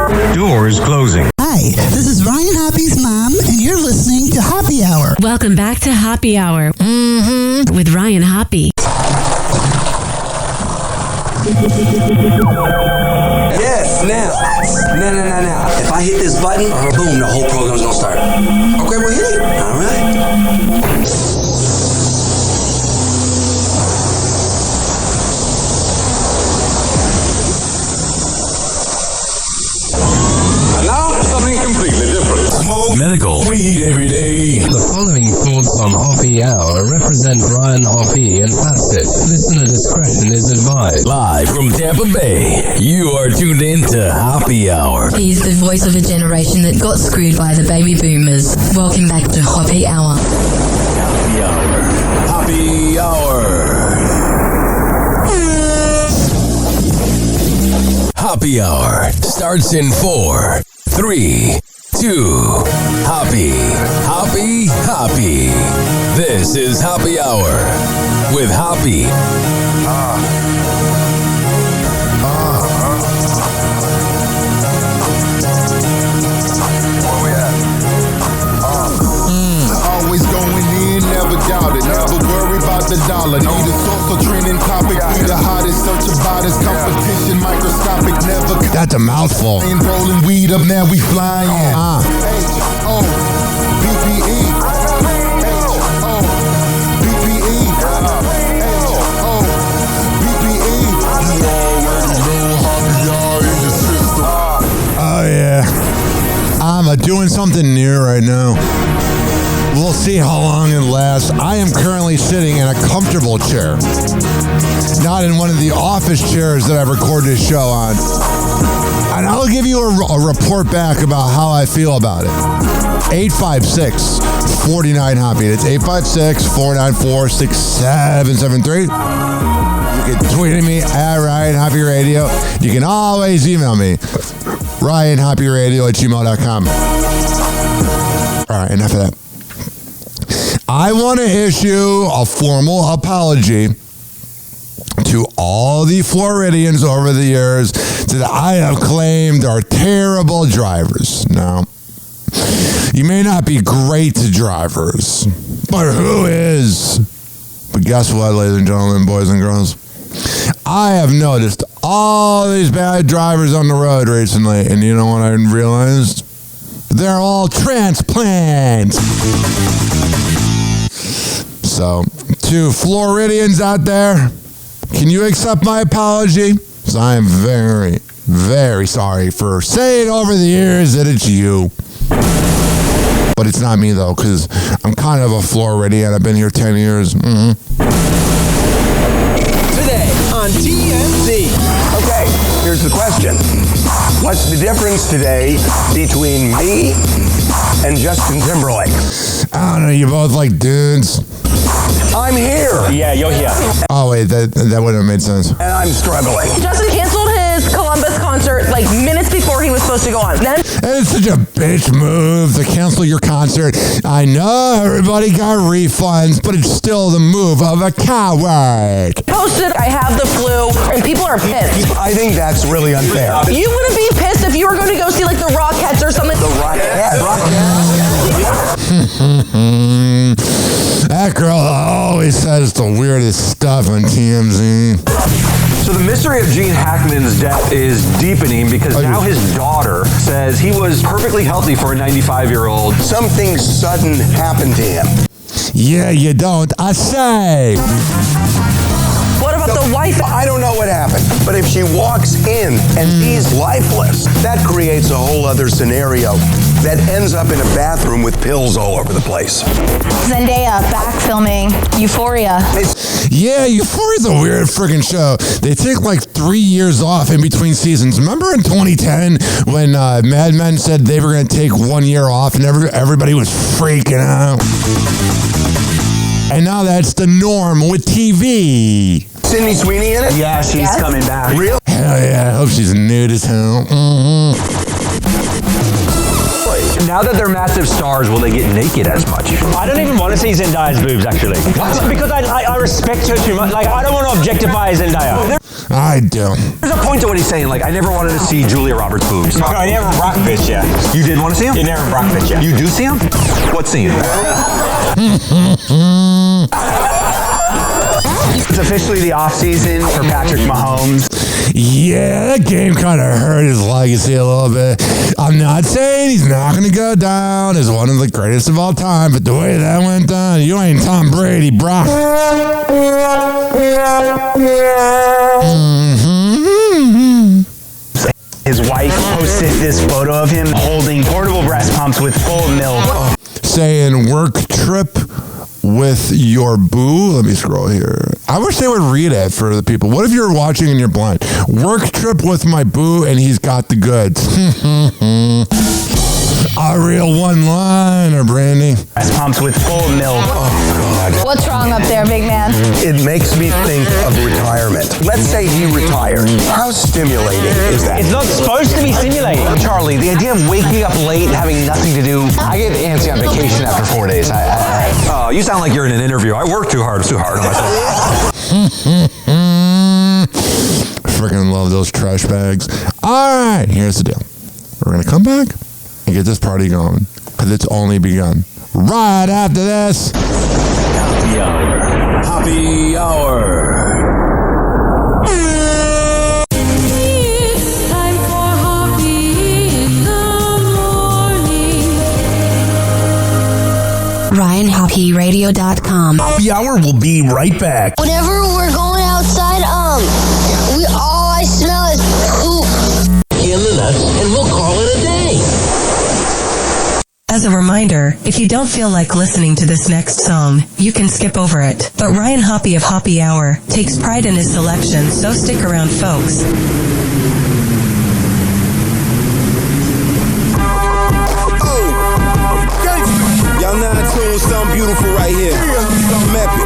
Doors closing. Hi, this is Ryan Hoppy's mom, and you're listening to Happy Hour. Welcome back to Happy Hour with Ryan Hoppe. Yes, now. If I hit this button, boom, the whole program's gonna start. Okay, well, hit it. All right. Medical. Weed every day. The following thoughts on Happy Hour represent Ryan Hoppe and Plastic. Listener discretion is advised. Live from Tampa Bay, you are tuned in to Happy Hour. He's the voice of a generation that got screwed by the baby boomers. Welcome back to Happy Hour. Happy Hour. Happy Hour. Happy Hour starts in 4, 3, 2, Happy. This is Happy Hour with Happy. Where we at? Always going in, never doubt it. Never worry about the dollar. Need a source of trending topic. Be the hottest, search about his competition. Microscopic, never. That's a mouthful. Ain't rolling weed up, now we flying. H-O-P-P-E. H-O-P-P-E. H-O-P-P-E. You already know Happy Hour in the system. Oh, yeah. I'm doing something new right now. We'll see how long it lasts. I am currently sitting in a comfortable chair. Not in one of the office chairs that I've recorded this show on. And I'll give you a report back about how I feel about it. 856-49-HOPPY. It's 856-494-6773. You can tweet at me at Ryan Hoppe Radio. You can always email me, RyanHoppeRadio@gmail.com. All right, enough of that. I want to issue a formal apology to all the Floridians over the years that I have claimed are terrible drivers. Now, you may not be great drivers, but who is? But guess what, ladies and gentlemen, boys and girls? I have noticed all these bad drivers on the road recently, and you know what I realized? They're all transplants. So, to Floridians out there, can you accept my apology? Because I am very, very sorry for saying over the years that it's you. But it's not me, though, because I'm kind of a Floridian. I've been here 10 years. Today on TMZ. Okay, here's the question. What's the difference today between me and Justin Timberlake? I don't know, you both like dudes. I'm here. Yeah, you're here. Oh, wait, that wouldn't have made sense. And I'm struggling. Justin canceled his Columbus concert like minutes before he was supposed to go on. Then And it's such a bitch move to cancel your concert. I know everybody got refunds, but it's still the move of a coward. posted, I have the flu, and people are pissed. I think that's really unfair. You wouldn't be pissed if you were going to go see like the Rockettes or something. The Rockettes. That girl always says the weirdest stuff on TMZ. So the mystery of Gene Hackman's death is deepening because now his daughter says he was perfectly healthy for a 95-year-old. Something sudden happened to him. Yeah, you don't. I say. What about the wife? I don't know what happened, but if she walks in and he's lifeless, that creates a whole other scenario that ends up in a bathroom with pills all over the place. Zendaya back filming Euphoria. Yeah, Euphoria's a weird freaking show. They take like 3 years off in between seasons. Remember in 2010 when Mad Men said they were going to take 1 year off and everybody was freaking out? And now that's the norm with TV. Sydney Sweeney in it? Yeah, she's coming back. Real? Hell yeah, I hope she's nude as hell. Now that they're massive stars, will they get naked as much? I don't even want to see Zendaya's boobs, actually. What? Because I respect her too much. Like, I don't want to objectify Zendaya. I do. There's a point to what he's saying. Like, I never wanted to see Julia Roberts' boobs. No, I never rockfish yet. You did want to see him? You never rockfish yet. You do see him? What scene? It's officially the off season for Patrick Mahomes. Yeah, that game kind of hurt his legacy a little bit. I'm not saying he's not going to go down as one of the greatest of all time, but the way that went down, you ain't Tom Brady, bro. His wife posted this photo of him holding portable breast pumps with full milk. Saying work trip with your boo. Let me scroll here. I wish they would read it for the people. What if you're watching and you're blind? Work trip with my boo and he's got the goods. A real one-liner, Brandy. Breast pumps with full milk. Oh, God. What's wrong up there, big man? It makes me think of retirement. Let's say he retired. How stimulating is that? It's not supposed to be stimulating. Charlie, the idea of waking up late and having nothing to do. I get antsy on vacation after 4 days. Oh, you sound like you're in an interview. I work too hard. It's too hard on myself. Freaking love those trash bags. All right, here's the deal. We're going to come back and get this party going because it's only begun. Right after this. Happy Hour. Happy Hour. It's time for Hoppe in the morning. RyanHoppeRadio.com. Happy Hour will be right back. Whenever we're going outside, all I smell is poop. In the nuts, and we'll call it a day. As a reminder, if you don't feel like listening to this next song, you can skip over it. But Ryan Hoppe of Happy Hour takes pride in his selection, so stick around, folks. Y'all now tuned something beautiful right here. Something epic.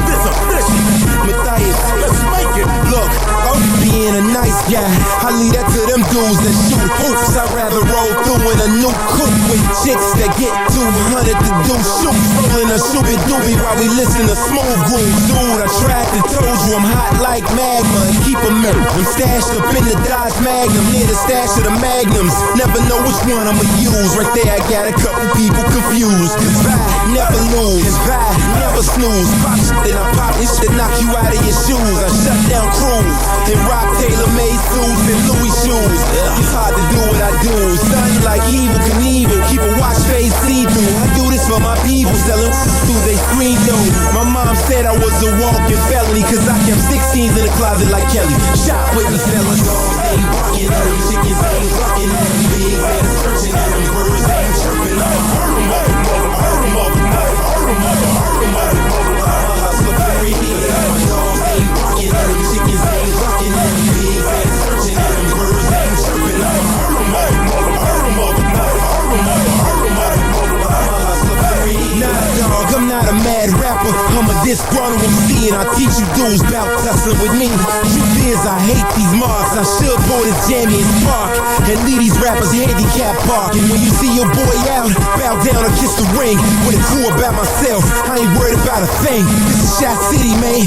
This official. Matthias, let's make it. Look, I'm being a nice guy. I leave that to them dudes that shoot hoops. I'd rather roll through in a new coupe with chicks that get 200 to do shoots. Rolling a shooby doobie while we listen to smooth grooves. Dude, I tried to told you I'm hot like magma and keep a mirror. I'm stashed up in the Dodge Magnum near the stash of the Magnums. Never know which one I'ma use. Right there, I got a couple people confused. Cause I never lose. Cause I never snooze. Pop shit, then I pop this shit, knock you out of your shoes. I shut down crews and rock tailor-made suits and Louis shoes. It's hard to do what I do. Son, like Evil Knievel, keep a watch face see-through. I do this for my people, selling through they screen though. My mom said I was a walking felony, cause I kept 16s in the closet like Kelly. Shot with me, sellers ain't barking at them, chickens ain't barking at them, pigs ain't searching at them, birds ain't chirping. I'm a hustler very near. My dogs ain't barking at them, chickens ain't barking at them, pigs ain't searching at them, birds ain't chirping. I'm a hustler very near. Nah, dog, I'm not a mad rapper. I'm a disgruntled MC and I teach you dudes about tussling with me. Truth is, I hate these marks. I should pull this jammy and spark and leave these rappers handicap park. And when you see your boy out, bow down or kiss the ring. With a clue about myself, I ain't worried about a thing. This is Shot City, man.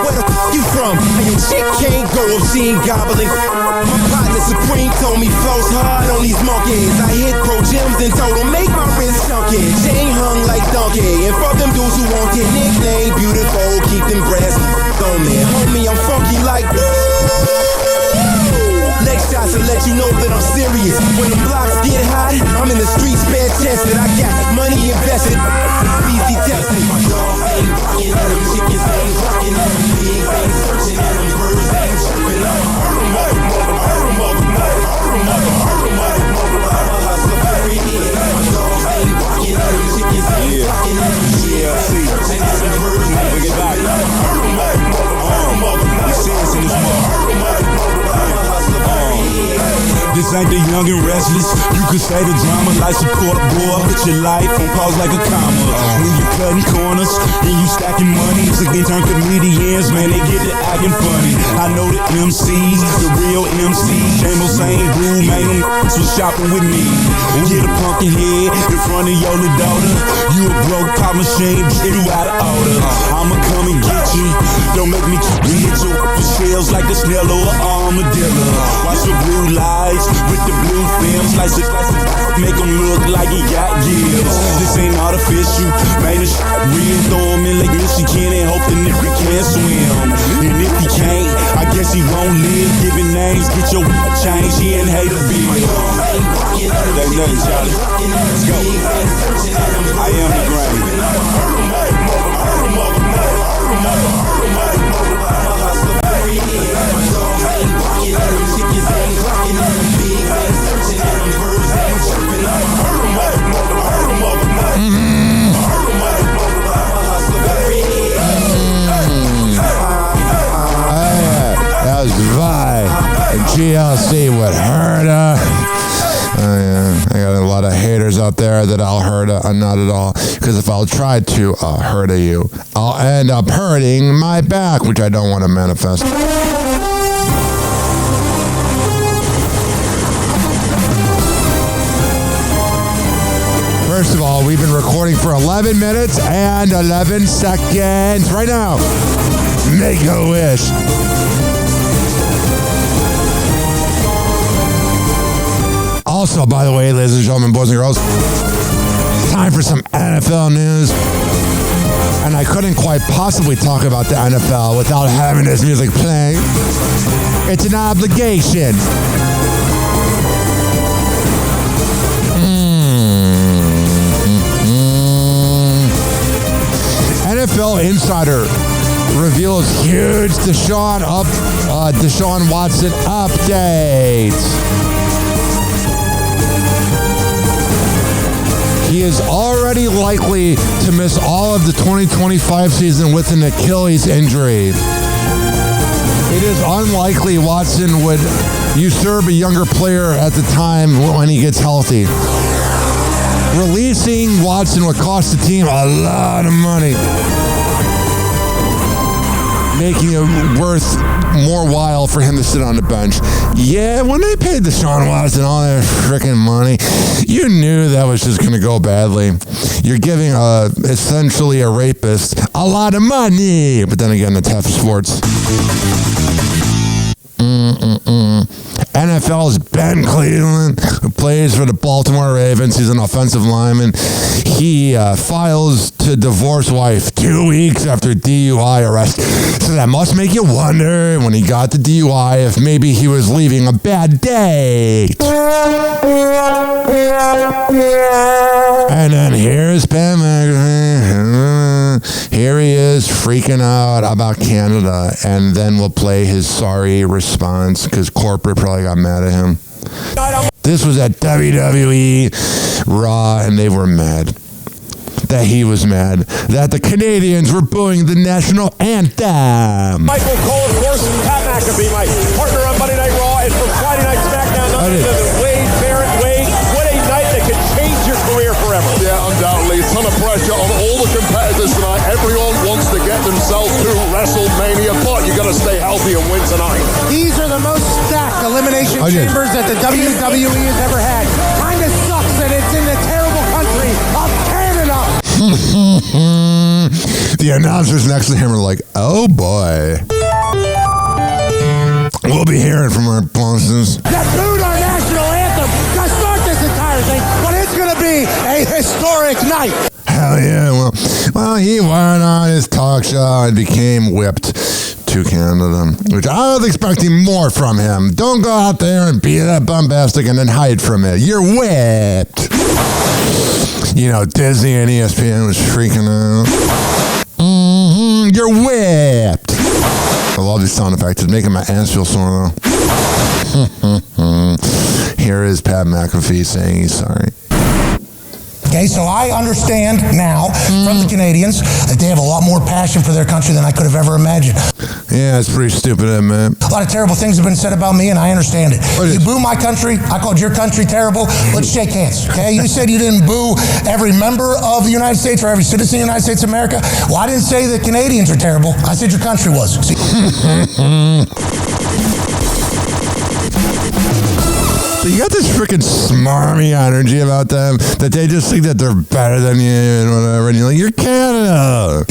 Where the you from? And your chick can't go if she ain't gobbling. My partner Supreme told me flows hard on these monkeys. I hit Pro Gems and told them make my wrist chunky. Chain hung like donkey. And for them dudes who want your nickname beautiful, keep them brass on me. Homie, I'm funky like leg shots to let you know that I'm serious. When the blocks get hot, I'm in the streets bare chested. I got money invested, easy tested. My dogs ain't barking at them, chickens ain't barking at them, pigs ain't searching at them, birds ain't chirping. I'm a hustler very near. My dogs ain't barking at them, chickens ain't barking at them, pigs ain't searching at them, birds ain't chirping. You see us in this mother. This ain't the young and restless. You could say the drama like support, boy. Put your life on pause like a comma. When you cutting corners and you stacking money, they turn comedians, man, they get to acting funny. I know the MCs, the real MCs. Same old same boo, man, them was shopping with me. Get a pumpkin head in front of your little daughter. You a broke pop machine, get you out of order. I'ma come and get you. Don't make me hit you for shells like the snail or an armadillo. Watch the blue lights with the blue films, slice it, make them look like he got gills. This ain't artificial, man, it's real. Throw him in Lake Michigan and hope the nigga can't swim. And if he can't, I guess he won't live. Giving names, get your change, he ain't hate a bill. That's nothing, Charlie. Let's go. I am the brain. That was Vi and GLC with Herda. I got a lot of haters out there that I'll hurt not at all. Because if I'll try to hurt you, I'll end up hurting my back, which I don't want to manifest. First of all, we've been recording for 11 minutes and 11 seconds. Right now, make a wish. Also, by the way, ladies and gentlemen, boys and girls, it's time for some NFL news. And I couldn't quite possibly talk about the NFL without having this music playing. It's an obligation. NFL Insider reveals huge Deshaun Watson update. He is already likely to miss all of the 2025 season with an Achilles injury. It is unlikely Watson would usurp a younger player at the time when he gets healthy. Releasing Watson would cost the team a lot of money, making it worth more while for him to sit on the bench. Yeah, when they paid Deshaun Watson all that freaking money, you knew that was just going to go badly. You're giving essentially a rapist a lot of money. But then again, it's half sports. NFL's Ben Cleveland, who plays for the Baltimore Ravens. He's an offensive lineman. He files to divorce wife 2 weeks after DUI arrest. So that must make you wonder, when he got the DUI, if maybe he was leaving a bad date. And then here's Ben McAfee. Here he is freaking out about Canada. And then we'll play his sorry response because corporate probably got mad at him. This was at WWE Raw, and they were mad. That he was mad that the Canadians were booing the national anthem. Michael Cole, of course, Pat McAfee, my partner on Monday Night Raw, and from Friday Night SmackDown, none other than Wade Barrett. Wade, what a night that could change your career forever. Yeah, undoubtedly. A ton of pressure on all the competitors tonight. Everyone wants to get themselves to WrestleMania, but you got to stay healthy and win tonight. These are the most stacked elimination chambers that the WWE has ever had. Kind of sucks that it's in the terrible country of Canada. The announcers next to him are like, oh boy. We'll be hearing from our bosses. That booed our national anthem to start this entire thing, but it's going to be a historic night. Hell yeah. Well, he went on his talk show and became whipped to Canada, which I was expecting more from him. Don't go out there and be that bombastic and then hide from it. You're whipped. You know, Disney and ESPN was freaking out. You're whipped. I love these sound effects. It's making my ass feel sore, though. Here is Pat McAfee saying he's sorry. Okay, so I understand now from the Canadians that they have a lot more passion for their country than I could have ever imagined. Yeah, it's pretty stupid, man. A lot of terrible things have been said about me, and I understand it. You boo my country, I called your country terrible. Let's shake hands, okay? You said you didn't boo every member of the United States or every citizen of the United States of America. Well, I didn't say the Canadians are terrible. I said your country was. So you got this freaking smarmy energy about them that they just think that they're better than you and whatever. And you're like, you're Canada.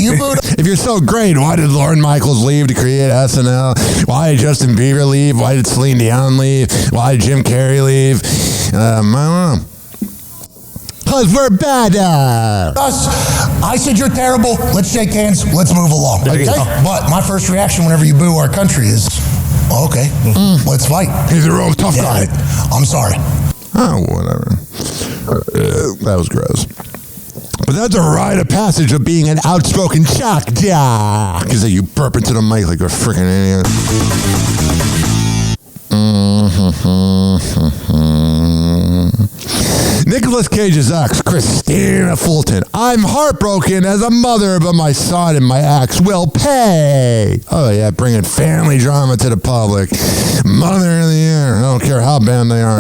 If you're so great, why did Lorne Michaels leave to create SNL? Why did Justin Bieber leave? Why did Celine Dion leave? Why did Jim Carrey leave? I don't know. Because we're better. I said you're terrible. Let's shake hands. Let's move along. Okay? But my first reaction whenever you boo our country is, okay, let's fight. He's a real tough guy. I'm sorry. Oh, whatever. That was gross. But that's a rite of passage of being an outspoken shock jock. Because you burp into the mic like a freaking idiot. Nicolas Cage's ex, Christina Fulton. I'm heartbroken as a mother, but my son and my ex will pay. Oh yeah, bringing family drama to the public. Mother of the year. I don't care how bad they are.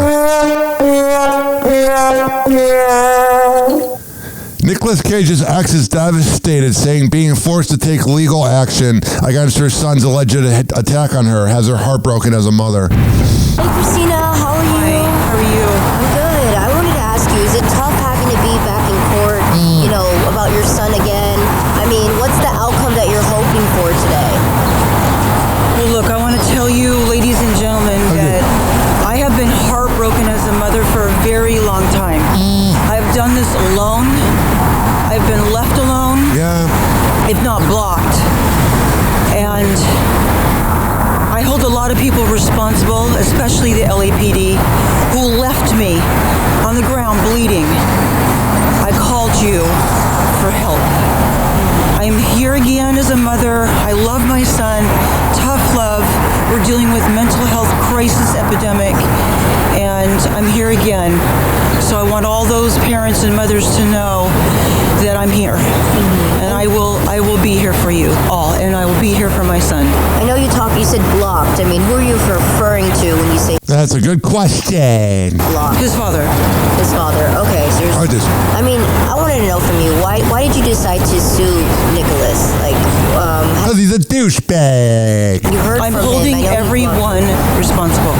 Nicolas Cage's ex is devastated, saying being forced to take legal action against her son's alleged attack on her has her heartbroken as a mother. Hey Christina, how are you? Hi, how are you? I'm good. I wanted to ask you, is it tough having to be back in court, you know, about your son again? I mean, what's the outcome that you're hoping for today? Well, look, I want to tell you, ladies and gentlemen, that I have been heartbroken as a mother for a very long time. I've done this alone. I've been left alone, if not blocked. And I hold a lot of people responsible, especially the LAPD, who left me on the ground bleeding. I called you for help. I'm here again as a mother. I love my son. Tough love. We're dealing with mental health crisis epidemic, and I'm here again. So I want all those parents and mothers to know that I'm here, and I will be here for you all, and I will be here for my son. I know you said blocked. I mean, who are you referring to when you say That's a good question. blocked? His father. His father. Okay, so I mean, I wanted to know from you, why did you decide to sue Nicholas? Like, because he's a douchebag. You heard I'm from holding him. everyone responsible.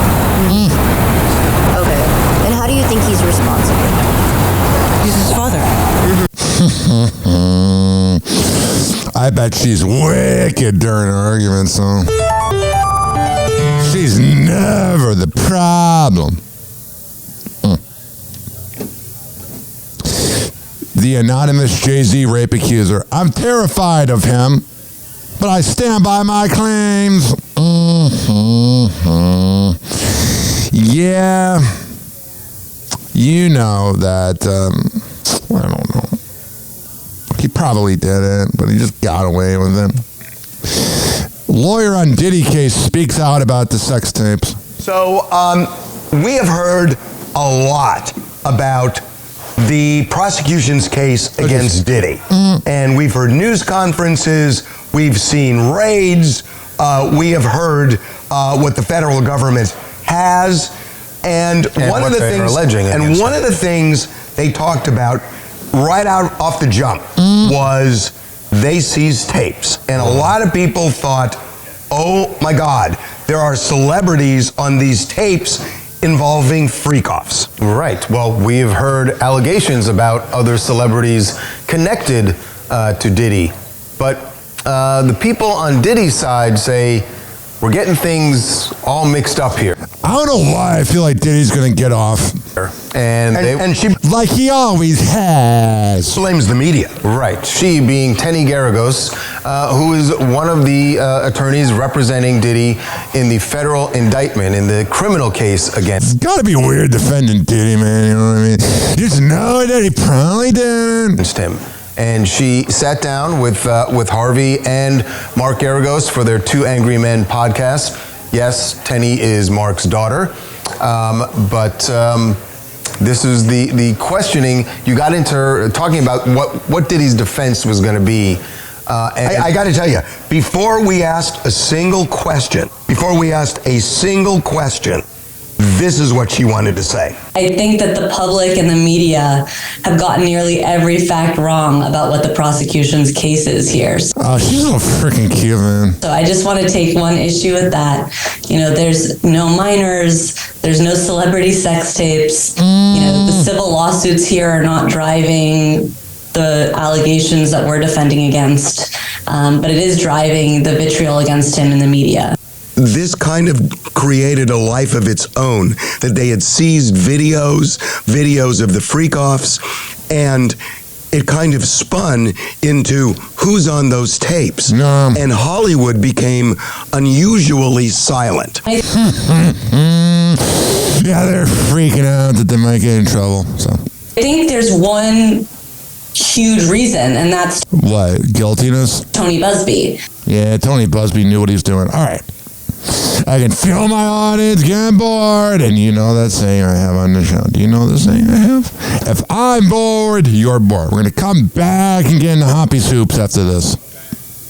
Okay. And how do you think he's responsible? He's his father. I bet she's wicked during her arguments, so she's never the problem. The anonymous Jay-Z rape accuser. I'm terrified of him, but I stand by my claims. Yeah, you know that, I don't know. He probably did it, but he just got away with it. Lawyer on Diddy case speaks out about the sex tapes. So we have heard a lot about the prosecution's case against Diddy. And we've heard news conferences, we've seen raids, we have heard what the federal government has. And one of the things one of the things they talked about right out off the jump was they seized tapes. And a lot of people thought, oh my God, there are celebrities on these tapes involving freak-offs. Right. Well, we've heard allegations about other celebrities connected to Diddy. But the people on Diddy's side say, we're getting things all mixed up here. I don't know why I feel like Diddy's going to get off. And she, like he always has, blames the media. Right. She being Tenny Garagos, who is one of the attorneys representing Diddy in the federal indictment in the criminal case against. It's got to be weird defending Diddy, man. You know what I mean? You just know that he probably did. Against him. And she sat down with Harvey and Mark Garagos for their Two Angry Men podcast. Yes, Tenny is Mark's daughter, but This is the questioning. You got into talking about what Diddy's defense was going to be. I got to tell you, before we asked a single question, this is what she wanted to say. I think that the public and the media have gotten nearly every fact wrong about what the prosecution's case is here. Oh, she's so freaking cute, man. So I just want to take one issue with that. You know, there's no minors, there's no celebrity sex tapes. You know, the civil lawsuits here are not driving the allegations that we're defending against, but it is driving the vitriol against him in the media. This kind of created a life of its own, that they had seized videos of the freak-offs, and it kind of spun into who's on those tapes. And Hollywood became unusually silent. Yeah, they're freaking out that they might get in trouble. So I think there's one huge reason, and that's what? Guiltiness? Tony Busby. Yeah, Tony Busby knew what he was doing. All right. I can feel my audience getting bored. And you know that saying I have on the show. Do you know the saying I have? If I'm bored, you're bored. We're going to come back and get into Hoppy Soups after this.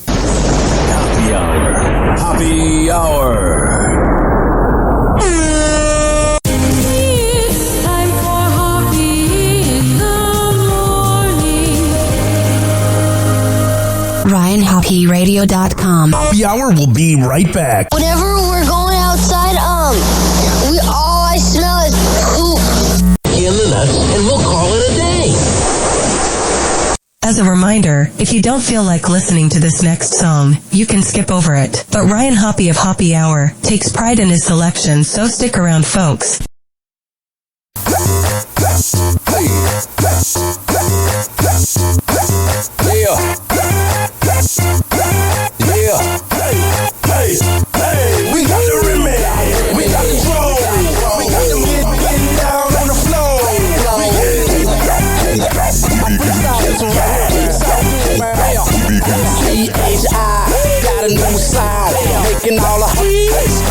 Happy Hour. Happy Hour. It's time for Hoppy in the morning. RyanHoppyRadio.com. Happy Hour will be right back. Whenever we're going outside, all I smell is poop. In the nuts, and we'll call it a day. As a reminder, if you don't feel like listening to this next song, you can skip over it. But Ryan Hoppe of Hoppy Hour takes pride in his selection, so stick around, folks. We got the remix, we got the flow, we got them getting down on the floor. C-H-I, got a new sound, making all the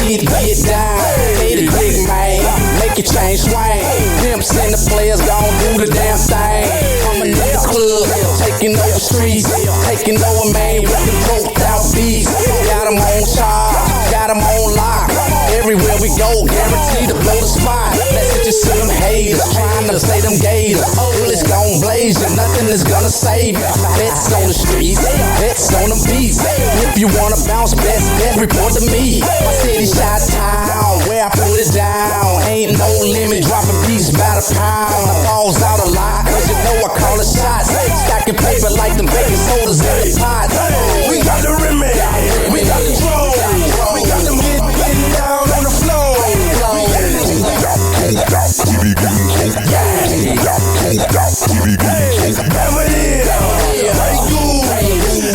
get down. Pay the dick, man, make it change swing. Pimps and the players gon' do the damn thing. Coming in the club, taking over streets, taking over, man, with the broke out beats. Got them on charge, got them on lock. Everywhere we go, guaranteed to blow the spot. Let's get you see them haters, trying to say them gators. Bullets gon' blaze you, nothing is gonna save you. Bets on the streets, bets on the beats. If you wanna bounce, best report to me. My city shot town, where I put it down. Ain't no limit, dropping beats by the pound. I falls out a lot, cause you know I call it shots. Stacking paper like them baking sodas in the pot. We got the remix, we got the flow, we got them getting down on the floor.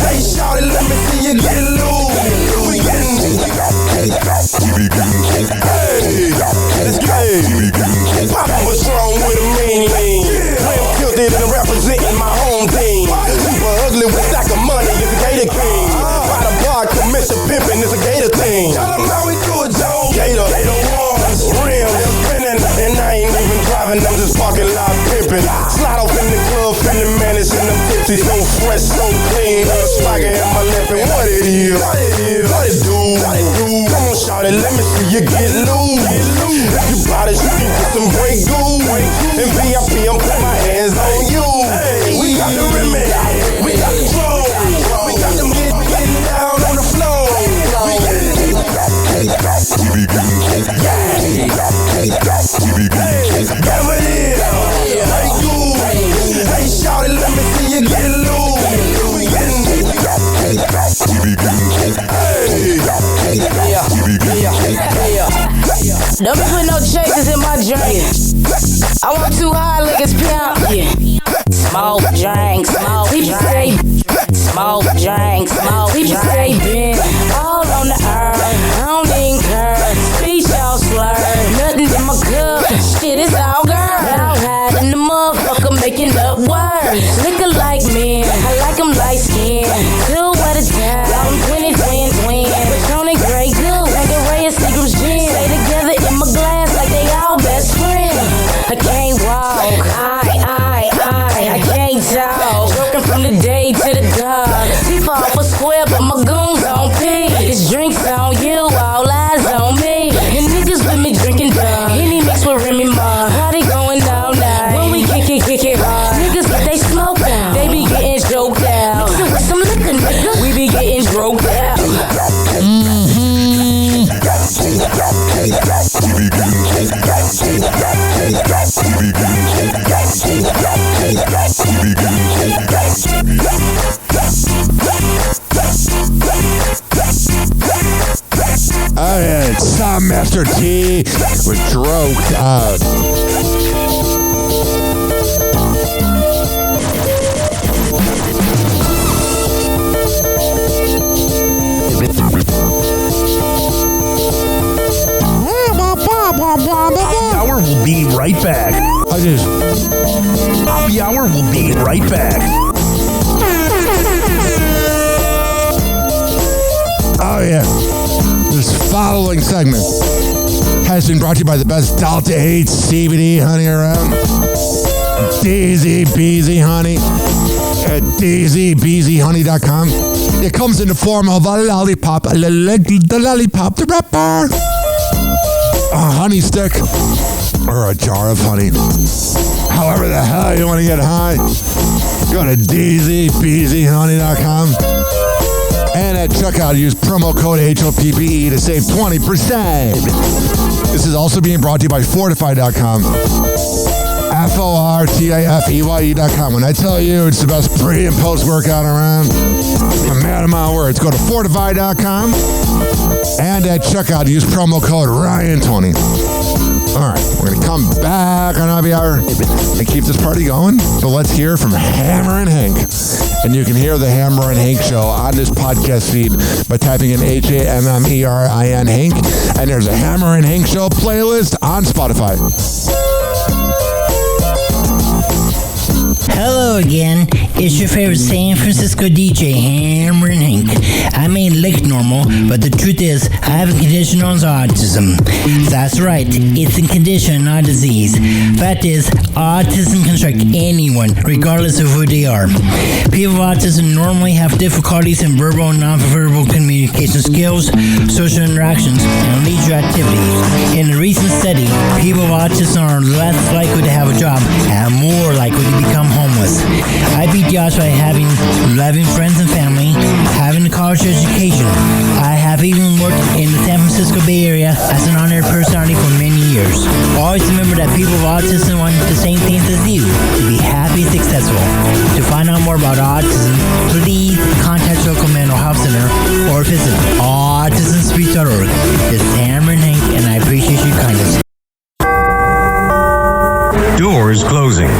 Hey, shawty, let me see you get loose. We getting Papa was strong with a mean lean. Slim tilted and representing my home team. Super ugly with stack of money, it's a Gator King. By the bar, commission pimping, it's a Gator team. Tell them how we do it, Joe. Gator ones, rims, spinning, and I ain't even driving, I'm just parking lot pimping. Slide off in the club, feeling manish in them tipsy, so fresh, so clean. Swagger in my lip, and what it is, what it do. Come on, shawty, let me see you get loose. If you bought it, you can get some great goo. In VIP, I'm putting my hands on you. We got the remix, we got the flow, we got them getting down on the floor. Hey, shawty, let me see you get loose. Don't be putting no chasers in my drink. I want too high like it's pimp. Smoke drink, smoke drink. Smoke drink, smoke drink. People say been all on the earth. I don't even care. Speech all slur. Nothing in my cup. Shit, it's all girl. Now hiding the motherfucker making up words. Looking like men. I like them light skin. Two at a time. I'm 20, twin. Patronic Grey Goose. Tanqueray and Seagram's gin. Stay together in my glass like they all best friends. I can't walk. Remy Ma. Party going down now. When we kick it hard. Niggas get they smoke down. They be getting choked out. Mix it with some liquor, nigga. We be getting droked out. Oh yeah, it's Tom Master T with Droked Out. Happy Hour will be right back. Happy Hour will be right back. Oh yeah. This following segment has been brought to you by the best Delta 8 CBD honey around. Daisy Beezy Honey at daisybeezyhoney.com. It comes in the form of a lollipop, the lollipop, the wrapper, a honey stick, or a jar of honey. However the hell you want to get high, go to daisybeezyhoney.com. And at checkout, use promo code HOPPE to save 20%. This is also being brought to you by Fortify.com. FORTIFEYE.com. When I tell you it's the best pre- and post-workout around, I'm a man of my words. Go to Fortify.com. And at checkout, use promo code Ryan20. All right, we're going to come back on Happy Hour and keep this party going. So let's hear from Hammer and Hank. And you can hear the Hammer and Hank show on this podcast feed by typing in HAMMERIN Hank. And there's a Hammer and Hank show playlist on Spotify. Hello again, it's your favorite San Francisco DJ, Hammer and Hank. I may look normal, but the truth is, I have a condition known as autism. That's right, it's a condition, not a disease. Fact is, autism can strike anyone, regardless of who they are. People with autism normally have difficulties in verbal and non-verbal communication skills, social interactions, and leisure activities. In a recent study, people with autism are less likely to have a job and more likely to become homeless. I beat the odds by having loving friends and family, having a college education. I have even worked in the San Francisco Bay Area as an honored personality for many years. Always remember that people with autism want the same things as you, to be happy and successful. To find out more about autism, please contact your local mental health center or visit autismspeech.org. This is Hammer and Hank, and I appreciate your kindness. Doors closing.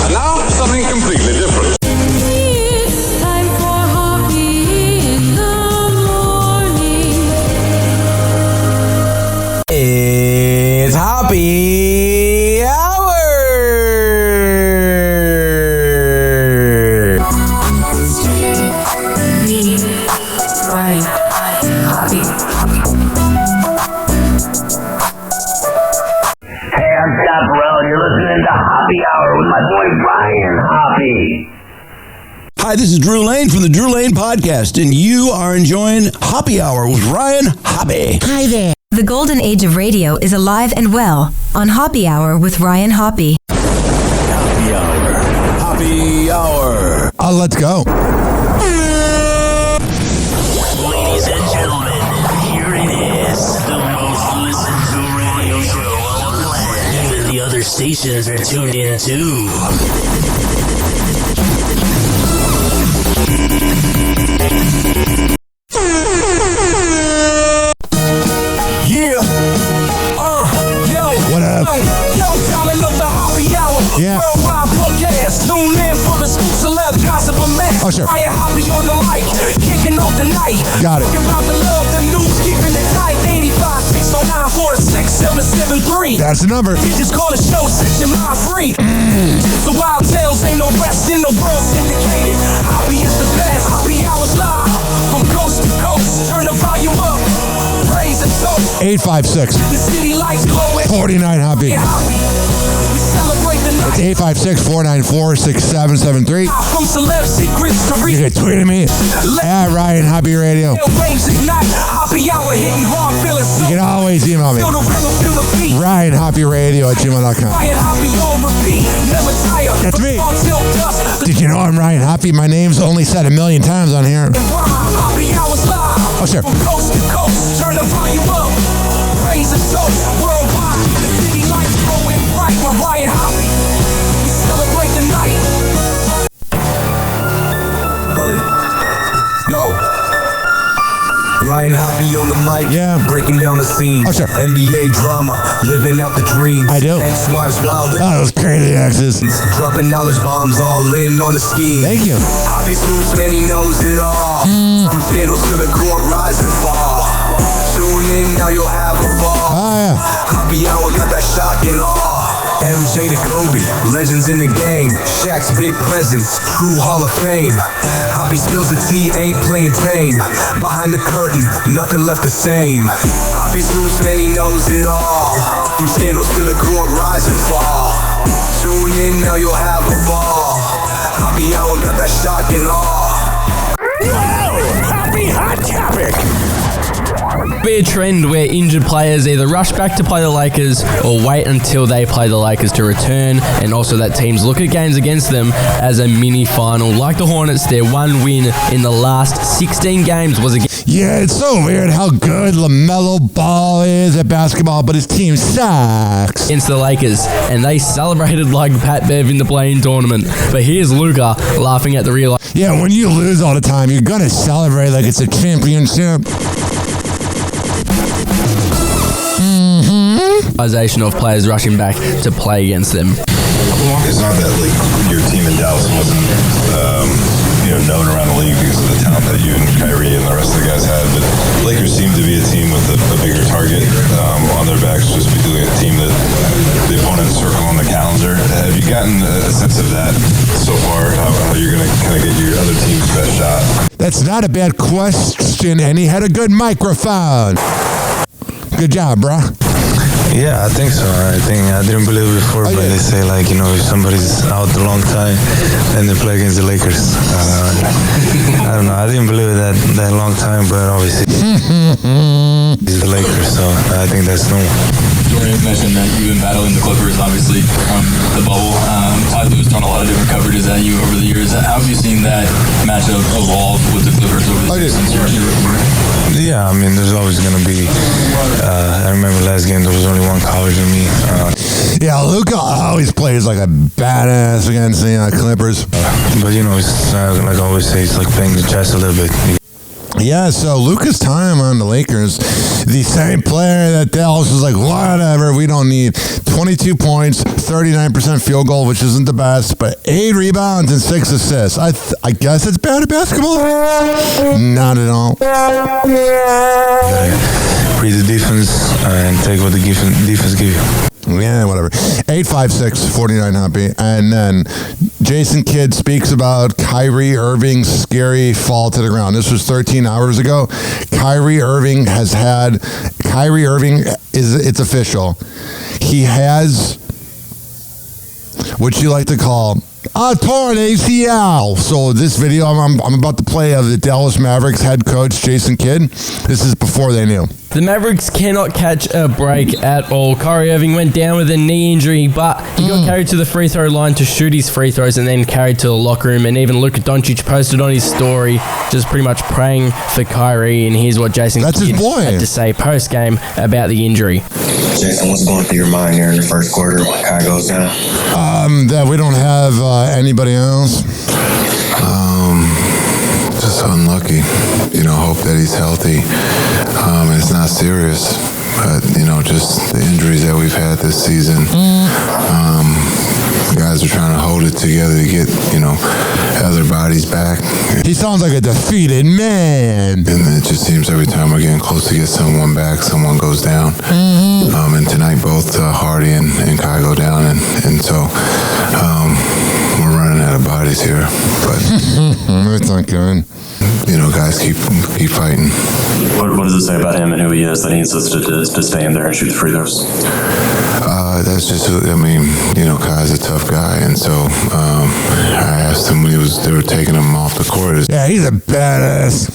And now, something completely different. It's time for Hoppe in the morning. It's Happy Hour. Right. Hoppe. Hey, I'm Chaparral. You're listening to Happy Hour with my boy Ryan Hoppe. Hi, this is Drew Lane from the Drew Lane Podcast, and you are enjoying Happy Hour with Ryan Hoppe. Hi there. The golden age of radio is alive and well on Happy Hour with Ryan Hoppe. Happy Hour. Happy Hour. Let's go. Ladies and gentlemen, here it is. The most listened to radio show on the planet. Even the other stations are tuned in too. Yeah. Yo. What up? Yo, Tommy, look the Happy Hour. Yeah. Worldwide podcast. Tune in for the scoop, celeb, gossip, and man. Oh, sure. Ryan Hoppe on the mic. Kicking off the night. Got it. Talking about the love, the news, keeping it tight. 85 609 476773. That's the number. You just call the show, set your mind free. So wild tales, ain't no rest in the world syndicated. Hoppe is the best. Happy Hour's live from coast to coast. Turn the volume up. Praise and toast. 856 The city lights glowing. 49 Hoppe. We celebrate the It's 856-494-6773. You can tweet at me at Ryan Hoppe Radio. You can always email me. RyanHoppeRadio@gmail.com. That's me. Did you know I'm Ryan Hoppe? My name's only said 1 million times on here. Oh, sure. Turn the volume up. Praise and toast worldwide. The city lights glowing bright with Ryan Hoppe. We celebrate the night. Go. Ryan Hoppe on the mic, breaking down the scene. Oh, sure. NBA drama, living out the dream. I do. Ex-wives wild. Oh, those crazy exes. Dropping knowledge bombs, all in on the scheme. Thank you. Hoppe smooth, man, he knows it all. From Thanos to the court, rise and fall. Tune in, now you'll have a ball. Hoppe Hour got that shock and awe. MJ to Kobe, legends in the game. Shaq's big presence, true Hall of Fame. Hoppe spills the tea, ain't playing tame. Behind the curtain, nothing left the same. Hoppe's loose, man, he knows it all. From scandals to the court, rise and fall. Tune in, now you'll have a ball. Hoppe Hour got that shock and awe. Hoppe Hot Topic. Be a trend where injured players either rush back to play the Lakers or wait until they play the Lakers to return, and also that teams look at games against them as a mini final. Like the Hornets, their one win in the last 16 games was against. Yeah, it's so weird how good LaMelo Ball is at basketball, but his team sucks. Against the Lakers, and they celebrated like Pat Bev in the play-in tournament. But here's Luka laughing at the real. Yeah, when you lose all the time, you're gonna celebrate like it's a championship. Of players rushing back to play against them. It's not that like your team in Dallas wasn't known around the league because of the talent that you and Kyrie and the rest of the guys had, but Lakers seem to be a team with a bigger target on their backs, just becoming a team that the opponents circle on the calendar. Have you gotten a sense of that so far? How you're going to kind of get your other team's best shot? That's not a bad question, and he had a good microphone. Good job, bruh. Yeah, I think so. I didn't believe it before, but they say if somebody's out a long time, then they play against the Lakers. I don't know. I didn't believe it that long time, but obviously it's the Lakers, so I think that's normal. Dorian mentioned that you've been battling the Clippers, obviously, from the bubble. Ty Lue's thrown a lot of different coverages at you over the years. How have you seen that matchup evolve with the Clippers over the years since your rookie year? Yeah, I mean, there's always going to be. I remember last game, there was only one college in me. Yeah, Luka always plays like a badass against the Clippers. But, it's like I always say, it's like playing the chess a little bit. Yeah, so Luka's time on the Lakers, the same player that Dallas was like, whatever, we don't need 22 points, 39% field goal, which isn't the best, but 8 rebounds and 6 assists. I guess it's bad at basketball? Not at all. Read the defense and take what the defense gives you. Yeah, whatever. 856-49-Hoppe. And then Jason Kidd speaks about Kyrie Irving's scary fall to the ground. This was 13 hours ago. Kyrie Irving, it's official. He has what you like to call a torn ACL. So this video I'm about to play of the Dallas Mavericks head coach, Jason Kidd. This is before they knew. The Mavericks cannot catch a break at all. Kyrie Irving went down with a knee injury, but he got carried to the free throw line to shoot his free throws and then carried to the locker room. And even Luka Doncic posted on his story just pretty much praying for Kyrie. And here's what Jason Kidd had to say post-game about the injury. Jason, what's going through your mind here in the first quarter when Kai goes down? That we don't have anybody else. Just unlucky. Hope that he's healthy. It's not serious, but just the injuries that we've had this season. Guys are trying to hold it together to get other bodies back. He sounds like a defeated man. And it just seems every time we're getting close to get someone back, someone goes down. And tonight both Hardy and Kai go down, and so we're running out of bodies here. But it's not good. Guys keep fighting. What does it say about him and who he is that he insisted to stay in there and shoot the free throws? That's just, I mean, Kai's a tough guy, and so I asked him when they were taking him off the court. Yeah, he's a badass.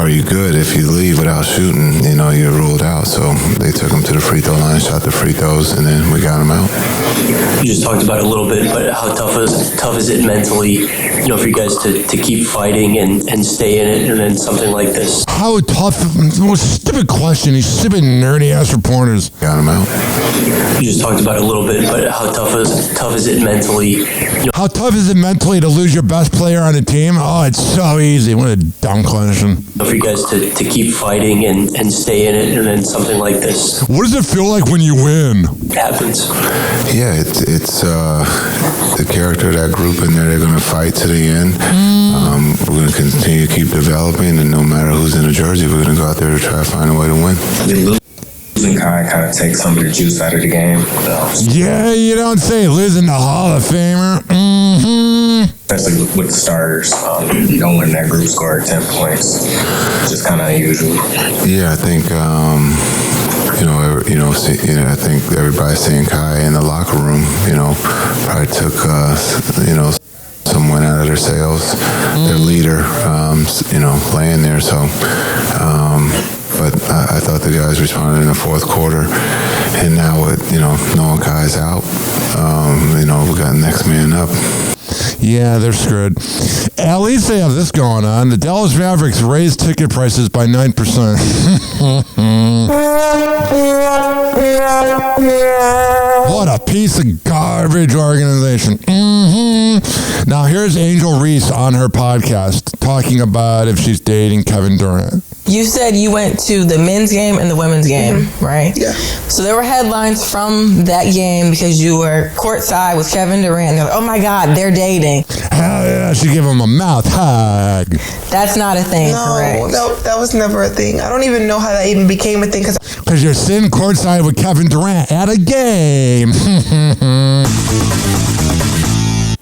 Are you good? If you leave without shooting, you're ruled out. So they took him to the free throw line, shot the free throws, and then we got him out. You just talked about it a little bit, but how tough is it mentally, for you guys to keep fighting and stay in it, and then something like this? How tough? Most stupid question. These stupid nerdy ass reporters. Got him out. You just talked about it a little bit, but how tough is it mentally? How tough is it mentally to lose your best player on a team? Oh, it's so easy. What a dumb question. For you guys to keep fighting and stay in it, and then something like this. What does it feel like when you win? It happens. Yeah, it's the character of that group in there. They're going to fight to the end. We're going to continue to keep developing, and no matter who's in the jersey, we're going to go out there to try to find a way to win. Losing kind of takes some of the juice out of the game. Yeah, you don't say. Losing the Hall of Famer. Especially with the starters. You don't win that group score at 10 points. It's just kind of unusual. Yeah, I think, I think everybody's seeing Kai in the locker room, probably took, someone out of their sails, their leader, playing there. So, but I thought the guys responded in the fourth quarter, and now with knowing Kai's out, we got next man up. Yeah, they're screwed. At least they have this going on. The Dallas Mavericks raised ticket prices by 9%. What a piece of garbage organization. Now, here's Angel Reese on her podcast talking about if she's dating Kevin Durant. You said you went to the men's game and the women's game, right? Yeah. So there were headlines from that game because you were courtside with Kevin Durant. And they're like, oh my God, they're dating. Hell yeah, she gave him a mouth hug. That's not a thing, correct? No, that was never a thing. I don't even know how that even became a thing. Because you're sitting courtside with Kevin Durant at a game.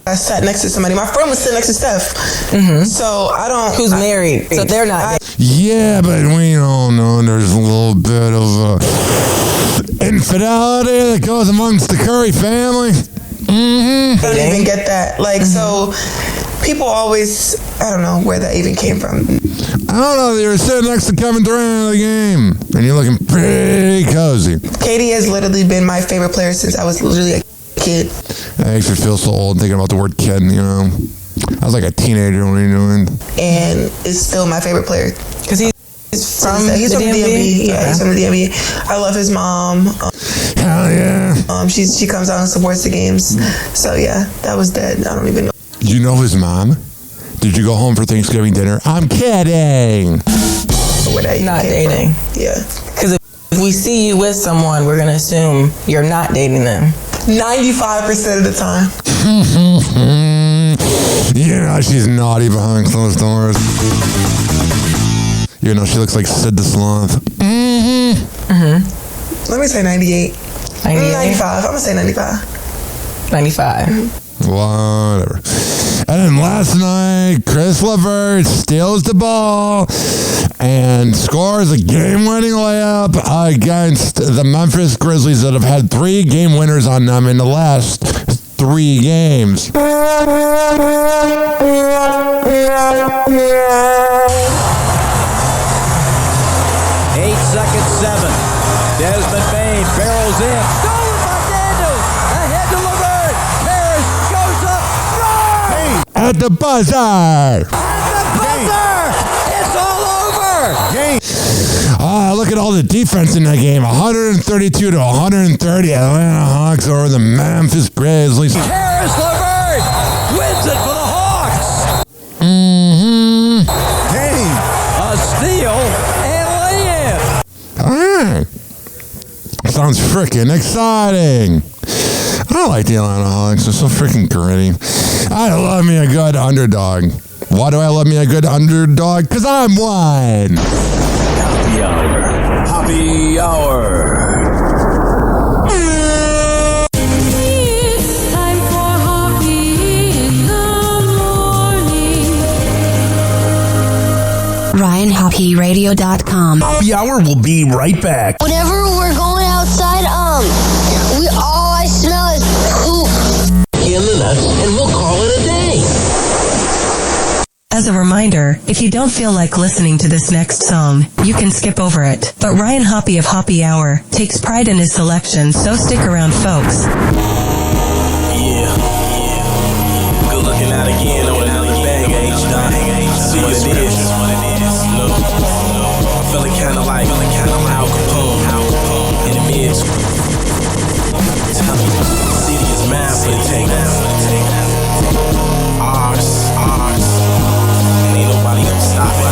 I sat next to somebody. My friend was sitting next to Steph. So I don't... Who's married. So they're not... Yeah, but we all know there's a little bit of infidelity that goes amongst the Curry family. I don't even get that. So people always... I don't know where that even came from. I don't know. You were sitting next to Kevin Durant at the game, and you're looking pretty cozy. Katie has literally been my favorite player since I was literally a kid. I actually feel so old thinking about the word kid, I was like a teenager when we knew him. And is still my favorite player. Because he's from the DMV. Yeah, he's from the DMV. I love his mom. Hell yeah. She comes out and supports the games. So yeah, that was dead. I don't even know. You know his mom? Did you go home for Thanksgiving dinner? I'm kidding. Not dating. Yeah. Because if we see you with someone, we're going to assume you're not dating them. 95% of the time. She's naughty behind closed doors. She looks like Sid the Sloth. Let me say 98. 95. I'm going to say 95. 95. Whatever. And then last night, Chris LeVert steals the ball and scores a game-winning layup against the Memphis Grizzlies that have had 3 game winners on them in the last 3 games. 8 seconds, 7. Desmond Bain barrels in. Stolen by Daniels. Ahead to LeVert. Parrish goes up. No! At the buzzer. At the buzzer. It's all over. Game. Look at all the defense in that game. 132 to 130. Atlanta Hawks over the Memphis Grizzlies. Harris LeVert wins it for the Hawks. Game. A steal and lay-in. All right. Sounds freaking exciting. I like the Atlanta Hawks. They're so freaking gritty. I love me a good underdog. Why do I love me a good underdog? Because I'm one. Happy hour. Happy hour. It's time for Hoppe in the morning. RyanHoppeRadio.com. Happy Hour will be right back. Whenever we're going out outside? All I smell is poop. In the nuts, and we'll call it a day. As a reminder, if you don't feel like listening to this next song, you can skip over it. But Ryan Hoppe of Hoppe Hour takes pride in his selection, so stick around, folks. Yeah. Good looking out again on another bang, H-Dot. See what it is. Look, I'm feeling kinda like Al Capone in the mid. Tell me, the city is mad for the take. Ours. And ain't nobody gonna stop it.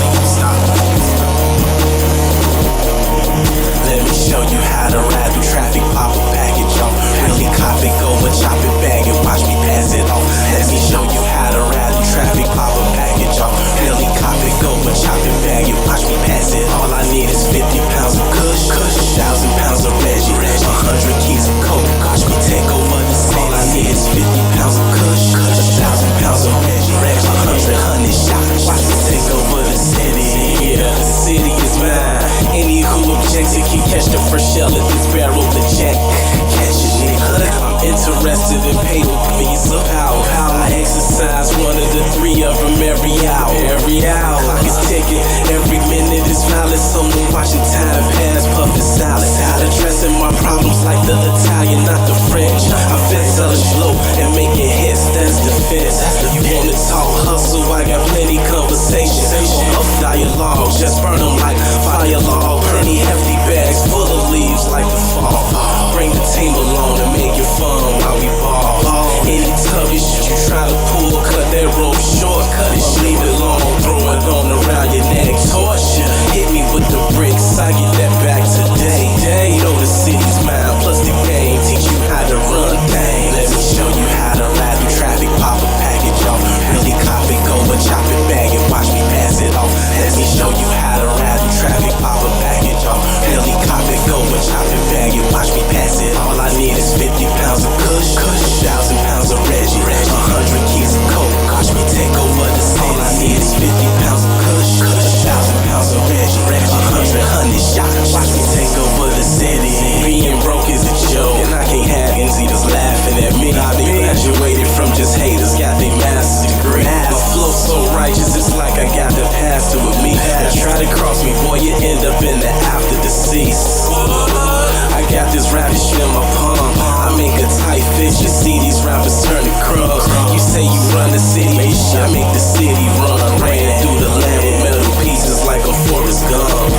Let me show you how to ride through traffic, pop a package off. Really cop it, go and chop it, bag it, watch me pass it off. Let me show you how to ride through traffic, pop a package off. Really cop it, go and chop it, bag it, watch me pass it. All I need is 50 pounds of kush, 1,000 pounds of Reggie, 100 keys of coke, watch me take over the city. All I need is 50 pounds of kush, 1,000 pounds of Reggie, 100 honey shots, watch me take over the city. Yeah, the city is mine. Any who objects, it can catch the first shell at this barrel eject. Catch it, nigga. I'm interested in paper visa. How I exercise one of the three of them every hour. Clock is ticking, every minute is valid. Someone watching time pass, puffin' salad. Addressing my problems like the Italian, not the French. I been selling slow and making hits, that's defense. You wanna talk hustle, I got plenty conversations. Enough dialogue, just burn them like fire log. Plenty hefty bags full of leaves like the fall. Bring the team along and make it fun while we ball. Any tuggish you try to pull, cut that rope short, cut it, leave it long, throw it on around your neck, torture. Hit me with the bricks, I get that back today. You know the city's mine, plus the game, teach you how to run things. Let me show you how to ride through traffic, pop a package off. Really cop it, go and chop it, bag it, watch me pass it off. Let me show you how to ride through traffic, pop a package off. Really cop it, go and chop it, bag it, watch me pass it. All I need is 50 pounds of kush, 1,000 pounds of Reggie, 100 keys of coke, watch me take over the city. All I need is 50 pounds of kush, 1,000 pounds of Reggie, 100 honey shots, watch me take over the city. Being broke is a joke, and I can't have eaters laughing at me. They graduated from just haters, got their master's degree. My flow so righteous, it's like I got the pastor with me. And try to cross me, boy, you end up in the after deceased. I got this rabbit shit in my palm. I make a tight fit, you see these rappers turn to crumbs. You say you run the city, I make the city run. Ran through the land with metal pieces like a Forrest Gump.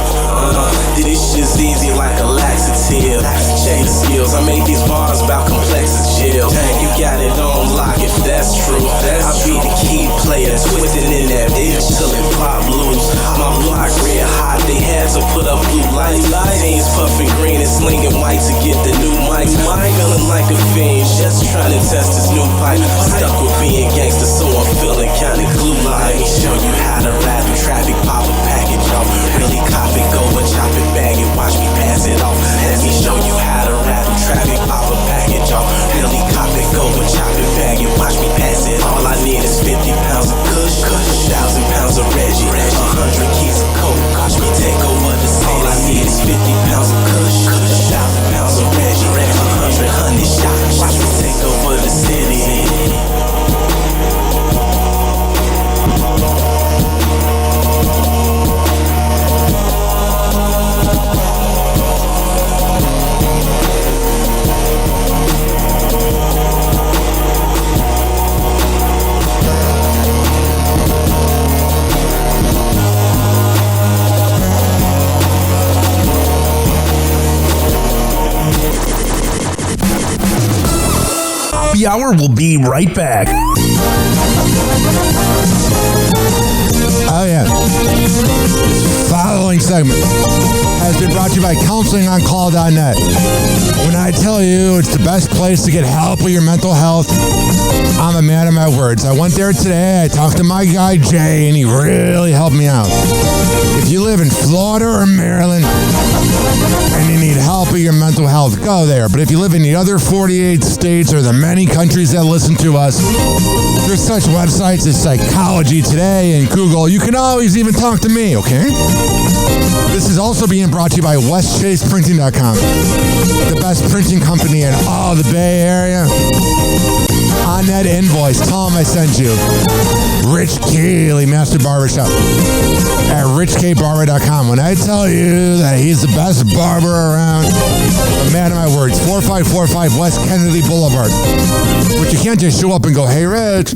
This shit's easy like a laxative. Check the skills, I make these bars about complex as jail. You got it on lock if that's true. I be the key player, twisted in that bitch till it pop loose. My block red hot, they had to put up blue lights. Teams puffing green and slinging white to get the new mics. Feeling like a fiend, just trying to test this new pipe. Stuck with being gangster, so I'm feeling kinda glue-like. Let me show you how to ride through traffic, pop a package off. Really cop it, go and chop it, bag it, watch me pass it off. Let me show you how to ride through traffic, pop a package off. Really cop it, go and chop it, bag it, watch me pass it. All I need is 50 pounds of kush, 1,000 pounds of Reggie, 100 keys of coke, watch me take over the city. All I need is 50 pounds of kush, 1,000 pounds of Reggie, 100 honey shots, watch me take over the city. Happy Hour will be right back. Oh, yeah. This following segment has been brought to you by counselingoncall.net. When I tell you it's the best place to get help with your mental health, I'm a man of my words. I went there today. I talked to my guy, Jay, and he really helped me out. If you live in Florida or Maryland, and you need help with your mental health, go there. But if you live in the other 48 states or the many countries that listen to us, there's such websites as Psychology Today and Google. You can always even talk to me, okay? This is also being brought to you by WestChasePrinting.com, the best printing company in all the Bay Area. On that invoice, tell them I sent you. Rich Keeley, Master Barbershop at richkbarber.com. When I tell you that he's the best barber around, a man of my words, 4545 West Kennedy Boulevard. But you can't just show up and go, hey, Rich,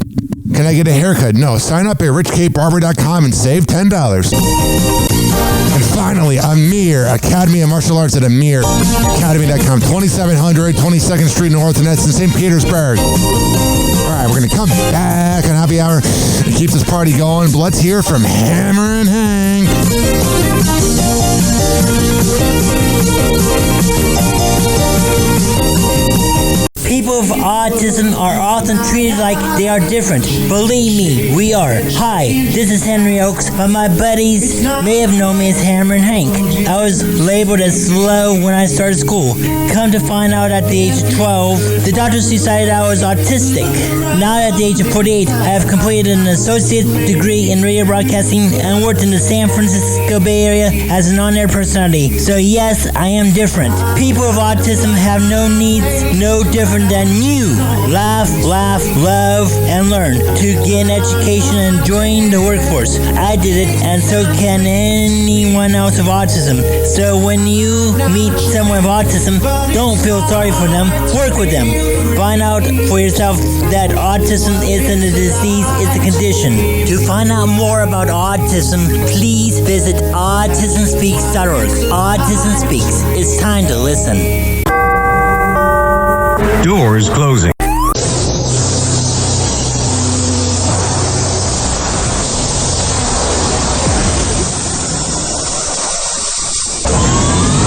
can I get a haircut? No, sign up at richkbarber.com and save $10. And finally, Amir, Academy of Martial Arts at AmirAcademy.com, 2700 22nd Street North, and that's in St. Petersburg. All right, we're going to come back on Happy Hour and keep this party going. But let's hear from Hammer and Hank. People with autism are often treated like they are different. Believe me, we are. Hi, this is Henry Oakes, but my buddies may have known me as Hammer and Hank. I was labeled as slow when I started school. Come to find out at the age of 12, the doctors decided I was autistic. Now at the age of 48, I have completed an associate degree in radio broadcasting and worked in the San Francisco Bay Area as an on-air personality. So yes, I am different. People with autism have no needs, no different than you. Laugh, love, and learn to get an education and join the workforce. I did it, and so can anyone else with autism. So when you meet someone with autism, don't feel sorry for them. Work with them. Find out for yourself that autism isn't a disease, it's a condition. To find out more about autism, please visit autismspeaks.org. Autism Speaks. It's time to listen. Doors closing.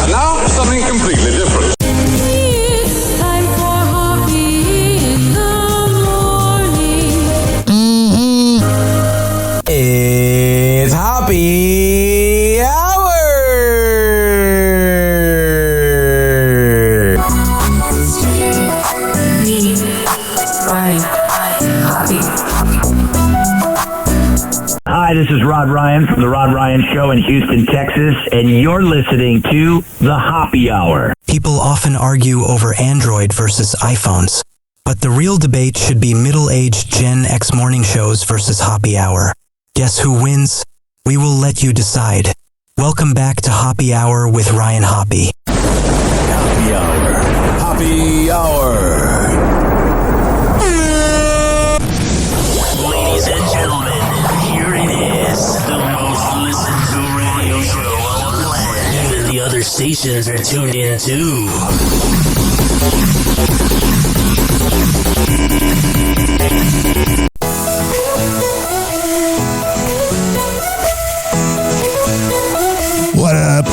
And now, something completely different. It's time for Hoppe in the morning. It's Hoppe Hour. Hi, this is Rod Ryan from The Rod Ryan Show in Houston, Texas, and you're listening to The Hoppe Hour. People often argue over Android versus iPhones, but the real debate should be middle-aged Gen X morning shows versus Hoppe Hour. Guess who wins? We will let you decide. Welcome back to Hoppe Hour with Ryan Hoppe. Hoppe Hour. Hoppe Hour. Ladies and gentlemen, here it is, the most listened to radio show on the planet. Even the other stations are tuned in too. What up?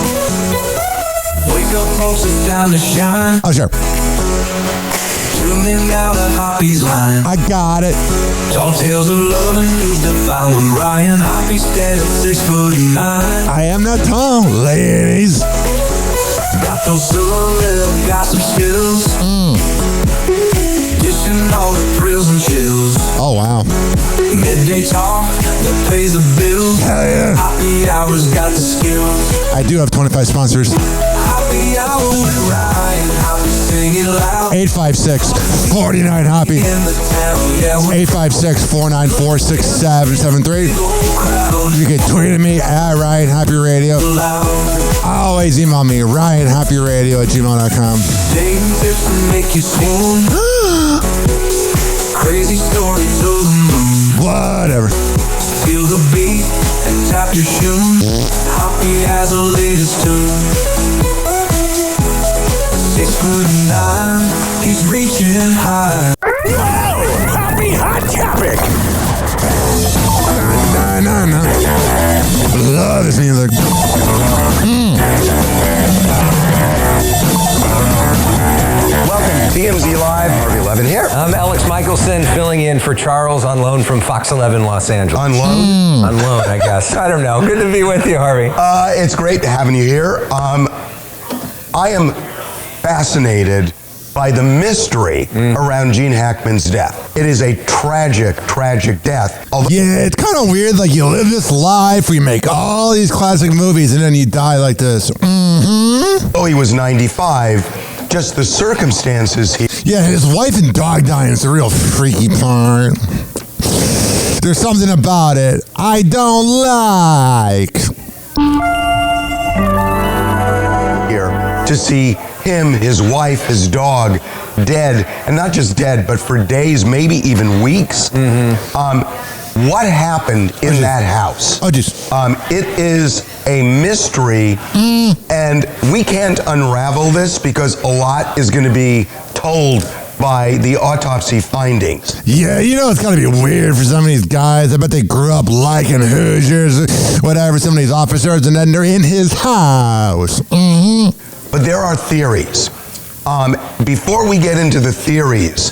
Wake up, folks, it's time to shine. Oh, sure. Tune in now to Hoppe's line. I got it. Tall tales of love and news to find with Ryan Hoppe, stand at 6'9". I am not tall, ladies. Got those silver lip gossip skills. Dishing all the thrills and chills. Oh, wow. Midday talk that pays the bills. Hell yeah. Hoppe Hour's got the skills. I do have 25 sponsors. Hoppe Hour with Ryan Hoppe, sing it loud. 856-49-HOPPE. 856-494-6773. You can tweet at me at Ryan Happy Radio. Always email me, RyanHappyRadio@gmail.com. Dating tips to make you swoon. Crazy stories of the moon. Whatever. Feel the beat and tap your shoes. Hoppe has the latest tune. 6'9", he's reaching high. Wow! Hoppe Hot Topic! Nah. Love this music. Welcome to TMZ Live. Harvey Levin here. I'm Alex Michelson, filling in for Charles on loan from Fox 11 Los Angeles. On loan? On loan, I guess. I don't know. Good to be with you, Harvey. It's great having you here. I am fascinated by the mystery around Gene Hackman's death. It is a tragic, tragic death. Yeah, it's kind of weird. Like, you live this life, we make all these classic movies, and then you die like this. Oh, he was 95. Just the circumstances. Yeah, his wife and dog dying is the real freaky part. There's something about it I don't like. Here to see him, his wife, his dog dead, and not just dead, but for days, maybe even weeks. What happened in that house? It is a mystery, and we can't unravel this because a lot is going to be told by the autopsy findings. Yeah, you know it's gotta be weird for some of these guys. I bet they grew up liking Hoosiers, whatever, some of these officers, and then they're in his house. But there are theories. Before we get into the theories,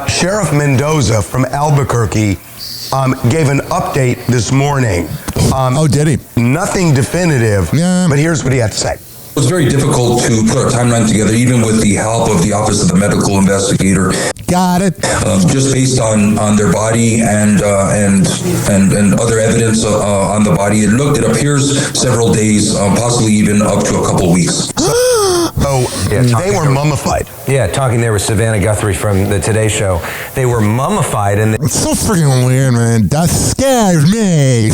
Sheriff Mendoza from Albuquerque gave an update this morning. Did he? Nothing definitive, but here's what he had to say. It was very difficult to put a timeline together, even with the help of the Office of the Medical Investigator. Got it. Just based on their body and other evidence on the body, it appears several days, possibly even up to a couple weeks. They were mummified. Yeah, talking there with Savannah Guthrie from the Today Show. They were mummified, and it's so freaking weird, man. That scares me.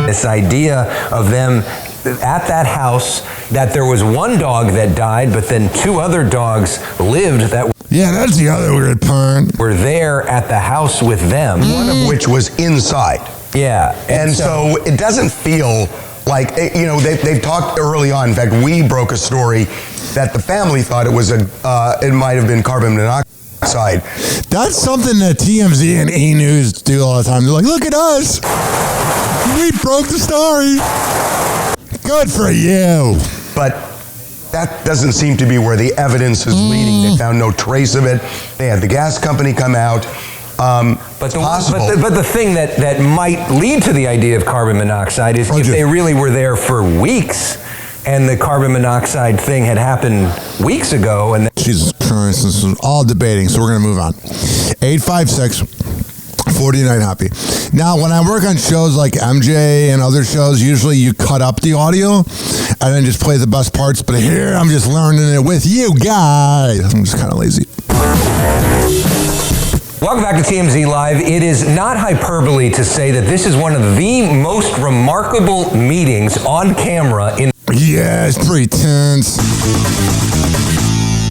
This idea of them at that house, that there was one dog that died, but then two other dogs lived that. Yeah, that's the other weird part. Were there at the house with them, one of which was inside. Yeah, and so it doesn't feel like, you know, they've talked early on. In fact, we broke a story that the family thought it was it might have been carbon monoxide. That's something that TMZ and E! News do all the time. They're like, look at us. We broke the story. Good for you. But that doesn't seem to be where the evidence is leading. They found no trace of it. They had the gas company come out. But the thing that might lead to the idea of carbon monoxide is if they really were there for weeks and the carbon monoxide thing had happened weeks ago. And Jesus Christ, this is all debating, so we're going to move on. 856-49-HOPPY. Now, when I work on shows like MJ and other shows, usually you cut up the audio and then just play the best parts. But here, I'm just learning it with you guys. I'm just kind of lazy. Welcome back to TMZ Live. It is not hyperbole to say that this is one of the most remarkable meetings on camera in it's pretty tense.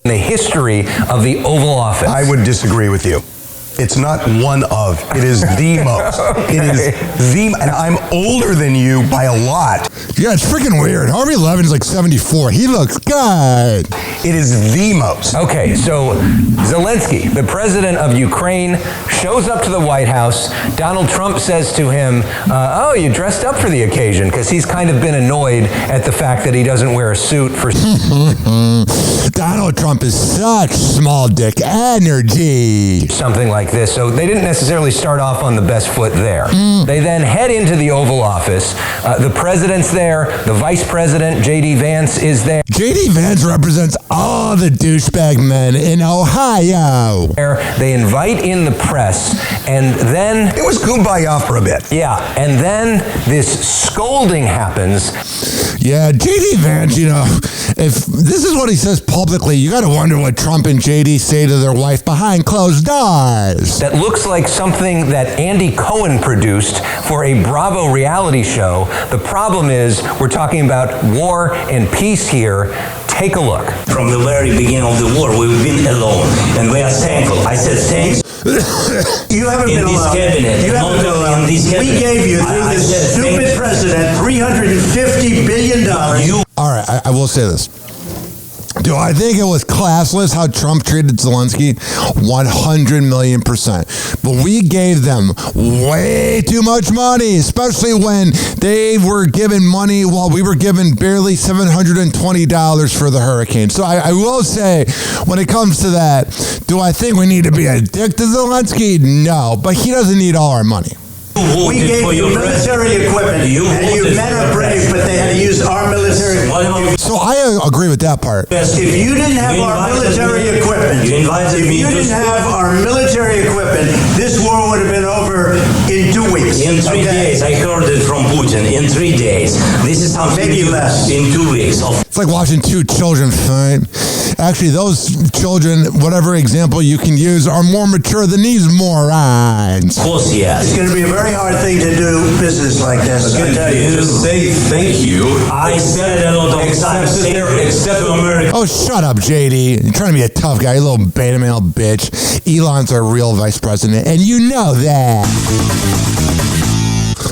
In the history of the Oval Office. I would disagree with you. It's not one of. It is the most. It is the, and I'm older than you by a lot. Yeah, it's freaking weird. Harvey Levin is like 74. He looks good. It is the most. Okay, so Zelensky, the president of Ukraine, shows up to the White House. Donald Trump says to him, oh, you dressed up for the occasion, because he's kind of been annoyed at the fact that he doesn't wear a suit for... Donald Trump is such small dick energy. Something like this. So they didn't necessarily start off on the best foot there. They then head into the Oval Office. The president's there. The vice president, J.D. Vance, is there. J.D. Vance represents all the douchebag men in Ohio. They invite in the press, and then... It was kumbaya for a bit. Yeah, and then this scolding happens. Yeah, J.D. Vance, you know, if this is what he says publicly, you got to wonder what Trump and J.D. say to their wife behind closed doors. That looks like something that Andy Cohen produced for a Bravo reality show. The problem is we're talking about war and peace here. Take a look. From the very beginning of the war, we've been alone, and we are thankful. I said thanks. You haven't been alone. You haven't been alone. We gave you, through this stupid president, $350 billion. All right, I will say this. Do I think it was classless how Trump treated Zelensky? 100 million %. But we gave them way too much money, especially when they were given money while we were given barely $720 for the hurricane. So I will say, when it comes to that, do I think we need to be a dick to Zelensky? No, but he doesn't need all our money. Who We did gave for you your military equipment, You and you voted men for are your brave, but they had to use our military. So I agree with that part. If you didn't have You our invited military me- equipment, you invited if me you to didn't speak. have our military equipment, this war would have been over in 2 weeks. In 3 days, I heard it from Putin. In 3 days, this is something Maybe new. less. In 2 weeks. It's like watching two children fight. Actually, those children, whatever example you can use, are more mature than these morons. Of course, yes. It's going to be a very hard thing to do business like this. I tell you. Just say thank you. I said it a lot of times. Except to America. Oh, shut up, JD. You're trying to be a tough guy, you little beta male bitch. Elon's our real vice president, and you know that.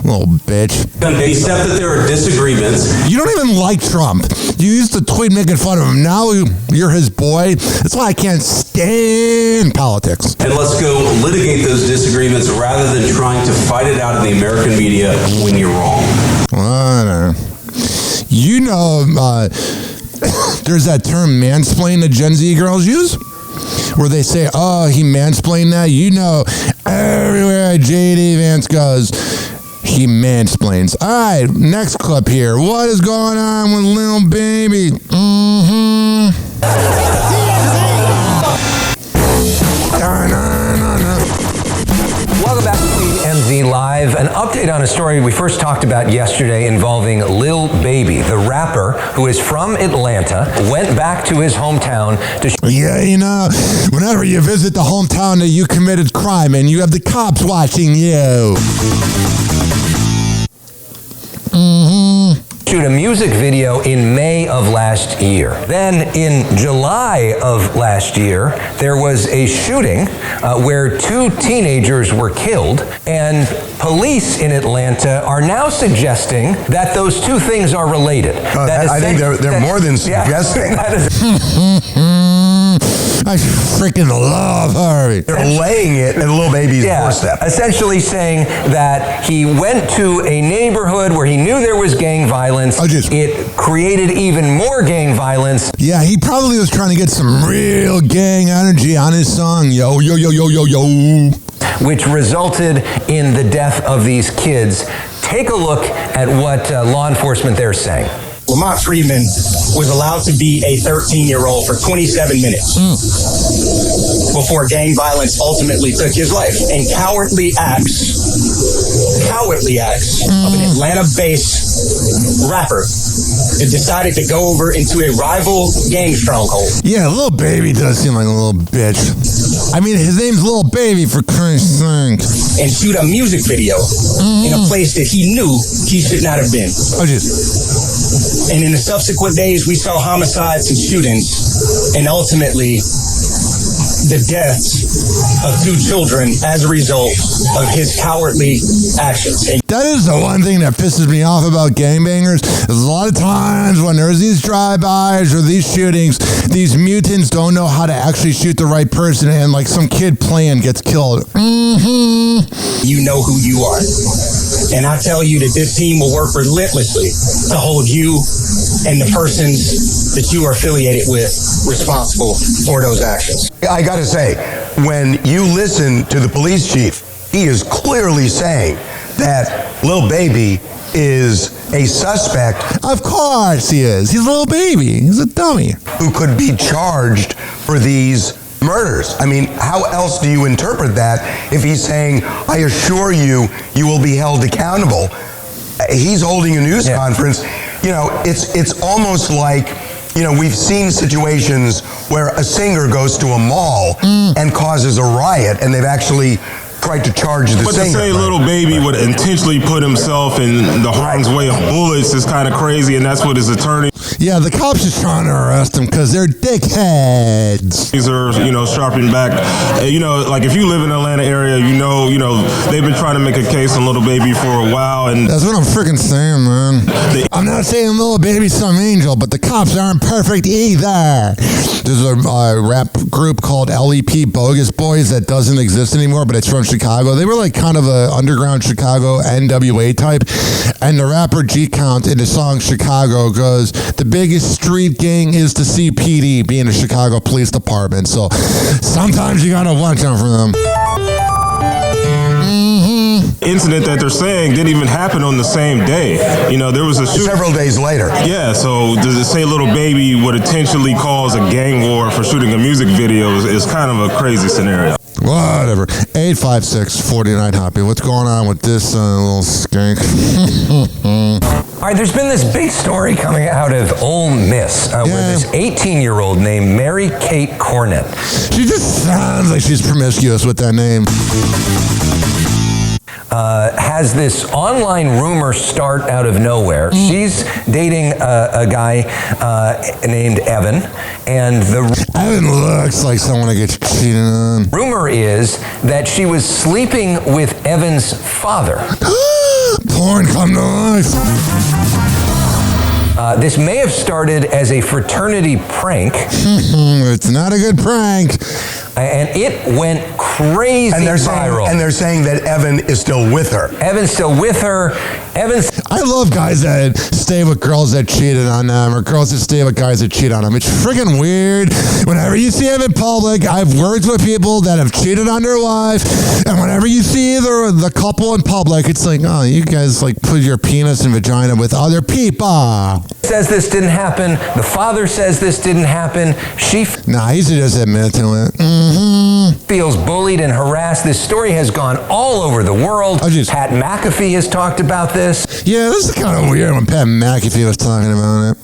Little bitch. Except that there are disagreements. You don't even like Trump. You used to tweet making fun of him. Now you're his boy. That's why I can't stand politics. And let's go litigate those disagreements rather than trying to fight it out in the American media when you're wrong. Well, you know, there's that term mansplain that Gen Z girls use, where they say, oh, he mansplained that. You know, everywhere JD Vance goes, he mansplains. All right, next clip here. What is going on with Lil Baby? Welcome back to MZ Live. An update on a story we first talked about yesterday involving Lil Baby, the rapper who is from Atlanta, went back to his hometown to... Yeah, you know, whenever you visit the hometown that you committed crime and you have the cops watching you. shoot a music video in May of last year. Then in July of last year, there was a shooting where 2 teenagers were killed, and police in Atlanta are now suggesting that those 2 things are related. I think they're more than suggesting. I freaking love Harvey. They're laying it at Lil Baby's doorstep. Essentially saying that he went to a neighborhood where he knew there was gang violence. It created even more gang violence. Yeah, he probably was trying to get some real gang energy on his song, yo, yo, yo, yo, yo, yo. Which resulted in the death of these kids. Take a look at what law enforcement they're saying. Lamont Freeman was allowed to be a 13-year-old for 27 minutes before gang violence ultimately took his life. And cowardly acts of an Atlanta-based rapper that decided to go over into a rival gang stronghold. Yeah, Lil Baby does seem like a little bitch. I mean, his name's Lil Baby, for Christ's sake. And shoot a music video in a place that he knew he should not have been. And in the subsequent days, we saw homicides and shootings, and ultimately the deaths of 2 children as a result of his cowardly actions. That is the one thing that pisses me off about gangbangers. There's a lot of times when there's these drive-bys or these shootings, these mutants don't know how to actually shoot the right person, and like some kid playing gets killed. You know who you are. And I tell you that this team will work relentlessly to hold you and the persons that you are affiliated with responsible for those actions. I gotta say, when you listen to the police chief, he is clearly saying that Lil Baby is a suspect. Of course he is. He's a Lil Baby. He's a dummy. Who could be charged for these murders. I mean, how else do you interpret that if he's saying, I assure you, you will be held accountable? He's holding a news conference. You know, it's almost like, you know, we've seen situations where a singer goes to a mall and causes a riot, and they've actually tried to charge the singer. But to say Lil Baby would intentionally put himself in the harm's way of bullets is kind of crazy, and that's what his attorney... Yeah, the cops are trying to arrest him because they're dickheads. These are, you know, sharpening back. You know, like if you live in the Atlanta area, you know, they've been trying to make a case on Lil Baby for a while, and that's what I'm freaking saying, man. I'm not saying Lil Baby's some angel, but the cops aren't perfect either. There's a rap group called LEP Bogus Boys that doesn't exist anymore, but it's from Chicago. They were like kind of a underground Chicago NWA type, and the rapper G Count in the song Chicago goes, the biggest street gang is the CPD, being the Chicago Police Department. So sometimes you gotta watch out for them. incident that they're saying didn't even happen on the same day. You know, there was a several days later. Yeah, so to say little baby would intentionally cause a gang war for shooting a music video is kind of a crazy scenario. Whatever. 856-49-HOPPY. What's going on with this little skank? All right, there's been this big story coming out of Ole Miss where this 18-year-old named Mary Kate Kourtnei. She just sounds like she's promiscuous with that name. Has this online rumor start out of nowhere. She's dating a guy named Evan, and Evan looks like someone that gets cheated on. Rumor is that she was sleeping with Evan's father. Porn come to life. This may have started as a fraternity prank. It's not a good prank. And it went crazy viral. And they're saying that Evan is still with her. Evan's still with her. I love guys that stay with girls that cheated on them, or girls that stay with guys that cheat on them. It's freaking weird. Whenever you see them in public, I've worked with people that have cheated on their wife, and whenever you see the couple in public, it's like, oh, you guys like put your penis and vagina with other people. Says this didn't happen. The father says this didn't happen. He should just admit to it. Feels bullied and harassed. This story has gone all over the world. Pat McAfee has talked about this. Yeah, this is kind of weird when Pat McAfee was talking about it.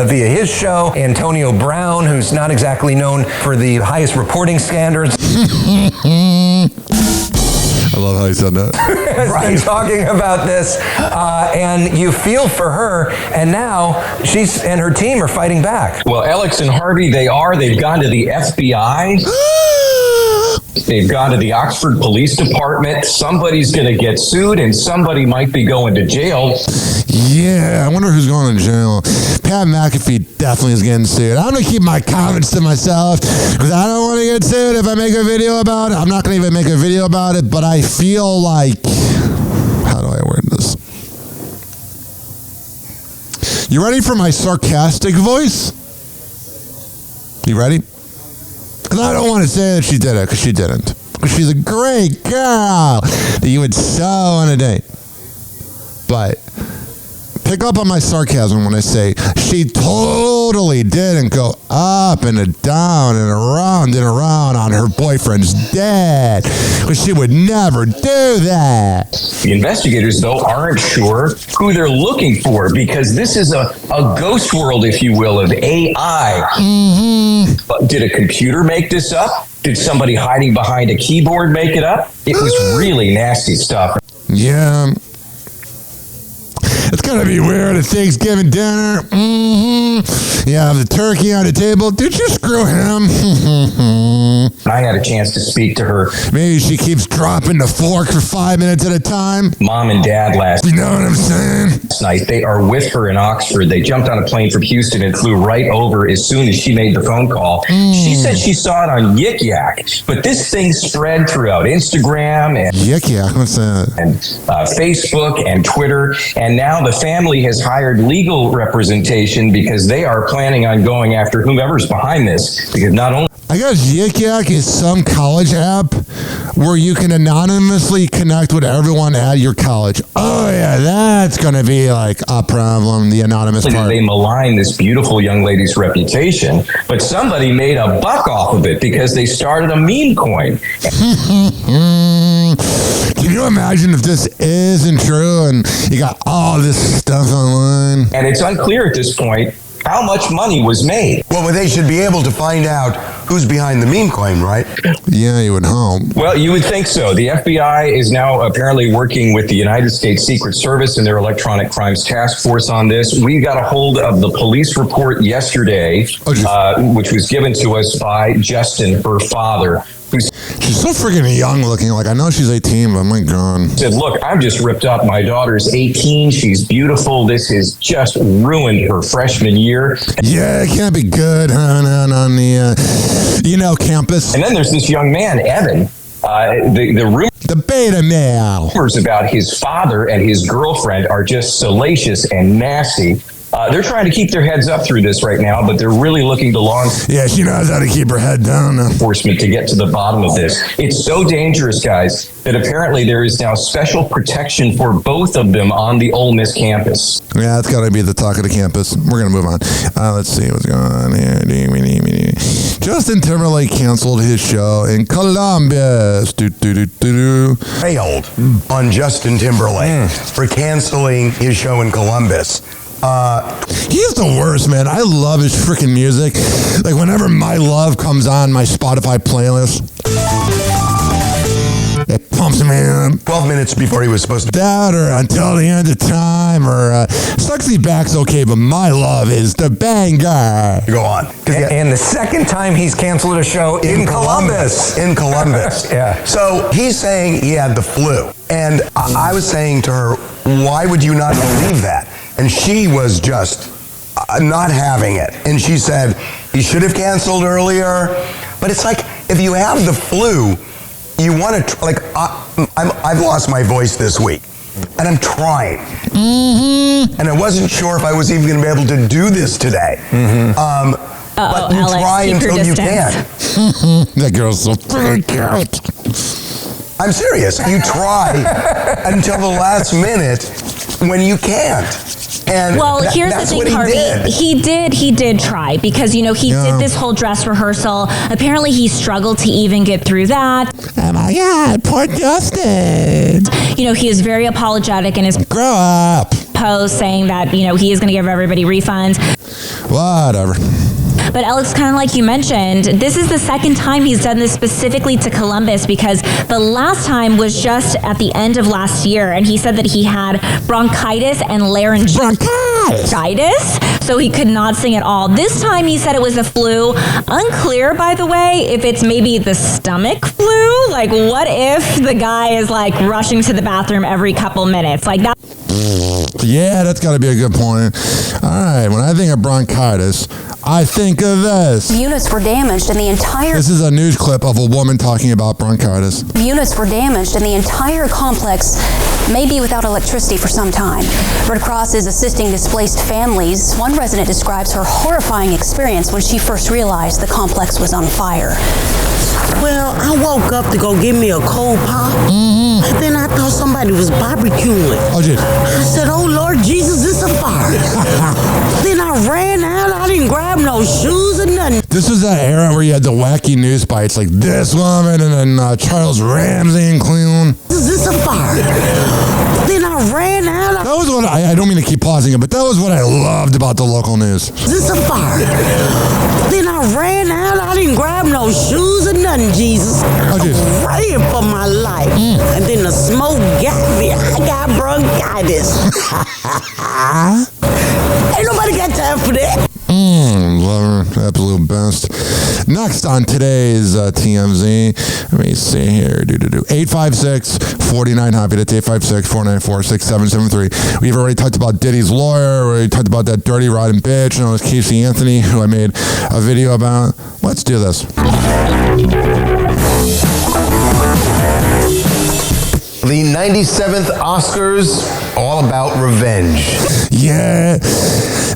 Via his show, Antonio Brown, who's not exactly known for the highest reporting standards. I love how you said that. Has been talking about this, and you feel for her, and now she's and her team are fighting back. Well, Alex and Harvey, they've gone to the FBI. They've gone to the Oxford Police Department. Somebody's going to get sued, and somebody might be going to jail. Yeah, I wonder who's going to jail. Pat McAfee definitely is getting sued. I'm going to keep my comments to myself because I don't want to get sued if I make a video about it. I'm not going to even make a video about it, but I feel like... How do I word this? You ready for my sarcastic voice? You ready? Because I don't want to say that she did it, because she didn't. She's a great girl that you would so want to date. But pick up on my sarcasm when I say she totally didn't go up and down and around on her boyfriend's dad. Because she would never do that. The investigators, though, aren't sure who they're looking for because this is a ghost world, if you will, of AI. But did a computer make this up? Did somebody hiding behind a keyboard make it up? It was really nasty stuff. Yeah. It's going to be weird at Thanksgiving dinner. You have the turkey on the table. Did you screw him? I had a chance to speak to her. Maybe she keeps dropping the fork for 5 minutes at a time. Mom and Dad You know what I'm saying? last night. They are with her in Oxford. They jumped on a plane from Houston and flew right over as soon as she made the phone call. She said she saw it on Yik Yak, but this thing spread throughout Instagram and Yik Yak, what's that? And Facebook and Twitter. And now the family has hired legal representation because they are planning on going after whomever's behind this. Because not only I guess Yik Yak is some college app where you can anonymously connect with everyone at your college. Oh yeah, that's going to be like a problem, the anonymous part. They malign this beautiful young lady's reputation, but somebody made a buck off of it because they started a meme coin. Can you imagine if this isn't true and you got all this stuff online? And it's unclear at this point how much money was made. Well, but they should be able to find out who's behind the meme coin, right? Yeah, you would hope. Well, you would think so. The FBI is now apparently working with the United States Secret Service and their Electronic Crimes Task Force on this. We got a hold of the police report yesterday, which was given to us by Justin, her father. She's so freaking young looking. Like, I know she's 18, but my God. Said, look, I've just ripped up. My daughter's 18. She's beautiful. This has just ruined her freshman year. Yeah, it can't be good on the, campus. And then there's this young man, Evan. The beta male. Rumors about his father and his girlfriend are just salacious and nasty. They're trying to keep their heads up through this right now, but they're really looking to law she knows how to keep her head down. Enforcement to get to the bottom of this. It's so dangerous, guys, that apparently there is now special protection for both of them on the Ole Miss campus. Yeah, that's got to be the talk of the campus. We're going to move on. Let's see what's going on here. Justin Timberlake canceled his show in Columbus. Railed on Justin Timberlake for canceling his show in Columbus. He's the worst, man. I love his freaking music. Like, whenever My Love comes on my Spotify playlist, it pumps me in. 12 minutes before he was supposed to. That, or Until the End of Time, or Sexy Back's okay, but My Love is the banger. Go on. And the second time he's canceled a show in Columbus. In Columbus. Yeah. So he's saying he had the flu. And I was saying to her, why would you not believe that? And she was just not having it. And she said, he should have canceled earlier. But it's like, if you have the flu, you want to, I've lost my voice this week. And I'm trying. And I wasn't sure if I was even going to be able to do this today. But you try until you can. That girl's so freaking cute. I'm serious. You try until the last minute when you can't. And here's the thing, Harvey. He did try because, he did this whole dress rehearsal. Apparently, he struggled to even get through that. Oh my God, poor Justin. He is very apologetic in his grow up post, saying that, he is going to give everybody refunds. Whatever. But Alex, kind of like you mentioned, this is the second time he's done this specifically to Columbus, because the last time was just at the end of last year, and he said that he had bronchitis and laryngitis, so he could not sing at all. This time he said it was the flu. Unclear, by the way, if it's maybe the stomach flu. Like, what if the guy is rushing to the bathroom every couple minutes? Like that. Yeah, that's got to be a good point. All right, when I think of bronchitis, I think of this. Units were damaged and the entire... This is a news clip of a woman talking about bronchitis. Units were damaged and the entire complex may be without electricity for some time. Red Cross is assisting displaced families. One resident describes her horrifying experience when she first realized the complex was on fire. Well, I woke up to go get me a cold pop. Then I thought somebody was barbecuing. Oh, shit. I said, oh, Lord Jesus, it's a fire. Then I ran out. I didn't grab no shoes or nothing. This was that era where you had the wacky news bites like this woman and then Charles Ramsey in Cleveland. Is this a fire? Then I ran out. That was what I don't mean to keep pausing it, but that was what I loved about the local news. Is this a fire? Then I ran out. I didn't grab no shoes or nothing, Jesus. I was praying for my life. And then the smoke got me. I got bronchitis. Ain't nobody got time for that. Love her. Absolute best. Next on today's TMZ, let me see here. 856-49-HOPPY. That's 856-494-6773. We've already talked about Diddy's lawyer. We already talked about that dirty, rotten bitch known as Casey Anthony, who I made a video about. Let's do this. The 97th Oscars, all about revenge. Yeah.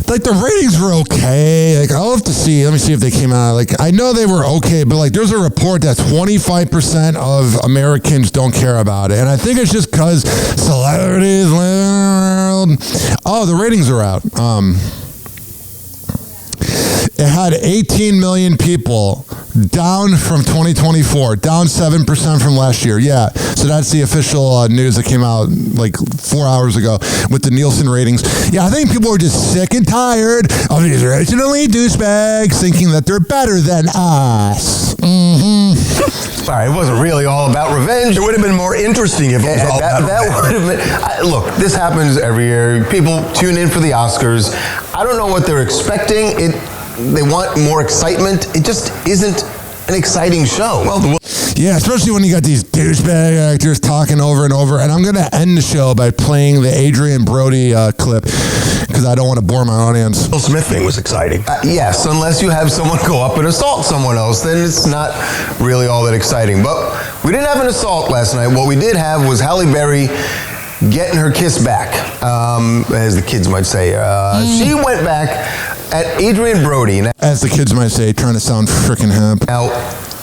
Like, the ratings were okay. Like, I'll have to see. Let me see if they came out. Like, I know they were okay, but, there's a report that 25% of Americans don't care about it. And I think it's just because celebrities live in the world. Oh, the ratings are out. It had 18 million people, down from 2024, down 7% from last year. Yeah, so that's the official news that came out 4 hours ago with the Nielsen ratings. Yeah, I think people are just sick and tired of these originally douchebags thinking that they're better than us. Sorry, it wasn't really all about revenge. It would have been more interesting if it was all about revenge. Would have been, look, this happens every year. People tune in for the Oscars. I don't know what they're expecting. They want more excitement. It just isn't an exciting show. Yeah, especially when you got these douchebag actors talking over and over. And I'm going to end the show by playing the Adrian Brody clip because I don't want to bore my audience. Will Smith thing was exciting. Yes, unless you have someone go up and assault someone else, then it's not really all that exciting. But we didn't have an assault last night. What we did have was Halle Berry getting her kiss back, as the kids might say. She went back at Adrian Brody. As the kids might say, trying to sound freaking hip. Now,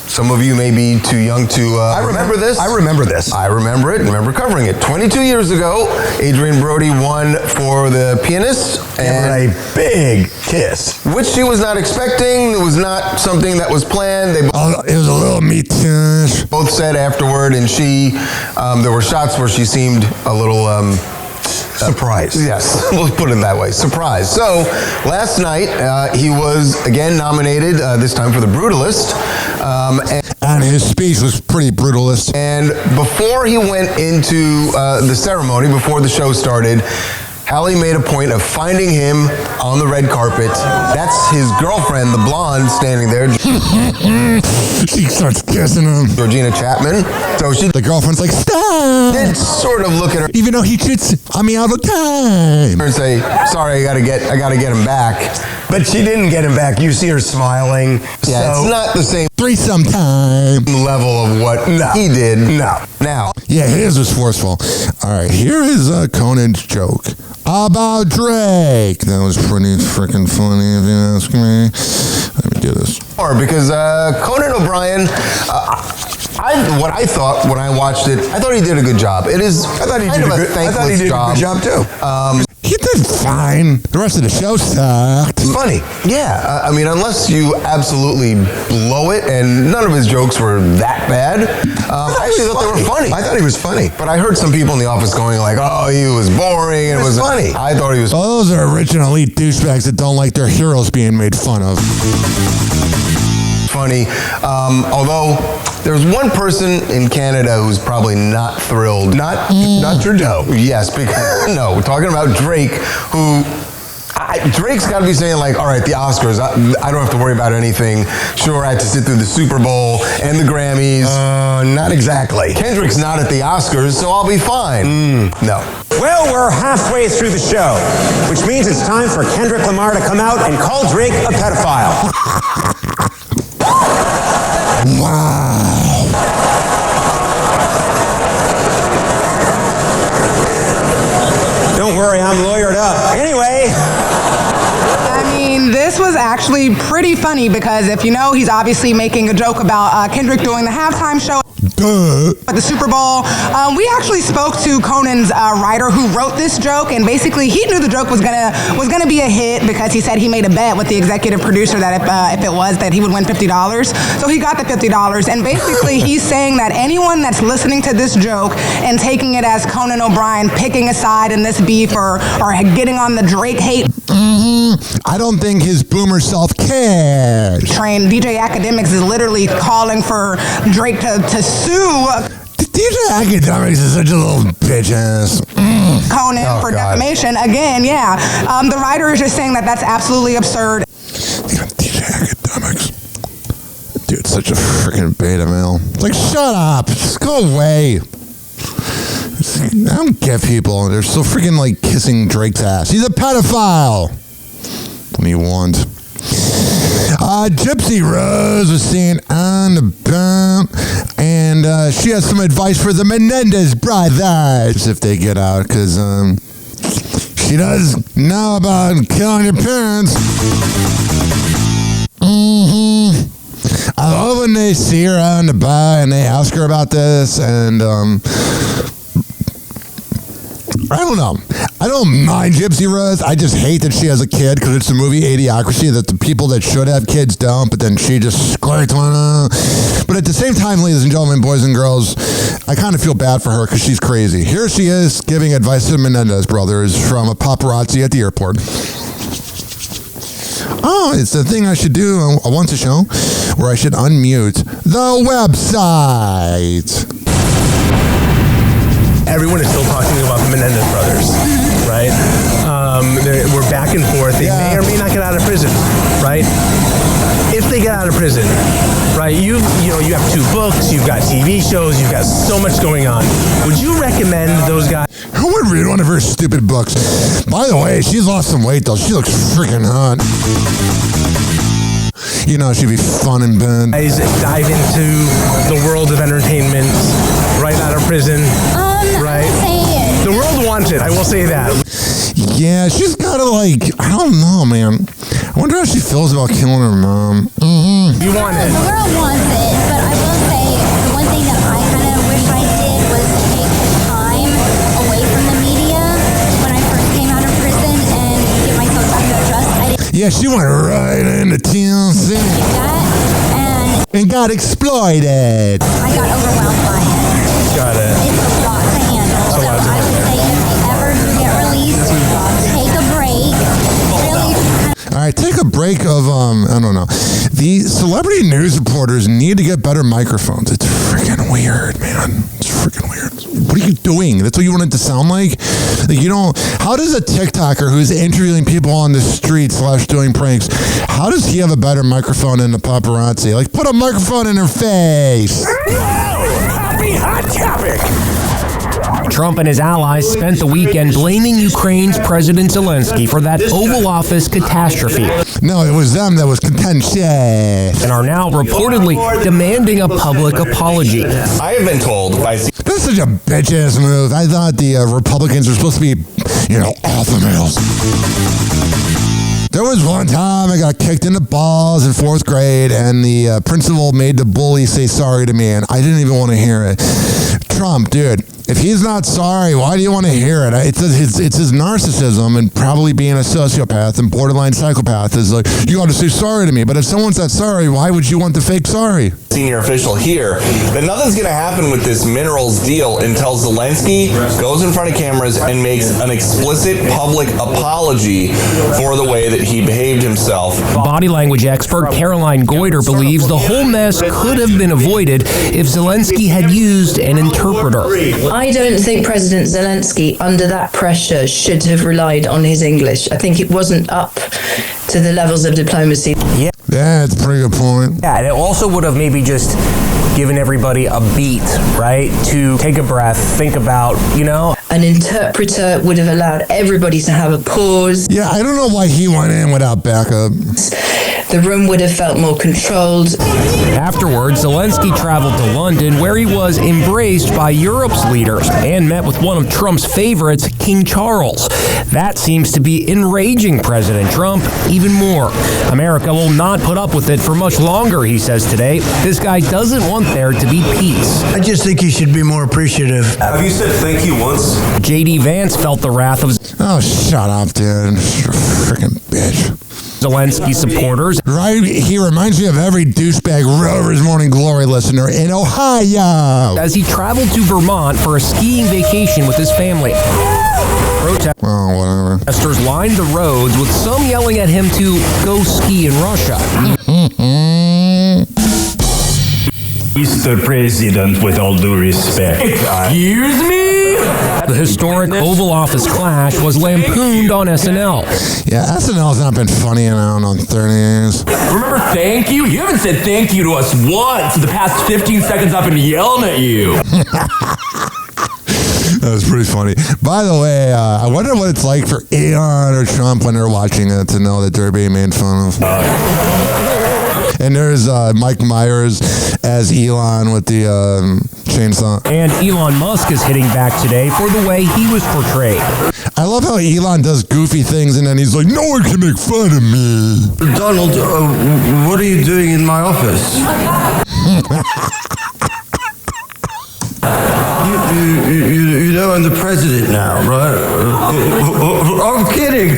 some of you may be too young to remember this. I remember this. I remember it. Remember covering it. 22 years ago, Adrian Brody won for the pianist. And a big kiss. Which she was not expecting. It was not something that was planned. It was a little meat-ish. Both said afterward, and there were shots where she seemed a little... surprised. Yes, we'll put it that way. Surprised. So, last night, he was again nominated, this time for The Brutalist. And his speech was pretty brutalist. And before he went into the ceremony, before the show started, Hallie made a point of finding him on the red carpet. That's his girlfriend, the blonde, standing there. She starts kissing him. Georgina Chapman. So the girlfriend's like, stop! Did sort of look at her. Even though he cheats on me all the time. And say, sorry, I gotta get him back. But she didn't get him back. You see her smiling. Yeah, so it's not the same threesome time level of what he did. No. Now. Yeah, his was forceful. All right, here is Conan's joke about Drake. That was pretty freaking funny, if you ask me. Let me do this. Because Conan O'Brien, what I thought when I watched it, I thought he did a good job. It is I thought he did a good job too. He did fine. The rest of the show sucked. Funny. Yeah. I mean, unless you absolutely blow it, and none of his jokes were that bad. I actually thought they were funny. I thought he was funny. But I heard some people in the office going like, oh, he was boring. It was funny. I thought he was those are rich and elite douchebags that don't like their heroes being made fun of. Funny. Although there's one person in Canada who's probably not thrilled. Not Trudeau. Yes, because no, we're talking about Drake, who Drake's got to be saying like, all right, the Oscars, I don't have to worry about anything. Sure, I had to sit through the Super Bowl and the Grammys. Not exactly. Kendrick's not at the Oscars, so I'll be fine. No. Well, we're halfway through the show, which means it's time for Kendrick Lamar to come out and call Drake a pedophile. Wow. Don't worry, I'm lawyered up. Anyway. I mean, this was actually pretty funny because if you know, he's obviously making a joke about Kendrick doing the halftime show at the Super Bowl. We actually spoke to Conan's writer who wrote this joke, and basically he knew the joke was gonna be a hit because he said he made a bet with the executive producer that if it was that he would win $50. So he got the $50, and basically he's saying that anyone that's listening to this joke and taking it as Conan O'Brien picking a side in this beef or getting on the Drake hate. I don't think his boomer self cares. DJ Academics is literally calling for Drake to sue DJ Academics is such a little bitch ass. Conan for defamation. Again, yeah. The writer is just saying that that's absolutely absurd. DJ Academics. Dude, such a freaking beta male. It's like, shut up. Just go away. I don't get people. They're so freaking like kissing Drake's ass. He's a pedophile. What do you want? Gypsy Rose was seen on the bump, and she has some advice for the Menendez brothers if they get out, because she does know about killing your parents. I love when they see her on the bar and they ask her about this, and I don't know. I don't mind Gypsy Rose. I just hate that she has a kid because it's the movie Idiocracy that the people that should have kids don't, but then she just squirts one out. But at the same time, ladies and gentlemen, boys and girls, I kind of feel bad for her because she's crazy. Here she is giving advice to the Menendez brothers from a paparazzi at the airport. Oh, it's the thing I should do once a show where I should unmute the website. Everyone is still talking about the Menendez brothers, right? We're back and forth. They may or may not get out of prison, right? If they get out of prison, right? You have 2 books, you've got TV shows, you've got so much going on. Would you recommend those guys? Who would read one of her stupid books? By the way, she's lost some weight though. She looks freaking hot. You know, she'd be fun in bed. Guys dive into the world of entertainment right out of prison, right? The world intelligent. I will say that. Yeah, she's got to I don't know, man. I wonder how she feels about killing her mom. You want it. The world wants it, but I will say the one thing that I kind of wish I did was take time away from the media when I first came out of prison and give myself time to adjust. I didn't Yeah, she went right into TLC. do that, And got exploited. I got overwhelmed by it. Got it. It's a lot to handle. So I would say if you ever do get released, take a break. Really All right, take a break of, I don't know. The celebrity news reporters need to get better microphones. It's freaking weird, man. It's freaking weird. What are you doing? That's what you want it to sound like? How does a TikToker who's interviewing people on the street / doing pranks, how does he have a better microphone than the paparazzi? Put a microphone in her face. Happy Hot Topic! Trump and his allies spent the weekend blaming Ukraine's President Zelensky for that Oval Office catastrophe. No, it was them that was contentious. And are now reportedly demanding a public apology. I have been told by... That's such a bitch-ass move. I thought the Republicans were supposed to be, alpha males. There was one time I got kicked in the balls in 4th grade, and the principal made the bully say sorry to me, and I didn't even want to hear it. Trump, dude, if he's not sorry, why do you want to hear it? It's his narcissism and probably being a sociopath and borderline psychopath is you got to say sorry to me. But if someone's not sorry, why would you want the fake sorry? Senior official here that nothing's going to happen with this minerals deal until Zelensky goes in front of cameras and makes an explicit public apology for the way that he behaved himself. Body language expert Caroline Goiter believes the whole mess could have been avoided if Zelensky had used an interpreter. I don't think President Zelensky, under that pressure, should have relied on his English. I think it wasn't up to the levels of diplomacy. Yeah, that's a pretty good point. Yeah, and it also would have maybe just given everybody a beat, right? To take a breath, think about, An interpreter would have allowed everybody to have a pause. Yeah, I don't know why he went in without backup. The room would have felt more controlled. Afterwards, Zelensky traveled to London, where he was embraced by Europe's leaders and met with one of Trump's favorites, King Charles. That seems to be enraging President Trump even more. America will not put up with it for much longer, he says today. This guy doesn't want there to be peace. I just think he should be more appreciative. Have you said thank you once? J.D. Vance felt the wrath of... Oh, shut up, dude. Freaking bitch. Zelensky supporters. Right? He reminds me of every douchebag Rover's Morning Glory listener in Ohio. As he traveled to Vermont for a skiing vacation with his family. Protesters lined the roads with some yelling at him to go ski in Russia. Mr. President, with all due respect. Excuse me? The historic Oval Office clash was lampooned on SNL. Yeah, SNL's not been funny in, 30 years. Remember thank you? You haven't said thank you to us once in the past 15 seconds I've been yelling at you. That was pretty funny. By the way, I wonder what it's like for Elon or Trump when they're watching it to know that they're being made fun of. And there's Mike Myers as Elon with the chainsaw. And Elon Musk is hitting back today for the way he was portrayed. I love how Elon does goofy things and then he's like, no one can make fun of me. Donald, what are you doing in my office? You know I'm the president now, right? I'm kidding.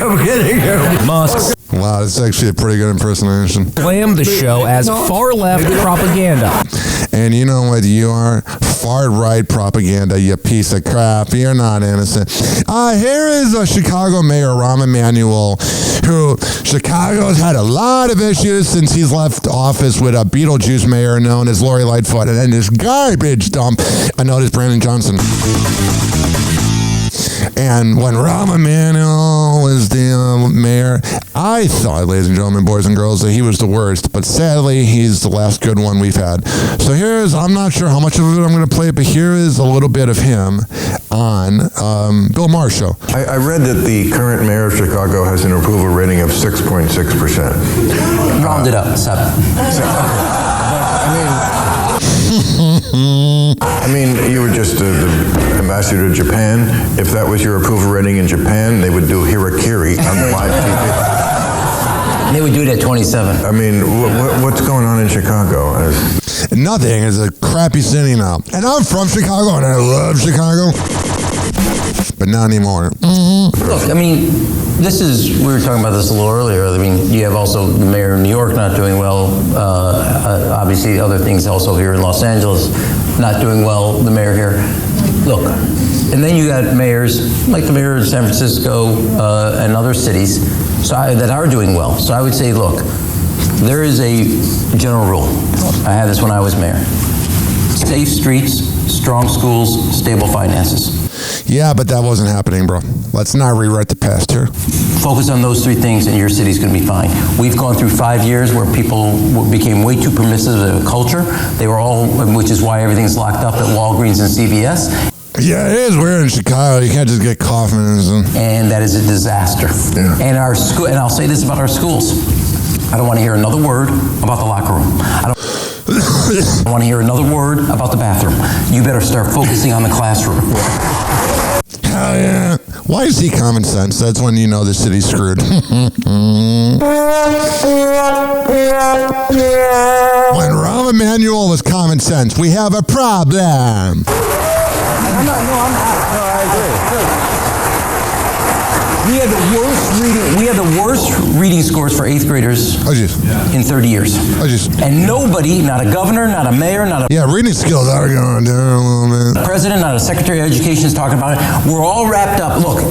Musk. Wow, that's actually a pretty good impersonation. Slammed the show as far-left propaganda. And you know what you are? Far-right propaganda, you piece of crap. You're not innocent. Here is Chicago Mayor Rahm Emanuel, who Chicago's had a lot of issues since he's left office with a Beetlejuice mayor known as Lori Lightfoot, and then this garbage dump known as Brandon Johnson. And when Rahm Emanuel was the mayor, I thought, ladies and gentlemen, boys and girls, that he was the worst. But sadly, he's the last good one we've had. So I'm not sure how much of it I'm going to play, but here is a little bit of him on Bill Maher's show. I read that the current mayor of Chicago has an approval rating of 6.6%. Round it up, 7. I mean... I mean, you were just the ambassador to Japan. If that was your approval rating in Japan, they would do harakiri on the live TV. They would do it at 27. I mean, what's going on in Chicago? Nothing. It's a crappy city now. And I'm from Chicago, and I love Chicago. But not anymore. Look, I mean, we were talking about this a little earlier. I mean, you have also the mayor of New York not doing well. Obviously, other things also here in Los Angeles not doing well, the mayor here. Look, and then you got mayors, like the mayor of San Francisco and other cities that are doing well. So I would say, look, there is a general rule. I had this when I was mayor. Safe streets, strong schools, stable finances. Yeah, but that wasn't happening, bro. Let's not rewrite the past here. Focus on those three things and your city's going to be fine. We've gone through 5 years where people became way too permissive of culture. They were all, which is why everything's locked up at Walgreens and CVS. Yeah, it is weird in Chicago. You can't just get coffee. And that is a disaster. Yeah. And our school, and I'll say this about our schools. I don't want to hear another word about the locker room. I don't want to hear another word about the bathroom. You better start focusing on the classroom. Hell yeah. Why is he common sense? That's when you know the city's screwed. When Rahm Emanuel was common sense, we have a problem. I agree. We had the worst reading scores for 8th graders in 30 years. And nobody, not a governor, not a mayor, not a reading skills are going down a little bit. President, not a secretary of education is talking about it. We're all wrapped up. Look,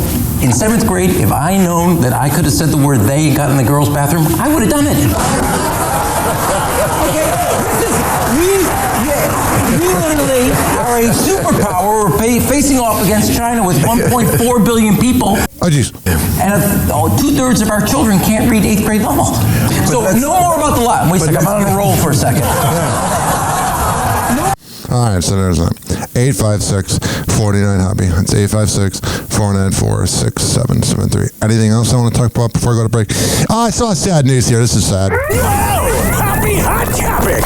in 7th grade, if I known that I could have said the word they and got in the girls' bathroom, I would have done it. We literally are a superpower. We're facing off against China with 1.4 billion people. Oh, jeez. And 2/3 of our children can't read 8th grade level. So no more about the lot. Wait a second, I'm on a roll for a second. All right, so there's that. 856-49-HOPPY. It's 856-494-6773. Anything else I want to talk about before I go to break? Oh, I saw sad news here. This is sad. Happy Hot Topic.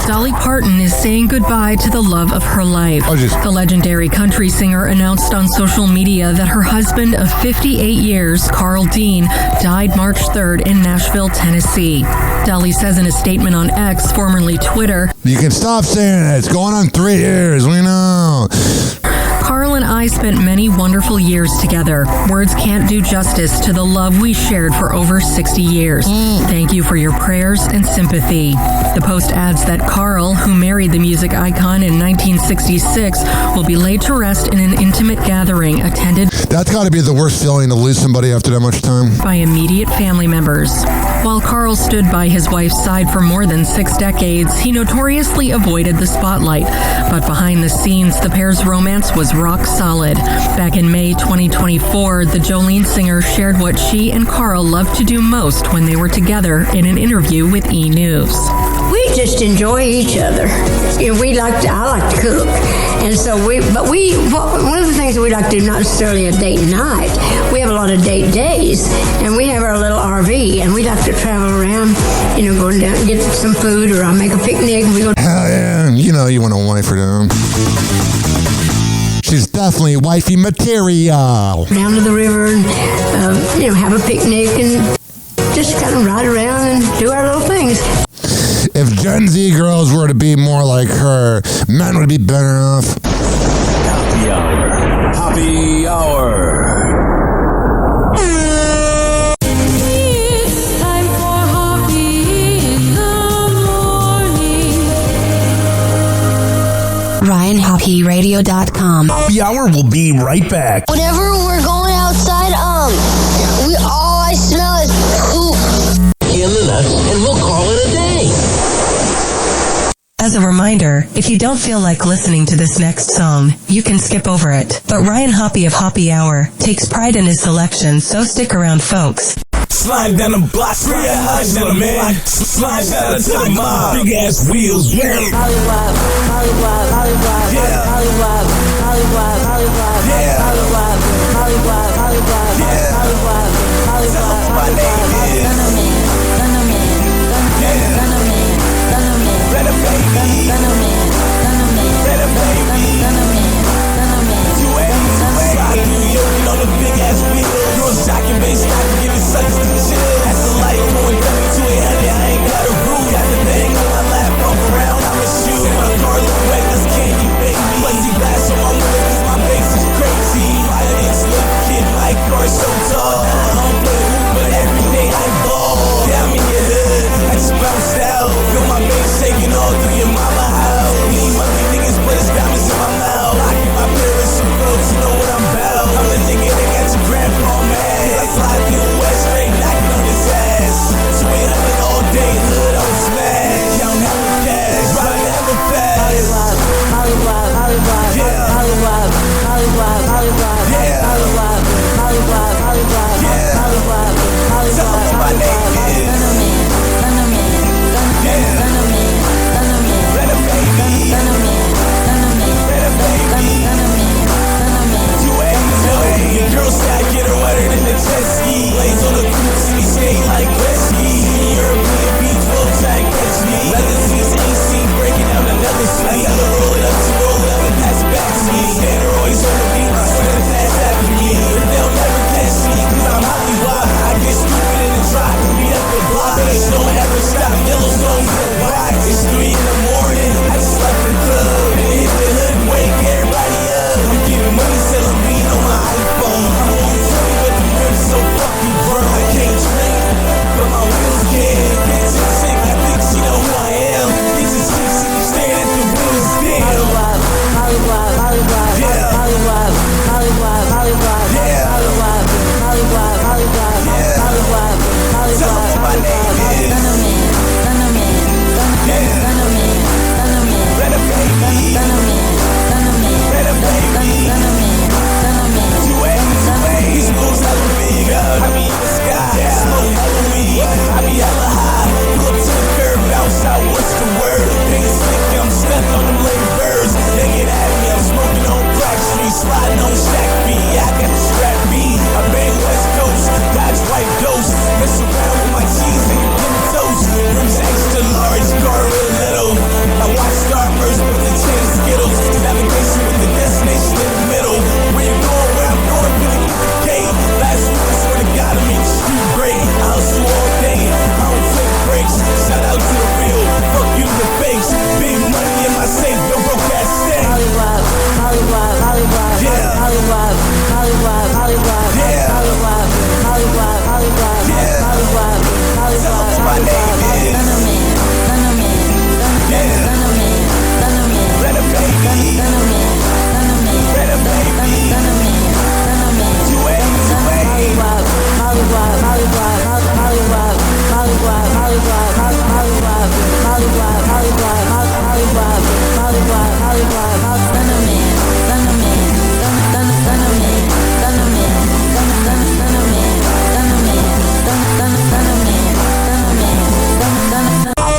Dolly Parton is saying goodbye to the love of her life. The legendary country singer announced on social media that her husband of 58 years, Carl Dean, died March 3rd in Nashville, Tennessee. Dolly says in a statement on X, formerly Twitter, "You can stop saying it. It's going on 3 years. We know. Carl and I spent many wonderful years together. Words can't do justice to the love we shared for over 60 years. Thank you for your prayers and sympathy." The post adds that Carl, who married the music icon in 1966, will be laid to rest in an intimate gathering attended That's got to be the worst feeling to lose somebody after that much time. by immediate family members. While Carl stood by his wife's side for more than 6 decades, he notoriously avoided the spotlight. But behind the scenes, the pair's romance was rock solid. Back in May 2024, the Jolene singer shared what she and Carl loved to do most when they were together in an interview with E! News. We just enjoy each other. You know, I like to cook. And so one of the things that we like to do, not necessarily a date night, we have a lot of date days, and we have our little RV, and we like to travel around, going down and get some food, or I'll make a picnic, and we go. Hell yeah. You know you want a wife for them. She's definitely wifey material. Down to the river and, have a picnic and just kind of ride around and do our little things. If Gen Z girls were to be more like her, men would be better off. Happy Hour. Happy Hour. It's time for Hoppy in the morning. RyanHoppyRadio.com. Happy Hour will be right back. Whenever we're going outside, all I smell is poop. In the nuts, and we'll call it a day. As a reminder, if you don't feel like listening to this next song, you can skip over it. But Ryan Hoppy of Hoppy Hour takes pride in his selection, so stick around, folks. Slide down the block, slide down the man, slide down to the mob, big ass wheels, yeah. Hollywood, Hollywood, Hollywood, yeah. Hollywood, Hollywood, Hollywood, yeah. Hollywood, Hollywood, Hollywood, yeah. Hollywood, Hollywood, Hollywood,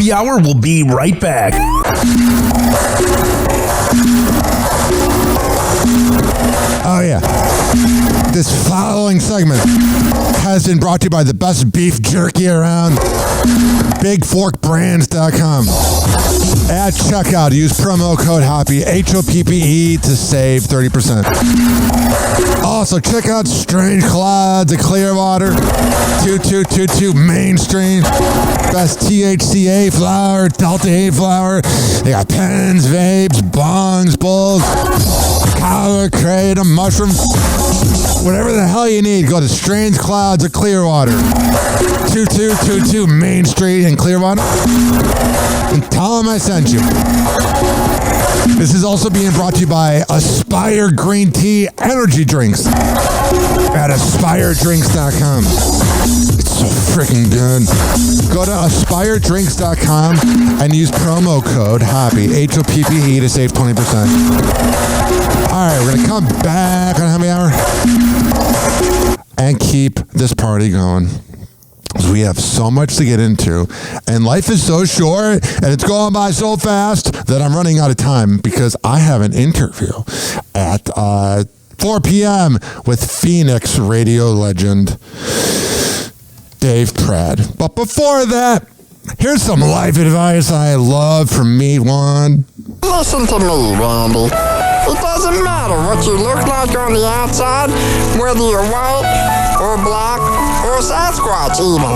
Happy Hour will be right back. Oh, yeah. This following segment has been brought to you by the best beef jerky around, BigForkBrands.com. At checkout, use promo code HOPPE, HOPPE, to save 30%. Also, check out Strange Cloudz at Clearwater, 2222 Main Street. Best THCA flower, Delta 8 flower. They got pens, vapes, bongs, bowls, collar, crate, mushrooms. Whatever the hell you need, go to Strange Cloudz at Clearwater, 2222 Main Street in Clearwater, and tell them I sent you. This is also being brought to you by Aspire Green Tea Energy Drinks at AspireDrinks.com. It's so freaking good. Go to AspireDrinks.com and use promo code HOPPE, HOPPE, to save 20%. All right, we're going to come back on Happy Hour and keep this party going. We have so much to get into, and life is so short, and it's going by so fast that I'm running out of time because I have an interview at 4 p.m. with Phoenix radio legend Dave Pratt. But before that, here's some life advice I love from me, Juan. Listen to me, Randy. It doesn't matter what you look like on the outside, whether you're white or black or Sasquatch even.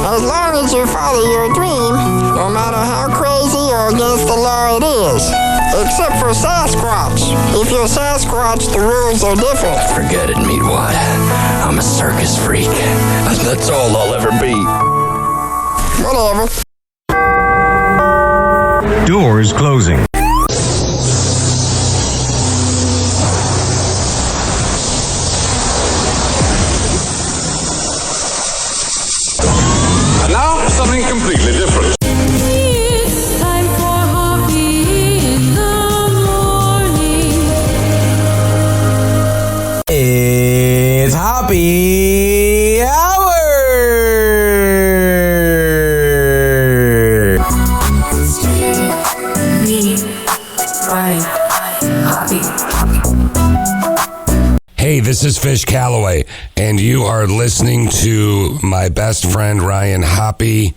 As long as you follow your dream, no matter how crazy or against the law it is. Except for Sasquatch. If you're Sasquatch, the rules are different. Forget it, Meatwad. I'm a circus freak. That's all I'll ever be. Whatever. Doors closing. And now, something completely different. It's time for Hoppe in the morning. It's Happy Hour! Hey, this is Fish Calloway, and you are listening to my best friend Ryan Hoppe.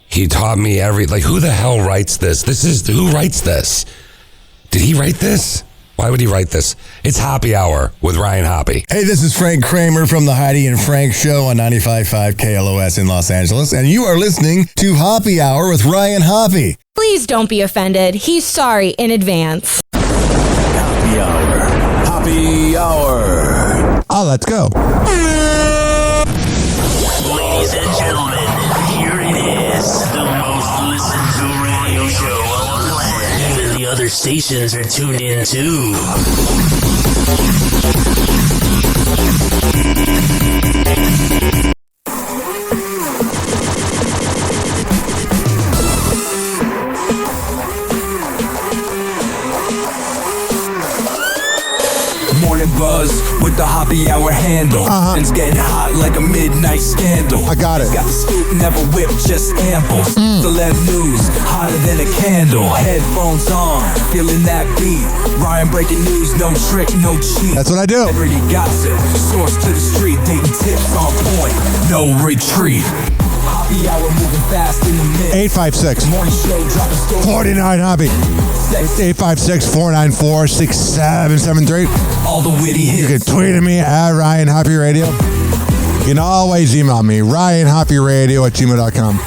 He taught me who the hell writes this? Who writes this? Did he write this? Why would he write this? It's Happy Hour with Ryan Hoppe. Hey, this is Frank Kramer from the Heidi and Frank Show on 95.5 KLOS in Los Angeles, and you are listening to Happy Hour with Ryan Hoppe. Please don't be offended. He's sorry in advance. Happy Hour. Happy Hour. Oh, let's go. Ladies and gentlemen, here it is. The most listened to radio show on the land. Even the other stations are tuned in too. Morning buzz with the Happy Hour handle. It's getting hot like a midnight scandal. I got it. Got the scoop, never whip, just ample. Celeb news, hotter than a candle. Headphones on, feeling that beat. Ryan breaking news, no trick, no cheat. That's what I do. Celebrity gossip, source to the street, dating tips on point, no retreat. Happy Hour moving fast in the mix. 856 Morning show dropping stories. 49 Hobby. It's 856-494-6773. All the witty hits. You can tweet at me at Ryan Hoppe Radio. You can always email me, RyanHoppeRadio@gmail.com.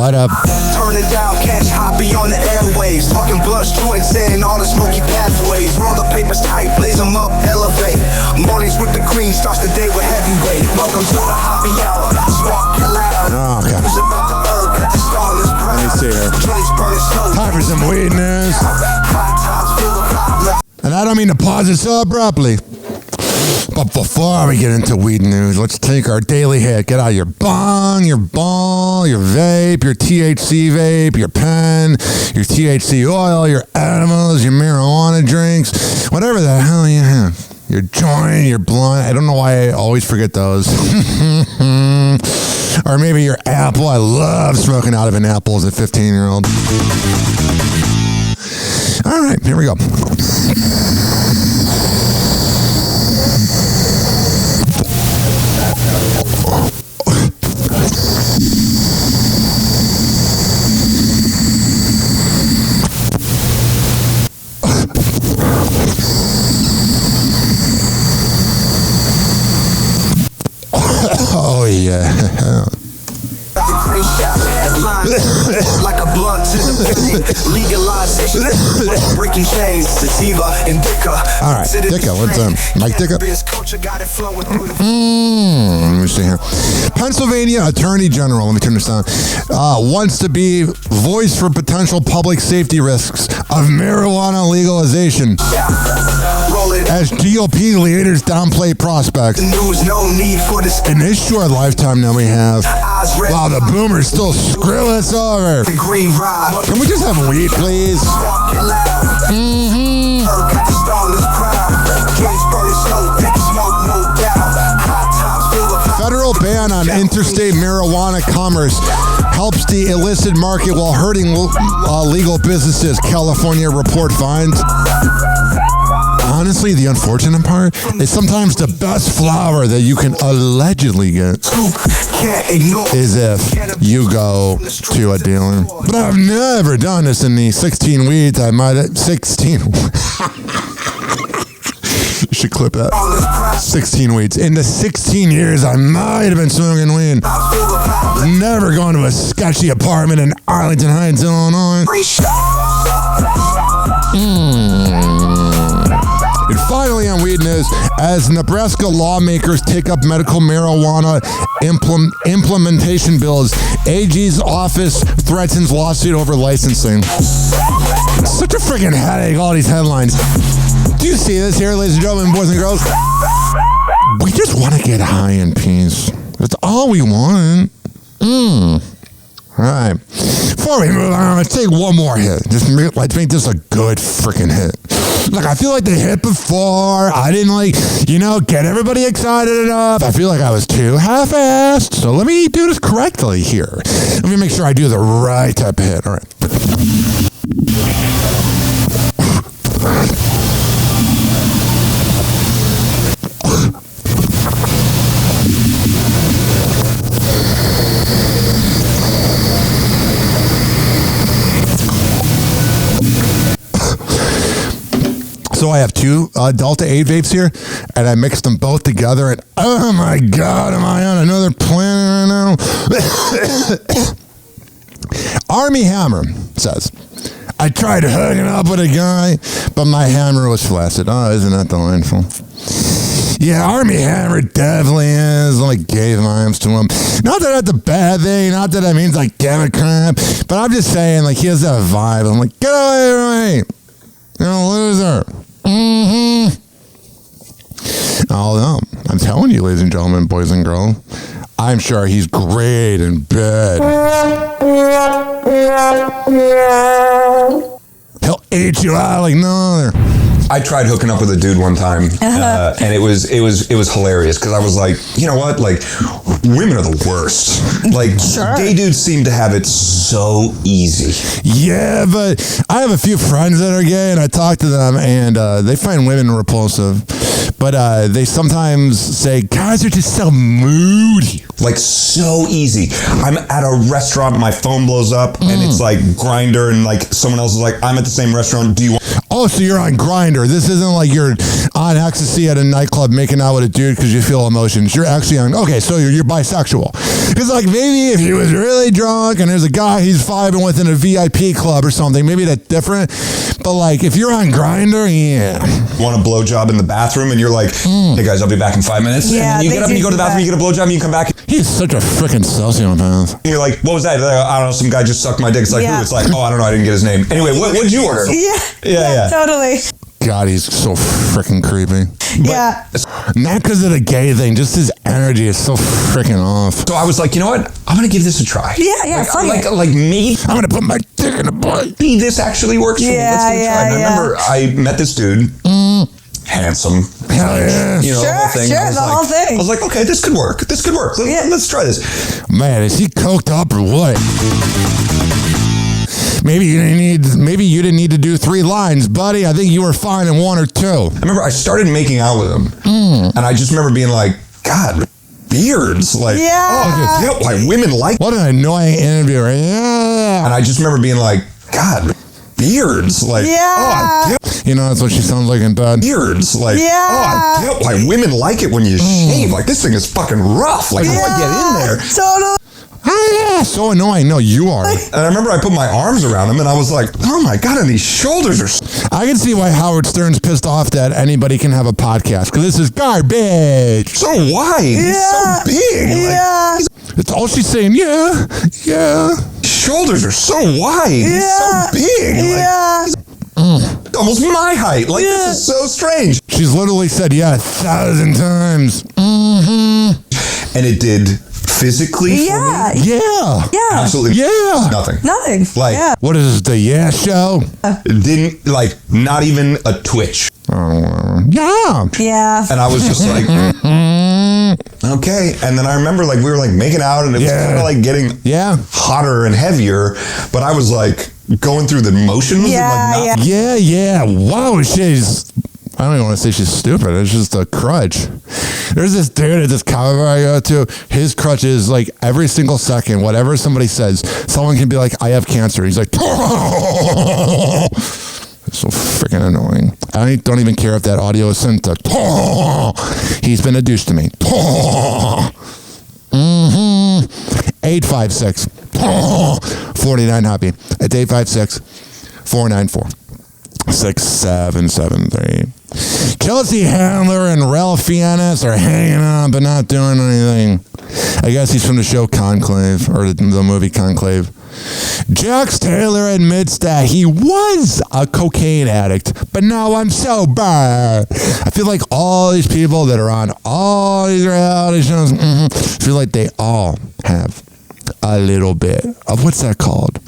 What up? Turn it down, catch Hoppe on the airwaves. Talking blunt joints and all the smoky pathways. Roll the papers tight, blaze them up, elevate. Mornings with the cream, starts the day with heavyweight. Welcome to the Happy Hour. Spark your loud. Oh, okay. Let me see here. Time for some weed news. And I don't mean to pause it so abruptly. But before we get into weed news, let's take our daily hit. Get out your bong, your ball, your vape, your THC vape, your pen, your THC oil, your edibles, your marijuana drinks, whatever the hell you have. your joint, your blunt. I don't know why I always forget those. Or maybe your apple. I love smoking out of an apple as a 15-year-old. All right, here we go. Oh, yeah. Like a blunt to the belly. Legalization. Breaking chains. Sativa, indica. All right, Dicka, what's Mike Dicka? Let me see here. Pennsylvania Attorney General, let me turn this on, wants to be voice for potential public safety risks of marijuana legalization. As GOP leaders downplay prospects. In this short lifetime that we have, wow, the boomers still screw us over. Can we just have weed, please? Federal ban on interstate marijuana commerce helps the illicit market while hurting legal businesses, California report finds. Honestly, the unfortunate part is sometimes the best flower that you can allegedly get is if you go to a dealer. But I've never done this in the 16 weeds. I might have 16. You should clip that. 16 weeds. In the 16 years, I might have been smoking weed. Never gone to a sketchy apartment in Arlington Heights, Illinois. And finally on weed news, as Nebraska lawmakers take up medical marijuana implementation bills, AG's office threatens lawsuit over licensing. Such a freaking headache, all these headlines. Do you see this here, ladies and gentlemen, boys and girls? We just want to get high in peace. That's all we want. All right. Before we move on, let's take one more hit. Let's make this a good freaking hit. Like, I feel like the hit before, I didn't get everybody excited enough. I feel like I was too half-assed. So let me do this correctly here. Let me make sure I do the right type of hit. All right. So I have two Delta 8 vapes here, and I mixed them both together, and oh my God, am I on another planet right now? Army Hammer says, I tried hooking up with a guy, but my hammer was flaccid. Oh, isn't that delightful? Yeah, Army Hammer definitely is like gay vibes to him. Not that that's a bad thing, not that that means like Democrat, but I'm just saying like he has that vibe. I'm like, get away from me, you're a loser. Oh no, I'm telling you, ladies and gentlemen, boys and girls, I'm sure he's great in bed. He'll eat you out like no other. I tried hooking up with a dude one time, and it was hilarious because I was like, you know what, like women are the worst. Like gay dudes seem to have it so easy. Yeah, but I have a few friends that are gay, and I talk to them, and they find women repulsive. But they sometimes say guys are just so moody. Like so easy. I'm at a restaurant, my phone blows up, and it's like Grindr, and like someone else is like, I'm at the same restaurant. Do you want? Oh, so you're on Grindr. This isn't like you're on ecstasy at a nightclub making out with a dude because you feel emotions. You're actually on, okay, so you're bisexual. Because like maybe if he was really drunk and there's a guy he's vibing with in a VIP club or something, maybe that's different. But like if you're on Grindr, yeah. Want a blowjob in the bathroom and you're like, hey guys, I'll be back in 5 minutes. Yeah, and then you get up and you go to the bathroom, you get a blowjob and you come back. He's such a freaking sociopath. And you're like, what was that? Like, I don't know, some guy just sucked my dick. It's like, who? It's like, oh, I don't know, I didn't get his name. Anyway, what did you order? Yeah, totally. God, he's so freaking creepy. Yeah. Not because of the gay thing, just his energy is so freaking off. So I was like, you know what? I'm going to give this a try. Yeah, like maybe I'm going to put my dick in a butt. Maybe this actually works for me. Let's give it a try. And I remember I met this dude, handsome, Hell yeah. You know, the whole thing. Sure, the whole thing. I was like, okay, this could work. This could work. Let's try this. Man, is he coked up or what? Maybe you didn't need to do 3 lines, buddy. I think you were fine in 1 or 2. I remember I started making out with him, and I just remember being like, God, beards. Like, I get why women like. What an annoying interviewer. Yeah. And I just remember being like, God, beards. Like, I get. You know, that's what she sounds like in bed. Beards. Like, I get why women like it when you shave. Like, this thing is fucking rough. Like, how do I get in there? Totally. So annoying. No, you are. And I remember I put my arms around him and I was like, oh my God, and these shoulders are. I can see why Howard Stern's pissed off that anybody can have a podcast, because this is garbage. So wide. He's so big. Yeah. It's all she's saying. Yeah. Shoulders are so wide. He's so big. Yeah. Almost my height. Like, this is so strange. She's literally said 1,000 times. Mm-hmm. And it did physically for me? Yeah. Absolutely. Yeah. Nothing. Like, what is this, the show? It didn't, like, not even a twitch. Yeah. And I was just like, okay. And then I remember, like, we were, like, making out, and it was kind of, like, getting hotter and heavier. But I was, like, going through the motions. Yeah. Wow, I don't even want to say she's stupid. It's just a crutch. There's this dude at this cover bar I go to. His crutch is like every single second, whatever somebody says, someone can be like, I have cancer. He's like, it's so freaking annoying. I don't even care if that audio is sent to. He's been a douche to me. 856 49 Hoppy. It's 856 494 6773. Kelsey Handler and Ralph Fiennes are hanging on but not doing anything. I guess he's from the show Conclave, or the movie Conclave. Jax Taylor admits that he was a cocaine addict, but now I'm sober. I feel like all these people that are on all these reality shows, feel like they all have a little bit of, what's that called?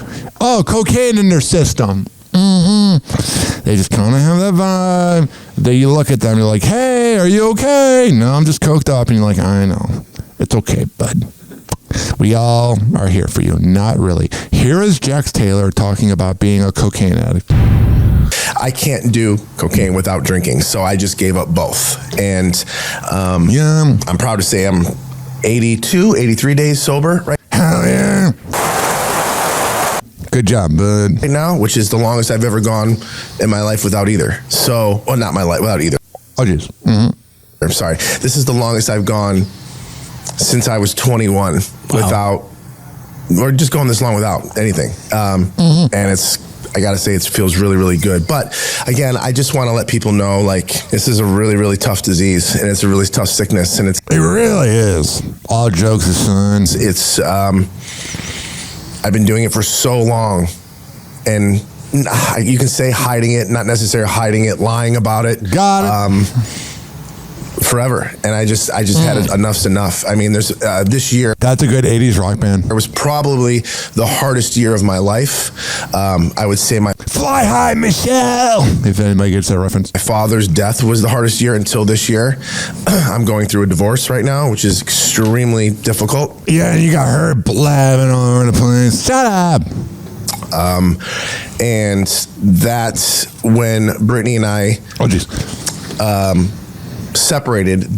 Oh, cocaine in their system. They just kind of have that vibe. Then you look at them, you're like, hey, are you okay? No, I'm just coked up. And you're like, I know. It's okay, bud. We all are here for you. Not really. Here is Jax Taylor talking about being a cocaine addict. I can't do cocaine without drinking, so I just gave up both. And I'm proud to say I'm 83 days sober right Hell yeah. Good job, bud. Right now, which is the longest I've ever gone in my life without either. So, well, not my life, without either. Oh, jeez. I'm sorry. This is the longest I've gone since I was 21 without, or just going this long without anything. And I gotta say, it feels really, really good. But again, I just want to let people know, like, this is a really, really tough disease, and it's a really tough sickness, and it really is. All jokes aside, it's I've been doing it for so long, and you can say hiding it, not necessarily hiding it, lying about it. Got it. Forever. And I just had enough's enough. I mean, there's this year. That's a good 80s rock band. It was probably the hardest year of my life. I would say Fly High Michelle, if anybody gets that reference. My father's death was the hardest year until this year. I'm going through a divorce right now, which is extremely difficult. Yeah, you got her blabbing all over the place. Shut up. And that's when Brittany and I separated.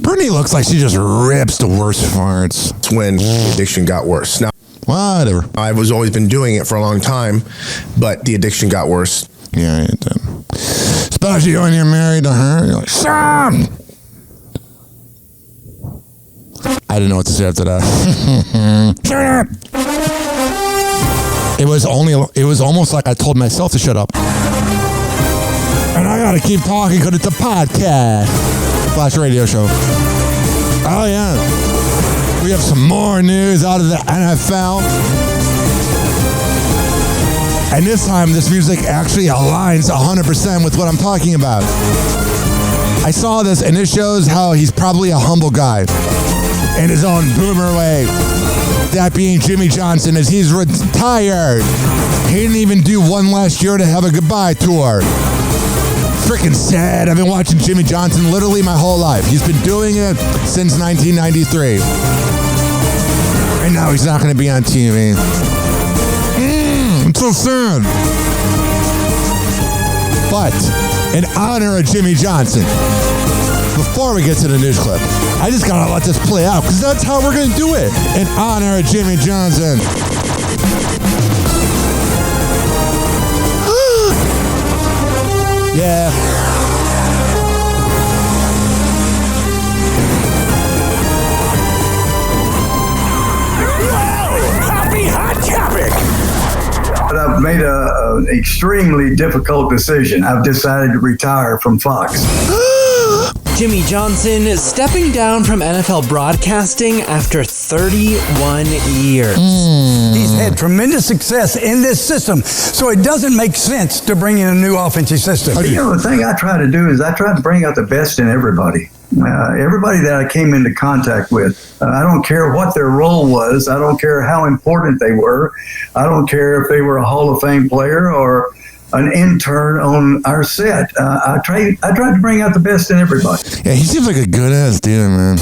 Brittany looks like she just rips the worst farts. That's when the addiction got worse. Now, whatever. I've always been doing it for a long time, but the addiction got worse. Yeah, it did. Especially when you're married to her. You're like, Sam! I didn't know what to say after that. Shut up! It was almost like I told myself to shut up. And I gotta keep talking because it's a podcast. Flash radio show. Oh yeah. We have some more news out of the NFL. And this time, this music actually aligns 100% with what I'm talking about. I saw this, and it shows how he's probably a humble guy in his own boomer way. That being Jimmy Johnson, as he's retired. He didn't even do one last year to have a goodbye tour. freaking sad. I've been watching Jimmy Johnson literally my whole life. He's been doing it since 1993. And now he's not going to be on TV. It's so sad. But in honor of Jimmy Johnson, before we get to the news clip, I just got to let this play out because that's how we're going to do it. In honor of Jimmy Johnson. Yeah. Happy Hot Topic. But I've made an extremely difficult decision. I've decided to retire from Fox. Jimmy Johnson stepping down from NFL broadcasting after 31 years. He's had tremendous success in this system, so it doesn't make sense to bring in a new offensive system. You know, the thing I try to do is I try to bring out the best in everybody. Everybody that I came into contact with, I don't care what their role was. I don't care how important they were. I don't care if they were a Hall of Fame player or an intern on our set. I tried to bring out the best in everybody. Yeah, he seems like a good ass dude, man.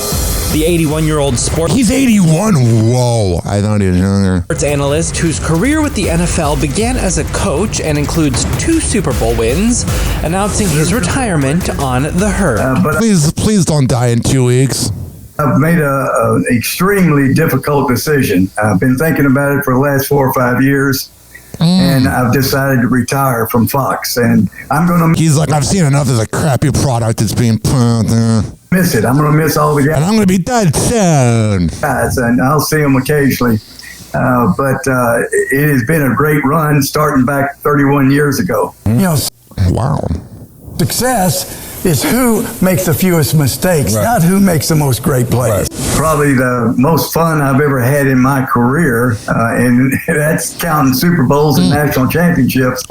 The 81-year-old sports... He's 81. Whoa. I thought he was younger. Sports analyst whose career with the NFL began as a coach and includes 2 Super Bowl wins, announcing his retirement on The Herd. Please don't die in 2 weeks. I've made an extremely difficult decision. I've been thinking about it for the last 4 or 5 years. And I've decided to retire from Fox, and I'm going to... He's like, I've seen enough of the crappy product that's being put out there. Miss it. I'm going to miss all the guys. And I'm going to be dead soon. And I'll see them occasionally. But it has been a great run starting back 31 years ago. You know, wow. Success is who makes the fewest mistakes, not who makes the most great plays. Probably the most fun I've ever had in my career, and that's counting Super Bowls and national championships,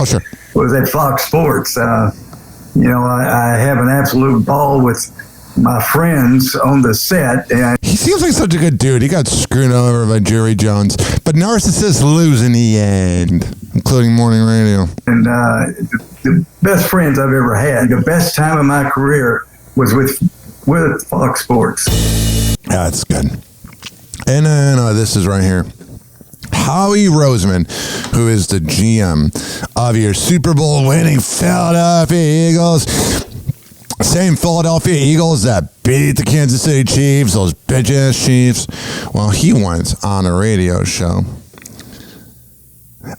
was at Fox Sports. You know, I have an absolute ball with my friends on the set. And he seems like such a good dude. He got screwed over by Jerry Jones, but narcissists lose in the end, including morning radio. And the best friends I've ever had, the best time of my career was with Fox Sports. Yeah, that's good. And then this is right here. Howie Roseman, who is the GM of your Super Bowl winning Philadelphia Eagles. Same Philadelphia Eagles that beat the Kansas City Chiefs, those bitch-ass Chiefs. Well, he went on a radio show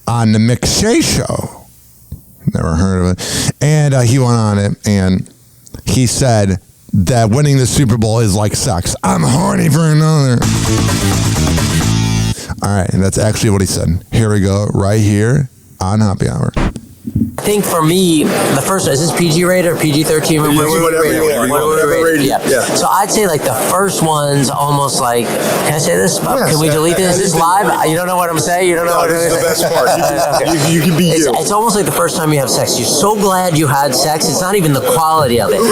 on the McShay Show. Never heard of it. And he went on it, and he said that winning the Super Bowl is like sex. I'm horny for another. All right, and that's actually what he said. Here we go, right here on Happy Hour. I think for me, the first one, is this PG rated or PG-13? Whatever rated. Yeah. So I'd say like the first one's almost like, can I say this? Can we delete this? Is this live? You don't know what I'm saying? You don't know what this is the best part. You can be you. It's almost like the first time you have sex. You're so glad you had sex. It's not even the quality of it.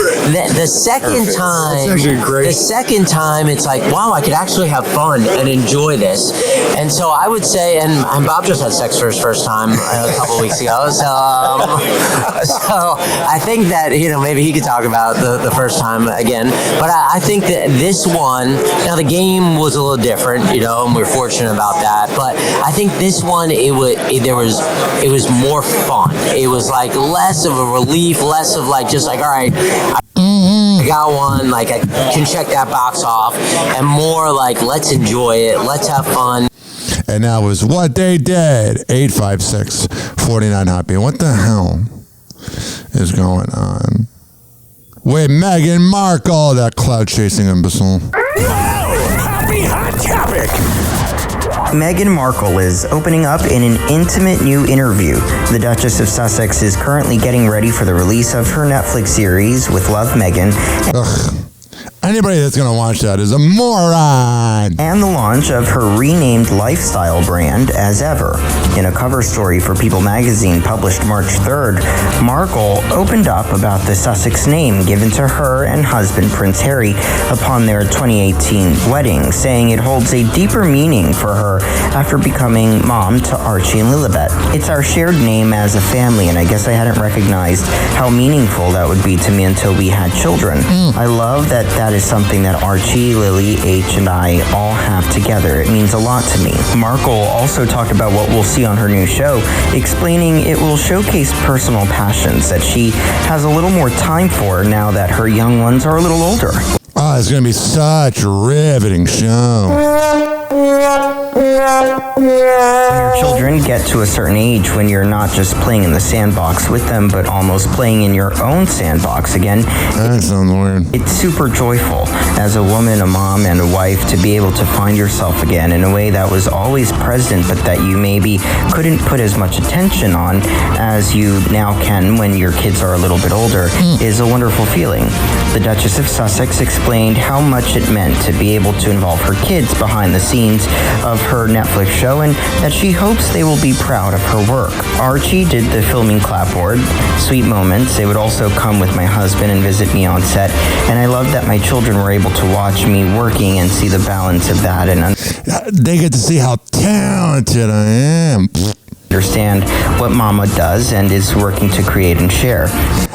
The second time, the second time, it's like, wow, I could actually have fun and enjoy this. And so I would say, and Bob just had sex for his first time a couple weeks ago. So I think that, you know, maybe he could talk about the first time again. But I think that this one, now the game was a little different, you know, and we're fortunate about that. But I think this one, it was more fun. It was like less of a relief, less of like just like, all right, I got one, like I can check that box off, and more like let's enjoy it, let's have fun. And that was what they did. 856-49-HAPPY. What the hell is going on with Meghan Markle, that cloud-chasing imbecile? Happy Hot Topic. Meghan Markle is opening up in an intimate new interview. The Duchess of Sussex is currently getting ready for the release of her Netflix series with Love, Meghan. Ugh. Anybody that's going to watch that is a moron. And the launch of her renamed lifestyle brand As Ever. In a cover story for People magazine published March 3rd, Markle opened up about the Sussex name given to her and husband Prince Harry upon their 2018 wedding, saying it holds a deeper meaning for her after becoming mom to Archie and Lilibet. It's our shared name as a family, and I guess I hadn't recognized how meaningful that would be to me until we had children. I love that is something that Archie, Lily, H, and I all have together. It means a lot to me. Markle also talked about what we'll see on her new show, explaining it will showcase personal passions that she has a little more time for now that her young ones are a little older. Oh, it's going to be such a riveting show. Your children get to a certain age when you're not just playing in the sandbox with them, but almost playing in your own sandbox again. That sounds weird. It's super joyful as a woman, a mom, and a wife to be able to find yourself again in a way that was always present, but that you maybe couldn't put as much attention on as you now can when your kids are a little bit older, is a wonderful feeling. The Duchess of Sussex explained how much it meant to be able to involve her kids behind the scenes of her Netflix show, and that she hopes they will be proud of her work. Archie did the filming clapboard, sweet moments. They would also come with my husband and visit me on set, and I love that my children were able to watch me working and see the balance of that, and they get to see how talented I am. Understand what Mama does and is working to create and share.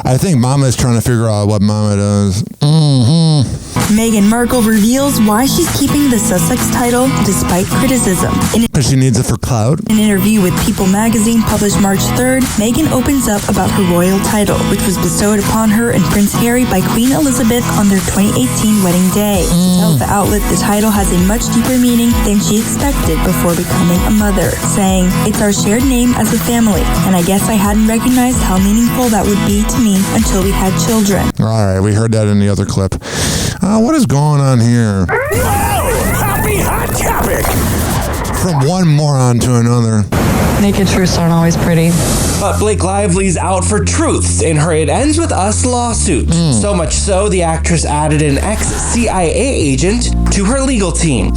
I think Mama is trying to figure out what Mama does. Meghan Markle reveals why she's keeping the Sussex title despite criticism. Because she needs it for clout. In an interview with People magazine published March 3rd, Meghan opens up about her royal title, which was bestowed upon her and Prince Harry by Queen Elizabeth on their 2018 wedding day. She tells the outlet the title has a much deeper meaning than she expected before becoming a mother, saying, "It's our shared name as a family, and I guess I hadn't recognized how meaningful that would be to me until we had children." All right, we heard that in the other clip. What is going on here? Happy Hot Topic! From one moron to another. Naked truths aren't always pretty. But Blake Lively's out for truths in her It Ends With Us lawsuit. So much so, the actress added an ex-CIA agent to her legal team.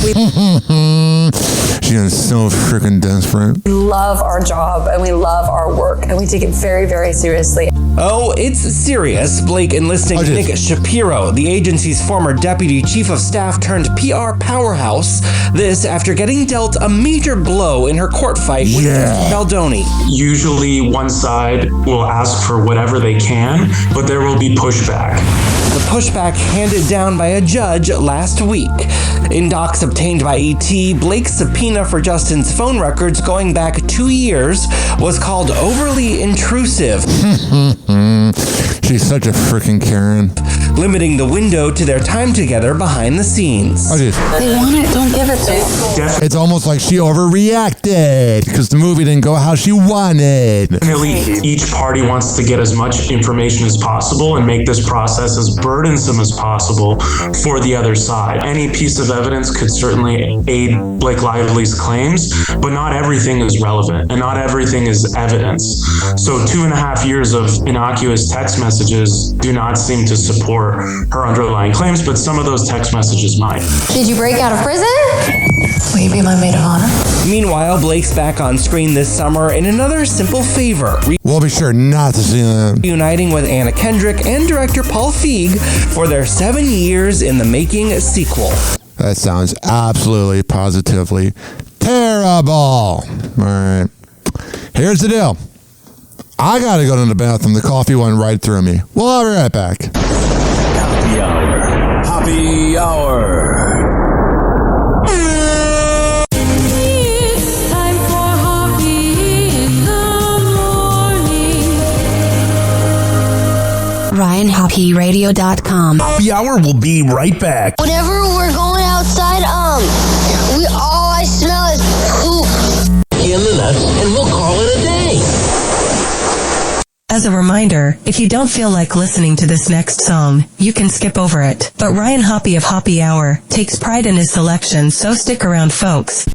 She is so freaking desperate. We love our job and we love our work and we take it very, very seriously. Oh, it's serious. Blake enlisting Nick Shapiro, the agency's former deputy chief of staff turned PR powerhouse. This after getting dealt a major blow in her court fight with Baldoni. Usually one side will ask for whatever they can, but there will be pushback. The pushback handed down by a judge last week. In docs obtained by ET, Blake's subpoena for Justin's phone records going back 2 years was called overly intrusive. She's such a freaking Karen. Limiting the window to their time together behind the scenes. They want it, don't give it to them. It's almost like she overreacted because the movie didn't go how she wanted. Definitely, each party wants to get as much information as possible and make this process as burdensome as possible for the other side. Any piece of evidence could certainly aid Blake Lively's claims, but not everything is relevant and not everything is evidence. So 2.5 years of innocuous text messages do not seem to support her underlying claims, but some of those text messages might. Did you break out of prison? Will you be my maid of honor? Meanwhile, Blake's back on screen this summer in another simple favor. We'll be sure not to see them. Reuniting with Anna Kendrick and director Paul Feig for their 7 years in the making sequel. That sounds absolutely, positively terrible. All right. Here's the deal. I got to go to the bathroom. The coffee went right through me. We'll be right back. Happy Hour. Happy Hour. It's time for Hoppe in the morning. RyanHoppyRadio.com. Happy Hour will be right back. Whenever we're going outside, all I smell is poop. In the nuts, and we'll call it a day. As a reminder, if you don't feel like listening to this next song, you can skip over it. But Ryan Hoppe of Hoppe Hour takes pride in his selection, so stick around, folks.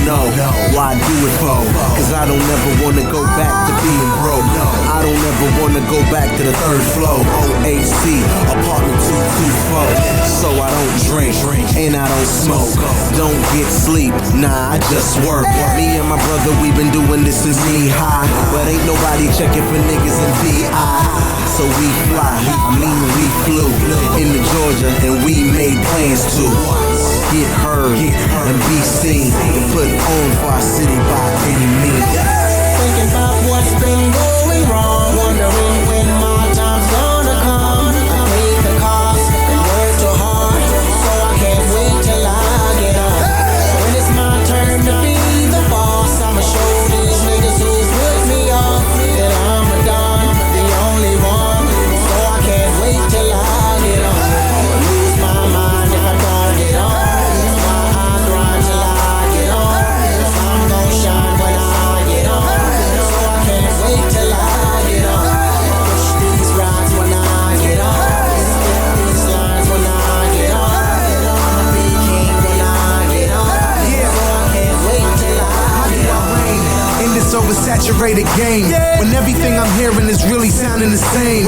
no. Why do it for? Cause I don't ever wanna go back to being broke. I don't ever wanna go back to the third floor. OHC, apartment 224. So I don't drink, and I don't smoke. Don't get sleep, nah, I just work. Me and my brother, we been doing this since knee-high. But ain't nobody checking for niggas in VI. So we fly, we flew into Georgia, and we made plans to get heard and be seen, and put on for our city by any means. Thinking about what's been going wrong, wondering when my time's gonna come. I paid the cost and worked too hard, so I can't wait till I get up. When it's my turn to be the boss, I'ma show these niggas who's with me off that I'm a don, the only one. So I can't wait till I get up. I'ma lose my mind if I don't get on. That's why I grind till I get on. I'm gon' shine when I get on. So I can't wait till I get on. Push these rides when I get on. Spit these lines when I get on. I'ma be king when I get on. So I can't wait till I get on. In this oversaturated game, when everything I'm hearing is really sounding the same.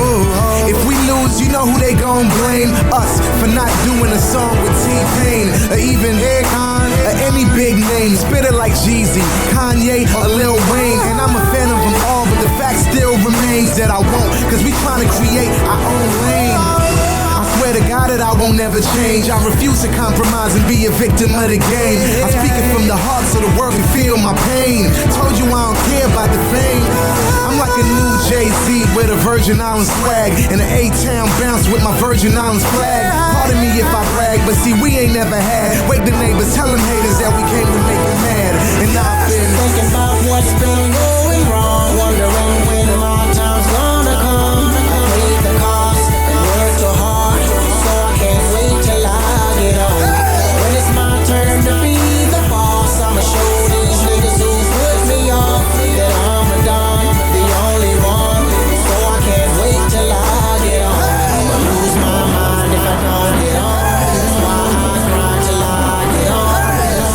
If we lose, you know who they gon' blame? Us for not doing a song with T-Pain, or even Akon, or any big name. Spit it like Jeezy, Kanye, or Lil Wayne. And I'm a fan of them all, but the fact still remains that I won't, cause we tryna create our own lane. I swear to God that I won't ever change. I refuse to compromise and be a victim of the game. I speak it from the heart so the world can feel my pain. Told you I don't care about the fame. I'm like a new Jay-Z with a Virgin Islands swag, and an A-Town bounce with my Virgin Islands flag. Pardon me if I brag, but see we ain't never had. Wake the neighbors, tell them haters that we came to make them mad. And I've been thinking about what's been going wrong, wondering when my time's gonna come. I paid the cost and worked too hard, so I can't wait till I get on. When it's my turn to be the boss, I'ma show these niggas who's with me off that I'm a don, the only one. So I can't wait till I get on. I'ma lose my mind if I don't get on. That's why I grind till I get on.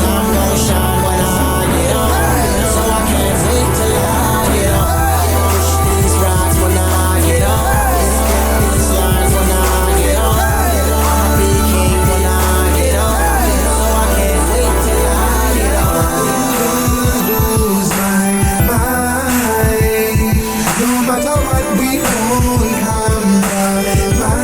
I'm gon' shine when I get on. So I can't wait till I get on. Push these rides when I get on. Spit these lines when I get on. I'ma be king when I get on. So I can't wait till I get on. lose my mind. No matter what we won't come by.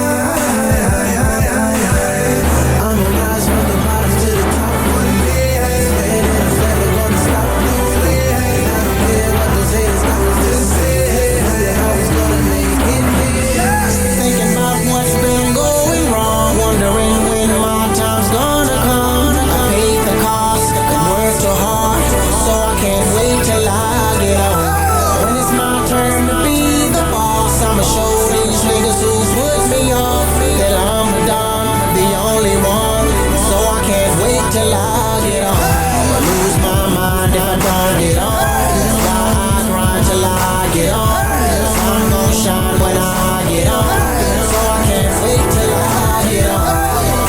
I'ma rise from the bottom to the top one day. And it's never gonna stop, no way. I don't care what those haters got to say. I was gonna make it big. Thinking about what's been going wrong, wondering when my time's gonna come. I paid the cost and worked too hard, so I can't wait till I get on. When it's my turn to be the boss, I'ma show these niggas who's with me off that I'm a don, the only one. So I can't wait till I get on. I'ma lose my mind if I don't get on. That's why I grind till I get on. I'm gon' shine when I get on. So I can't wait till I get on.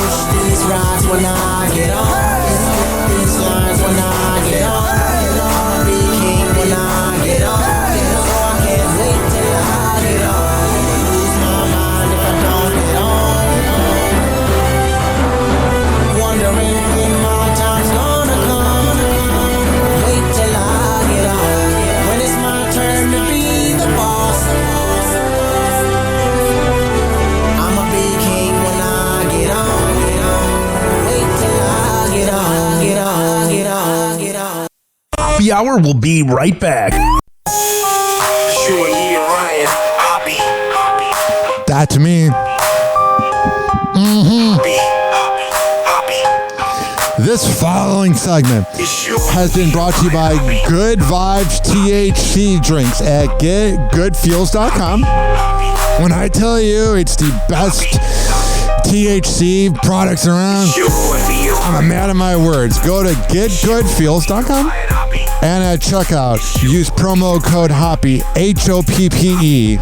Push these rides when I get on. Spit these lines when I get on. I'ma be king when I get on. So I can't wait till I get on. I'ma lose my mind if I don't get on. Wondering when my time's gonna come. Wait till I get on. When it's my turn to be the boss, I'ma be king when I get on. Wait till I get on, get on, get on, get on. Happy Hour will be right back. Sure, yeah, Ryan. Hoppy. That's me. This following segment has been brought to you by Good Vibes THC drinks at getgoodfuels.com. When I tell you it's the best THC products around, I'm a man of my words. Go to getgoodfuels.com and at checkout, use promo code HOPPE, HOPPE,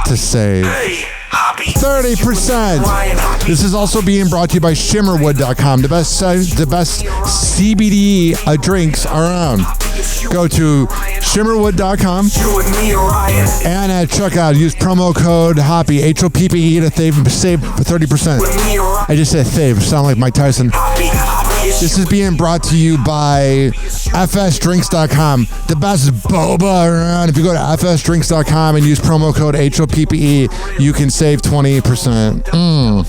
to save. 30%. This is also being brought to you by shimmerwood.com, the best CBD drinks around. Go to shimmerwood.com and at checkout use promo code HOPPE, HOPPE, to save 30%. I just said save, sound like Mike Tyson. This is being brought to you by fsdrinks.com, the best boba around. If you go to fsdrinks.com and use promo code HOPPE, you can save 20%.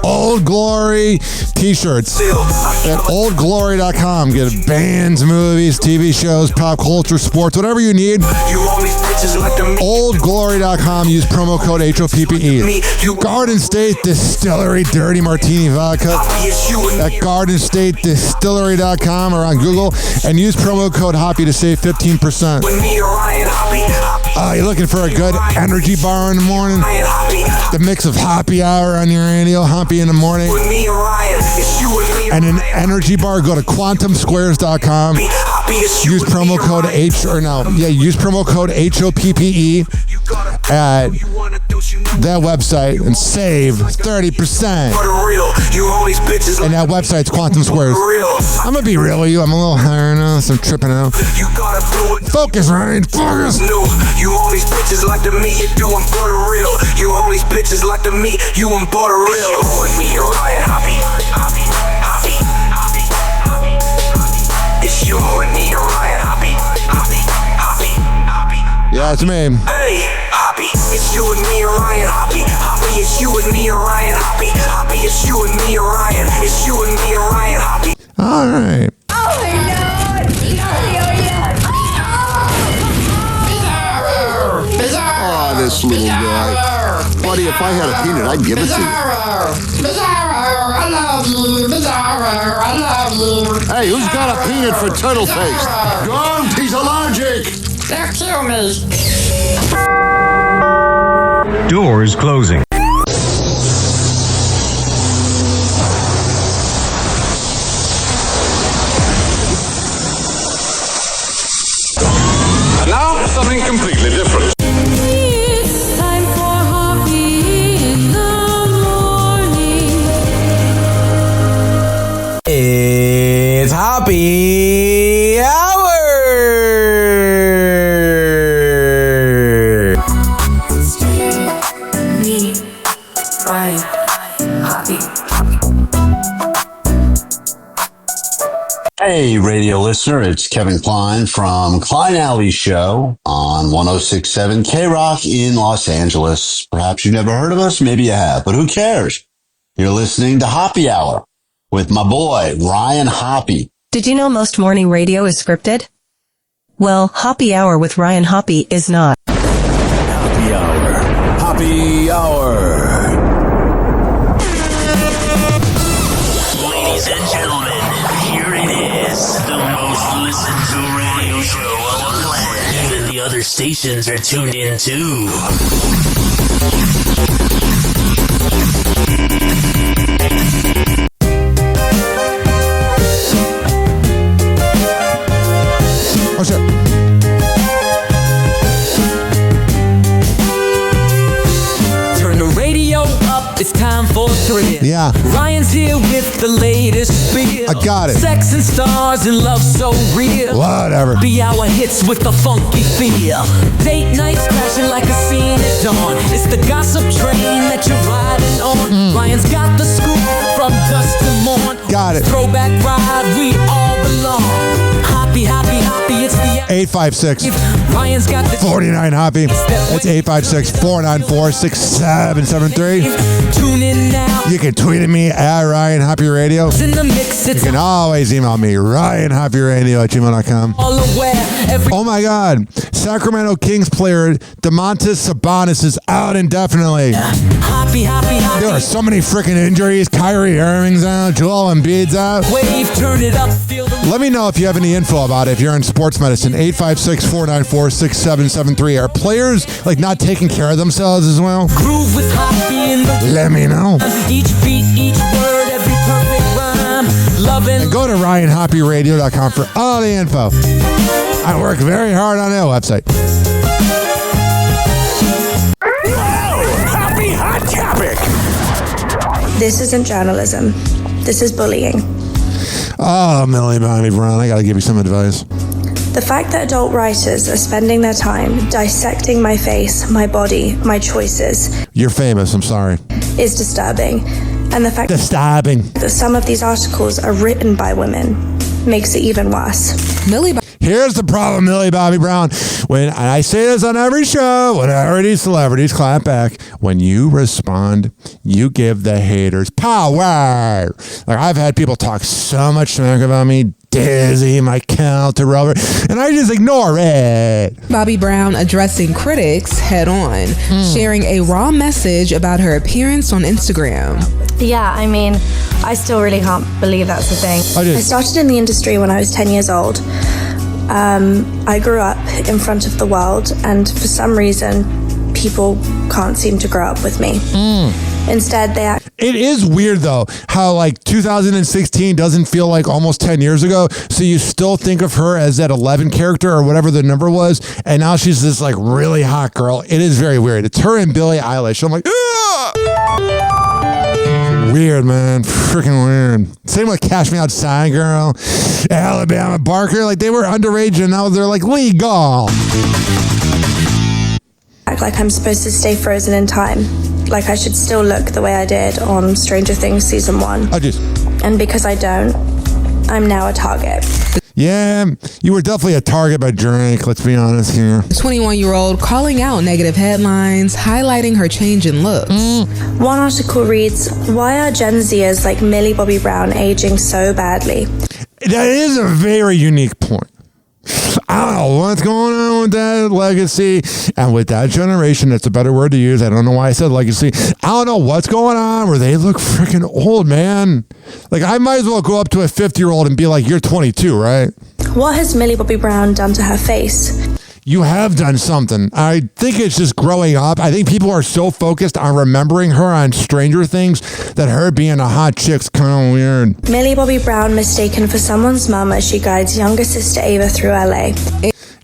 Old Glory t-shirts at oldglory.com. Get bands, movies, TV shows, pop culture, sports, whatever you need. Oldglory.com. Use promo code HOPPE. Garden State Distillery Dirty Martini Vodka at GardenStateDistillery.com or on Google, and use promo code HOPPE to save 15%. You're looking for a good energy bar in the morning? The mix of Hoppy Hour on your radio, Hoppy in the morning, and an energy bar. Go to quantumsquares.com. Use promo code use promo code HOPPE at that website and save 30%. And that website's Quantum Squares. I'm gonna be real with you. I'm a little higher now, so I'm tripping out. Focus, Ryan. Focus. You all these bitches like to me, you doing for the real. You all these bitches like to me, you and for the real. With me, you're Ryan Hoppy. It's you and me, you're Ryan Hoppy. Yeah, it's me. Hey, Hoppy, it's you and me, Ryan Hoppy. Hoppy, it's you and me, Ryan Hoppy. Hoppy, it's you and me, Ryan. It's you and me, Ryan Hoppy. All right. Oh, this little guy. Buddy, if I had a peanut, I'd give it to you. I love you. I love you. Hey, who's got a peanut for turtle face? Don't, he's allergic. They'll kill me. Doors closing. And now, something completely different. It's time for Hoppy in the morning. It's Hoppy Hour. Me, Ryan, Hoppy. Hey, radio listener, it's Kevin Klein from Klein Alley Show on 106.7 K-Rock in Los Angeles. Perhaps you've never heard of us, maybe you have, but who cares? You're listening to Hoppy Hour with my boy, Ryan Hoppy. Did you know most morning radio is scripted? Well, Hoppy Hour with Ryan Hoppy is not. Hoppy Hour. Hoppy Hour. Ladies and gentlemen, here it is, the most listened to radio show on the planet. Even the other stations are tuned in too. Oh, shit. Turn the radio up, it's time for thrill. Yeah. Ryan's here with the latest spiel. I got it. Sex and stars and love so real. Whatever. Be our hits with the funky feel. Date nights crashing like a scene at dawn. It's the gossip train that you're riding on. Ryan's got the scoop from dusk to morn. Got it. Throwback ride, we all belong. Hoppy, hoppy, hoppy, it's the 856 Ryan's got the 49 Hoppy. It's 856-494-6773. Tune in now. You can tweet at me at Ryan Hoppy Radio. In the mix, You can always email me, RyanHoppyRadio@gmail.com. all aware. Oh my God. Sacramento Kings player Domantas Sabonis is out indefinitely. Hoppy, hoppy, hoppy. There are so many freaking injuries. Kyrie Irving's out. Joel Embiid's out. Wave, turn it up, feel the Let me know if you have any info about it. If you're in sports medicine, 856-494-6773. Are players like not taking care of themselves as well? groove with Hoppy in the Let me know. each beat, each word, every perfect rhyme. Loving. And go to RyanHoppyRadio.com for all the info. I work very hard on that website. Happy topic. This isn't journalism. This is bullying. Oh, Millie Bobby Brown, I gotta give you some advice. The fact that adult writers are spending their time dissecting my face, my body, my choices You're famous, I'm sorry. is disturbing. And the fact Disturbing. that some of these articles are written by women makes it even worse. Here's the problem, Millie Bobby Brown. And I say this on every show, whenever these celebrities clap back, when you respond, you give the haters power. Like, I've had people talk so much smack about me, Dizzy, my counter rover, and I just ignore it. Bobby Brown addressing critics head on, sharing a raw message about her appearance on Instagram. Yeah, I mean, I still really can't believe that's a thing. I started in the industry when I was 10 years old. I grew up in front of the world, and for some reason, people can't seem to grow up with me. Instead, they act. It is weird, though, how, like, 2016 doesn't feel like almost 10 years ago, so you still think of her as that 11 character or whatever the number was, and now she's this, like, really hot girl. It is very weird. It's her and Billie Eilish. I'm like, weird, man. Freaking weird. Same with Cash Me Outside Girl, Alabama Barker. Like, they were underage and now they're like legal. Act like I'm supposed to stay frozen in time. Like I should still look the way I did on Stranger Things Season 1. And because I don't, I'm now a target. Yeah, you were definitely a target by Drake, let's be honest here. The 21-year-old calling out negative headlines, highlighting her change in looks. One article reads, "Why are Gen Zers like Millie Bobby Brown aging so badly?" That is a very unique point. I don't know what's going on with that legacy and with that generation. That's a better word to use. I don't know why I said legacy. I don't know what's going on where they look freaking old, man. Like, I might as well go up to a 50-year-old and be like, you're 22, right? What has Millie Bobby Brown done to her face? You have done something. I think it's just growing up. I think people are so focused on remembering her on Stranger Things that her being a hot chick's kind of weird. Millie Bobby Brown mistaken for someone's mum as she guides younger sister Ava through LA.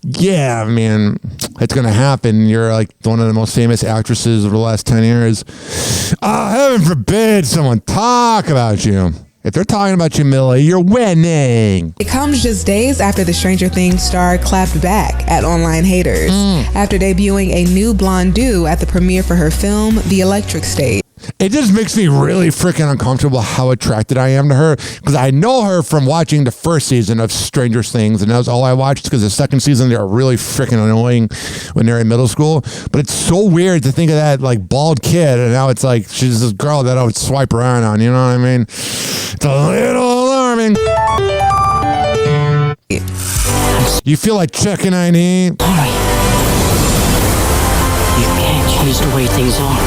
Yeah, I mean, it's going to happen. You're like one of the most famous actresses of the last 10 years. Heaven forbid someone talk about you. If they're talking about you, Millie, you're winning. It comes just days after the Stranger Things star clapped back at online haters after debuting a new blonde do at the premiere for her film, The Electric State. It just makes me really freaking uncomfortable how attracted I am to her, because I know her from watching the first season of Stranger Things, and that was all I watched, because the second season they were really freaking annoying when they're in middle school. But it's so weird to think of that like bald kid, and now it's like she's this girl that I would swipe around on, you know what I mean? It's a little alarming. You feel like checking ID? You can't change the way things are.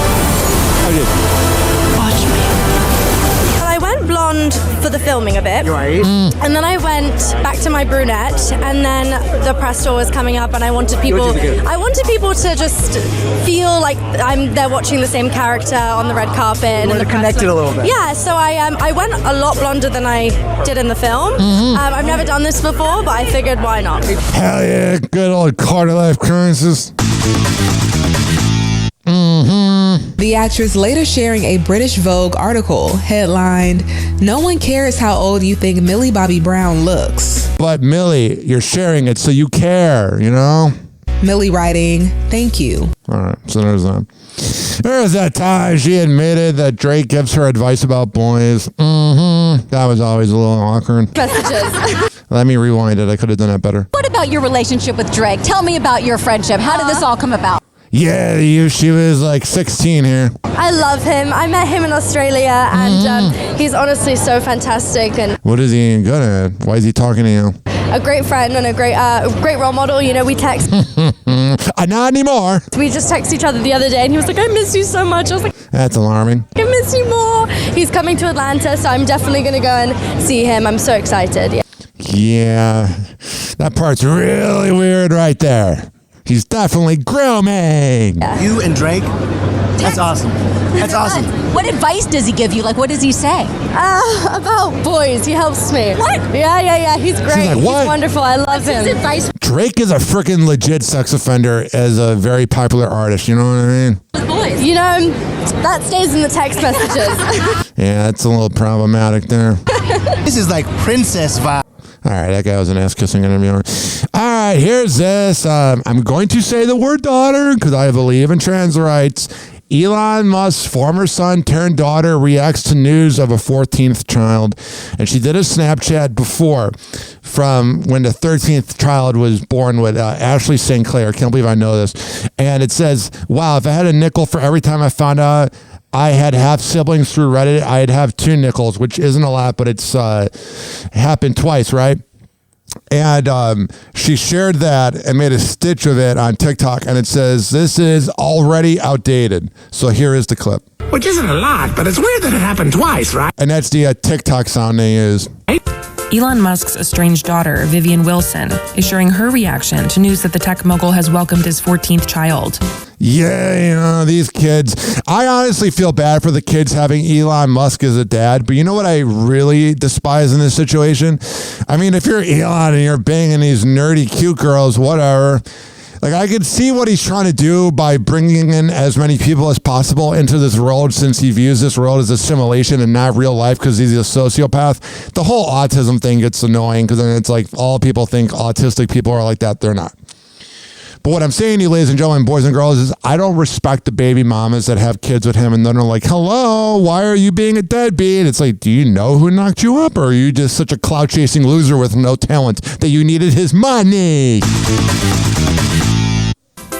Watch me. I went blonde for the filming of it. Right. And then I went back to my brunette, and then the press tour was coming up, and I wanted people to just feel like they're watching the same character on the red carpet. You wanted to connect it a little bit. Yeah, so I went a lot blonder than I did in the film. I've never done this before, but I figured why not? Hell yeah, good old quarter life crisis. The actress later sharing a British Vogue article headlined, "No one cares how old you think Millie Bobby Brown looks." But Millie, you're sharing it so you care, you know? Millie writing, "Thank you." All right, so there's that time she admitted that Drake gives her advice about boys. That was always a little awkward. Messages. Let me rewind it. I could have done that better. What about your relationship with Drake? Tell me about your friendship. How did this all come about? Yeah, she was like 16 here. I love him. I met him in Australia, and he's honestly so fantastic and What is he good at? Why is he talking to you? a great friend and a great role model. You know, we text. Not anymore. We just texted each other the other day, and he was like, "I miss you so much." I was like, That's alarming. "I miss you more." He's coming to Atlanta, so I'm definitely going to go and see him. I'm so excited. Yeah, that part's really weird right there. He's definitely grooming. You and Drake? That's awesome. That's awesome. What advice does he give you? Like, what does he say? About boys. He helps me. What? Yeah. He's great. like, what? He's wonderful. I love him. His advice Drake is a freaking legit sex offender as a very popular artist. You know what I mean? with boys. You know, that stays in the text messages. Yeah, that's a little problematic there. This is like princess vibe. All right, that guy was an ass-kissing interviewer. All right, here's this. I'm going to say the word daughter because I believe in trans rights. Elon Musk's former son turned daughter reacts to news of a 14th child. And she did a Snapchat before from when the 13th child was born with Ashley St. Clair. Can't believe I know this. And it says, wow, if I had a nickel for every time I found out I had half siblings through Reddit, I'd have 2 nickels, which isn't a lot, but it's happened twice, right? And she shared that and made a stitch of it on TikTok, and it says, this is already outdated. So here is the clip. Which isn't a lot, but it's weird that it happened twice, right? And that's the TikTok sound they use. Elon Musk's estranged daughter, Vivian Wilson, is sharing her reaction to news that the tech mogul has welcomed his 14th child. Yeah, you know, these kids. I honestly feel bad for the kids having Elon Musk as a dad, but you know what I really despise in this situation? I mean, if you're Elon and you're banging these nerdy cute girls, whatever. Like, I could see what he's trying to do by bringing in as many people as possible into this world, since he views this world as a simulation and not real life because he's a sociopath. The whole autism thing gets annoying because then it's like all people think autistic people are like that. They're not. But what I'm saying to you, ladies and gentlemen, boys and girls, is I don't respect the baby mamas that have kids with him and then are like, hello, why are you being a deadbeat? It's like, do you know who knocked you up? Or are you just such a clout-chasing loser with no talent that you needed his money?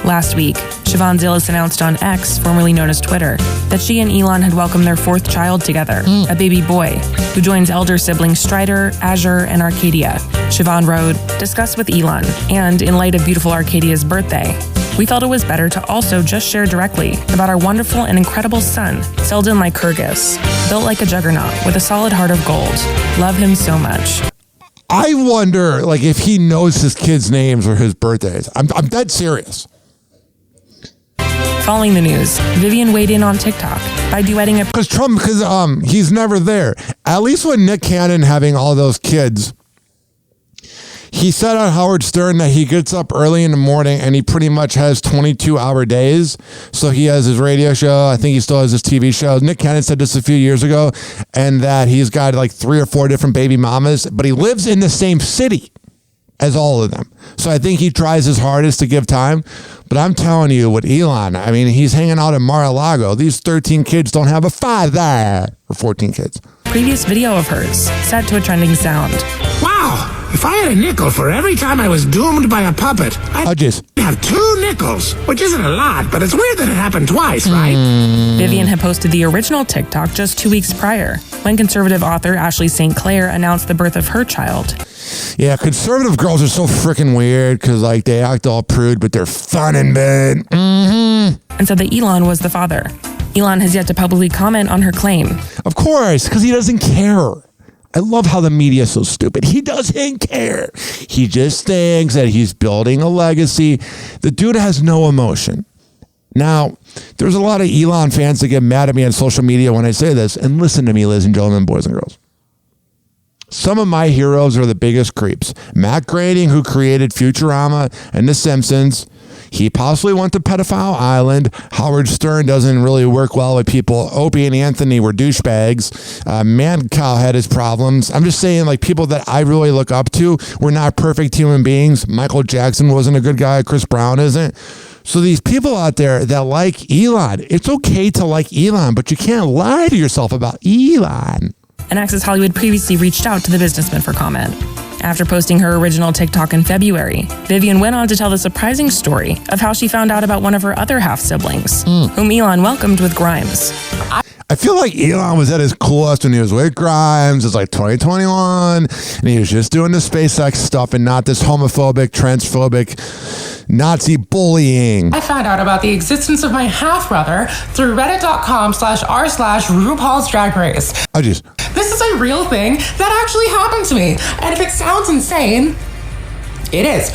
Last week, Siobhan Zillis announced on X, formerly known as Twitter, that she and Elon had welcomed their 4th child together, a baby boy, who joins elder siblings Strider, Azure, and Arcadia. Siobhan wrote, discuss with Elon, and in light of beautiful Arcadia's birthday, we felt it was better to also just share directly about our wonderful and incredible son, Selden Lycurgus, built like a juggernaut with a solid heart of gold. Love him so much. I wonder, like, if he knows his kids' names or his birthdays. I'm dead serious. Following the news, Vivian weighed in on TikTok by duetting because he's never there. At least with Nick Cannon having all those kids, he said on Howard Stern that he gets up early in the morning and he pretty much has 22-hour days. So he has his radio show. I think he still has his TV show. Nick Cannon said this a few years ago, and that he's got like 3 or 4 different baby mamas, but he lives in the same city as all of them. So I think he tries his hardest to give time. But I'm telling you, with Elon, I mean, he's hanging out in Mar-a-Lago. These 13 kids don't have a father. Or 14 kids. Previous video of hers, set to a trending sound. Wow! If I had a nickel for every time I was doomed by a puppet, I'd have 2 nickels, which isn't a lot, but it's weird that it happened twice, right? Vivian had posted the original TikTok just 2 weeks prior, when conservative author Ashley St. Clair announced the birth of her child. Yeah, conservative girls are so freaking weird because, like, they act all prude, but they're fun in bed. And said that Elon was the father. Elon has yet to publicly comment on her claim. Of course, because he doesn't care. I love how the media is so stupid. He doesn't care. He just thinks that he's building a legacy. The dude has no emotion. Now, there's a lot of Elon fans that get mad at me on social media when I say this. And listen to me, ladies and gentlemen, boys and girls. Some of my heroes are the biggest creeps. Matt Groening, who created Futurama and The Simpsons, he possibly went to Pedophile Island. Howard Stern doesn't really work well with people. Opie and Anthony were douchebags. Mancow had his problems. I'm just saying, like, people that I really look up to were not perfect human beings. Michael Jackson wasn't a good guy. Chris Brown isn't. So these people out there that like Elon, it's okay to like Elon, but you can't lie to yourself about Elon. And Access Hollywood previously reached out to the businessman for comment. After posting her original TikTok in February, Vivian went on to tell the surprising story of how she found out about one of her other half-siblings, whom Elon welcomed with Grimes. I feel like Elon was at his coolest when he was with Grimes. It's like 2021, and he was just doing the SpaceX stuff and not this homophobic, transphobic, Nazi bullying. I found out about the existence of my half-brother through reddit.com/r/RuPaul's Drag Race. Oh, jeez. This is a real thing that actually happened to me. And if it sounds insane, it is.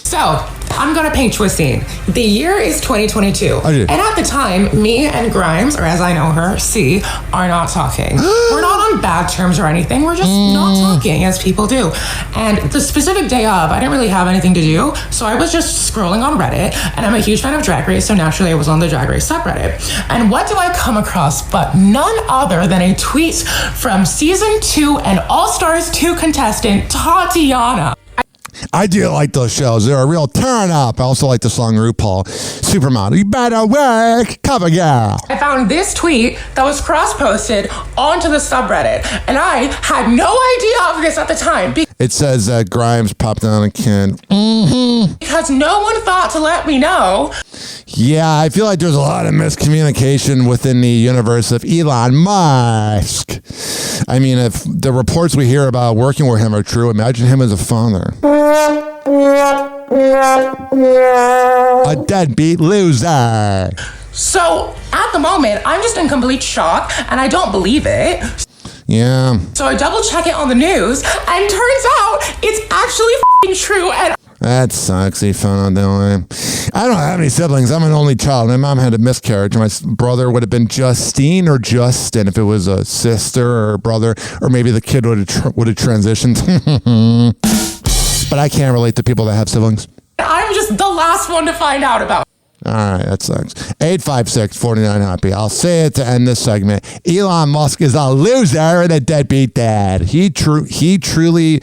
So, I'm gonna paint you a scene. The year is 2022. And at the time, me and Grimes, or as I know her, C, are not talking. We're not on bad terms or anything. We're just not talking as people do. And the specific day of, I didn't really have anything to do. So I was just scrolling on Reddit, and I'm a huge fan of Drag Race. So naturally I was on the Drag Race subreddit. And what do I come across but none other than a tweet from season 2 and All-Stars 2 contestant Tatiana. I do like those shows. They're a real turn up. I also like the song RuPaul, Supermodel. You better work, cover girl. I found this tweet that was cross-posted onto the subreddit, and I had no idea of this at the time. It says that Grimes popped on a kid. Because no one thought to let me know. Yeah, I feel like there's a lot of miscommunication within the universe of Elon Musk. I mean, if the reports we hear about working with him are true, imagine him as a father. A deadbeat loser. So, at the moment, I'm just in complete shock, and I don't believe it. Yeah. So I double check it on the news, and turns out it's actually f***ing true, and that sucks. He found out that way. I don't have any siblings. I'm an only child. My mom had a miscarriage. My brother would have been Justine or Justin if it was a sister or a brother, or maybe the kid would have transitioned. But I can't relate to people that have siblings. I'm just the last one to find out about. All right, that sucks. 856-49-HAPPY. I'll say it to end this segment. Elon Musk is a loser and a deadbeat dad. He truly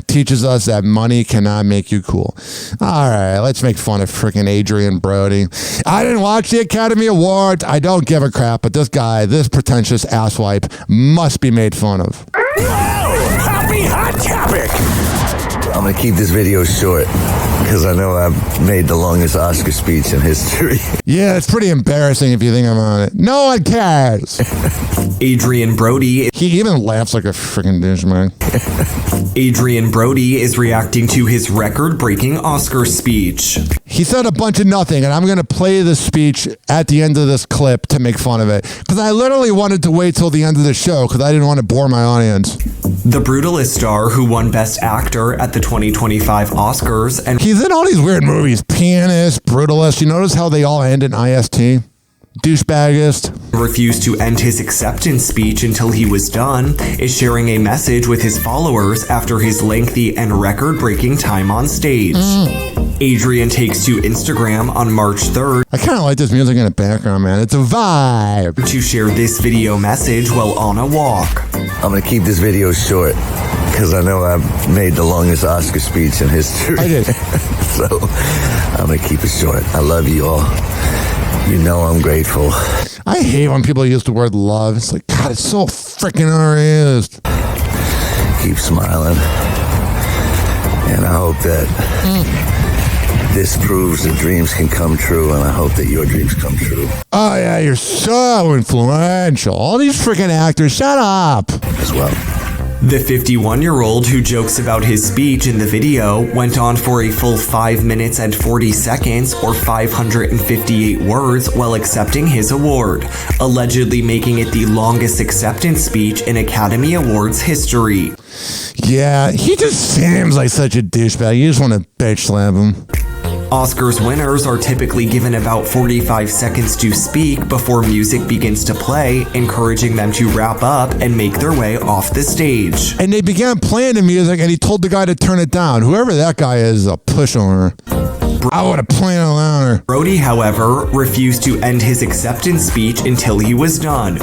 teaches us that money cannot make you cool. All right, let's make fun of freaking Adrian Brody. I didn't watch the Academy Awards. I don't give a crap, but this guy, this pretentious asswipe, must be made fun of. Happy hot topic. I'm gonna keep this video short because I know I've made the longest Oscar speech in history. Yeah, it's pretty embarrassing if you think about it. No one cares. Adrian Brody. He even laughs like a freaking douchebag. Adrian Brody is reacting to his record-breaking Oscar speech. He said a bunch of nothing, and I'm going to play the speech at the end of this clip to make fun of it. Because I literally wanted to wait till the end of the show because I didn't want to bore my audience. The Brutalist star who won Best Actor at the 2025 Oscars. And he's in all these weird movies. Pianist, Brutalist. You notice how they all end in IST? Douchebagist. Refused to end his acceptance speech until he was done, is sharing a message with his followers after his lengthy and record-breaking time on stage. Adrian takes to Instagram on March 3rd. I kind of like this music in the background, man. It's a vibe. To share this video message while on a walk. I'm going to keep this video short because I know I've made the longest Oscar speech in history. I did. So I'm going to keep it short. I love you all. You know I'm grateful. I hate when people use the word love. It's like, God, it's so freaking unrealistic. Keep smiling. And I hope that this proves that dreams can come true, and I hope that your dreams come true. Oh, yeah, you're so influential. All these freaking actors, shut up. As well. The 51-year-old who jokes about his speech in the video went on for a full 5 minutes and 40 seconds or 558 words while accepting his award, allegedly making it the longest acceptance speech in Academy Awards history. Yeah, he just seems like such a douchebag. You just want to bitch slap him. Oscars winners are typically given about 45 seconds to speak before music begins to play, encouraging them to wrap up and make their way off the stage. And they began playing the music, and he told the guy to turn it down. Whoever that guy is a pushover. I would have played it louder. Brody, however, refused to end his acceptance speech until he was done.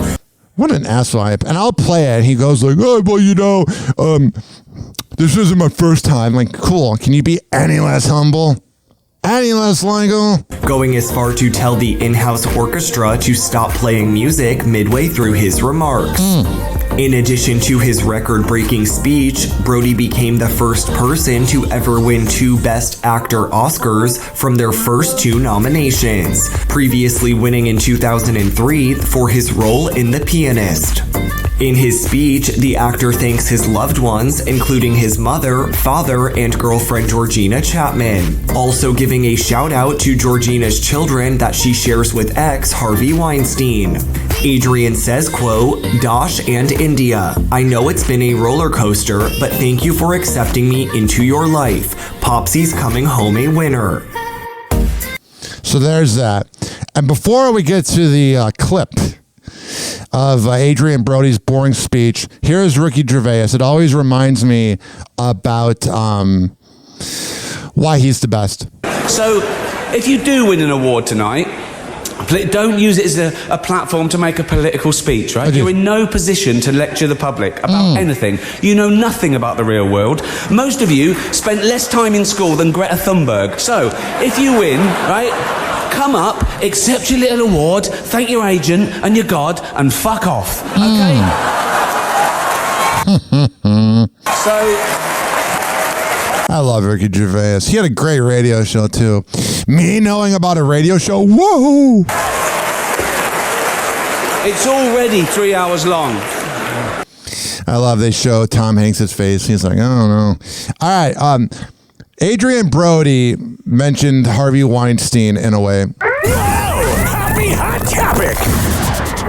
What an asswipe. And I'll play it. He goes like, oh, well, you know, this isn't my first time. Like, cool. Can you be any less humble? Any less legal? Going as far to tell the in-house orchestra to stop playing music midway through his remarks. In addition to his record-breaking speech, Brody became the first person to ever win 2 Best Actor Oscars from their first 2 nominations, previously winning in 2003 for his role in The Pianist. In his speech, the actor thanks his loved ones, including his mother, father, and girlfriend Georgina Chapman, also giving a shout-out to Georgina's children that she shares with ex Harvey Weinstein. Adrian says, quote, Dosh and India, I know it's been a roller coaster, but thank you for accepting me into your life. Popsy's coming home a winner. So there's that. And before we get to the clip of Adrian Brody's boring speech, here's Ricky Gervais. It always reminds me about why he's the best. So, if you do win an award tonight, don't use it as a platform to make a political speech, right? You're in no position to lecture the public about anything. You know nothing about the real world. Most of you spent less time in school than Greta Thunberg. So, if you win, right, come up, accept your little award, thank your agent and your God, and fuck off, okay? I love Ricky Gervais. He had a great radio show, too. Me knowing about a radio show, whoa! It's already 3 hours long. I love they show Tom Hanks' face. He's like, I don't know. All right, Adrian Brody mentioned Harvey Weinstein in a way. Happy hot topic.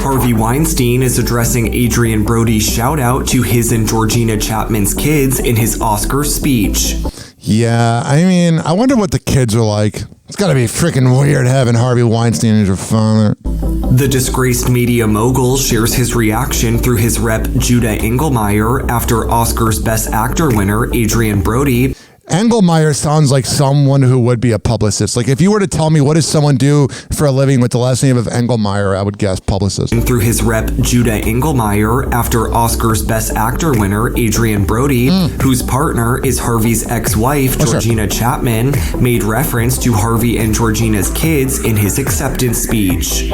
Harvey Weinstein is addressing Adrian Brody's shout out to his and Georgina Chapman's kids in his Oscar speech. Yeah, I mean, I wonder what the kids are like. It's got to be freaking weird having Harvey Weinstein as your father. The disgraced media mogul shares his reaction through his rep Judah Engelmeyer after Oscar's Best Actor winner Adrian Brody. Engelmeyer sounds like someone who would be a publicist. Like if you were to tell me what does someone do for a living with the last name of Engelmeyer, I would guess publicist. And through his rep Judah Engelmeyer after Oscar's Best Actor winner Adrian Brody, whose partner is Harvey's ex-wife Georgina Chapman, made reference to Harvey and Georgina's kids in his acceptance speech.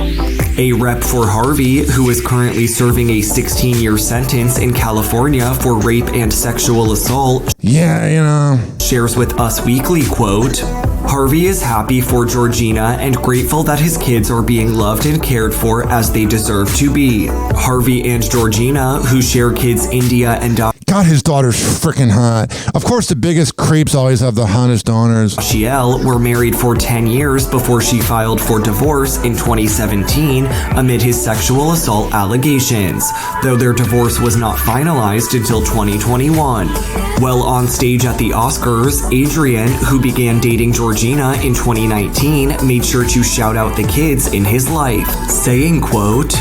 A rep for Harvey, who is currently serving a 16-year sentence in California for rape and sexual assault, shares with Us Weekly, quote, Harvey is happy for Georgina and grateful that his kids are being loved and cared for as they deserve to be. Harvey and Georgina, who share kids India and God, his daughter's freaking hot. Of course, the biggest creeps always have the hottest daughters. Dashiell were married for 10 years before she filed for divorce in 2017 amid his sexual assault allegations, though their divorce was not finalized until 2021. While on stage at the Oscars, Adrian, who began dating Georgina in 2019, made sure to shout out the kids in his life, saying, quote,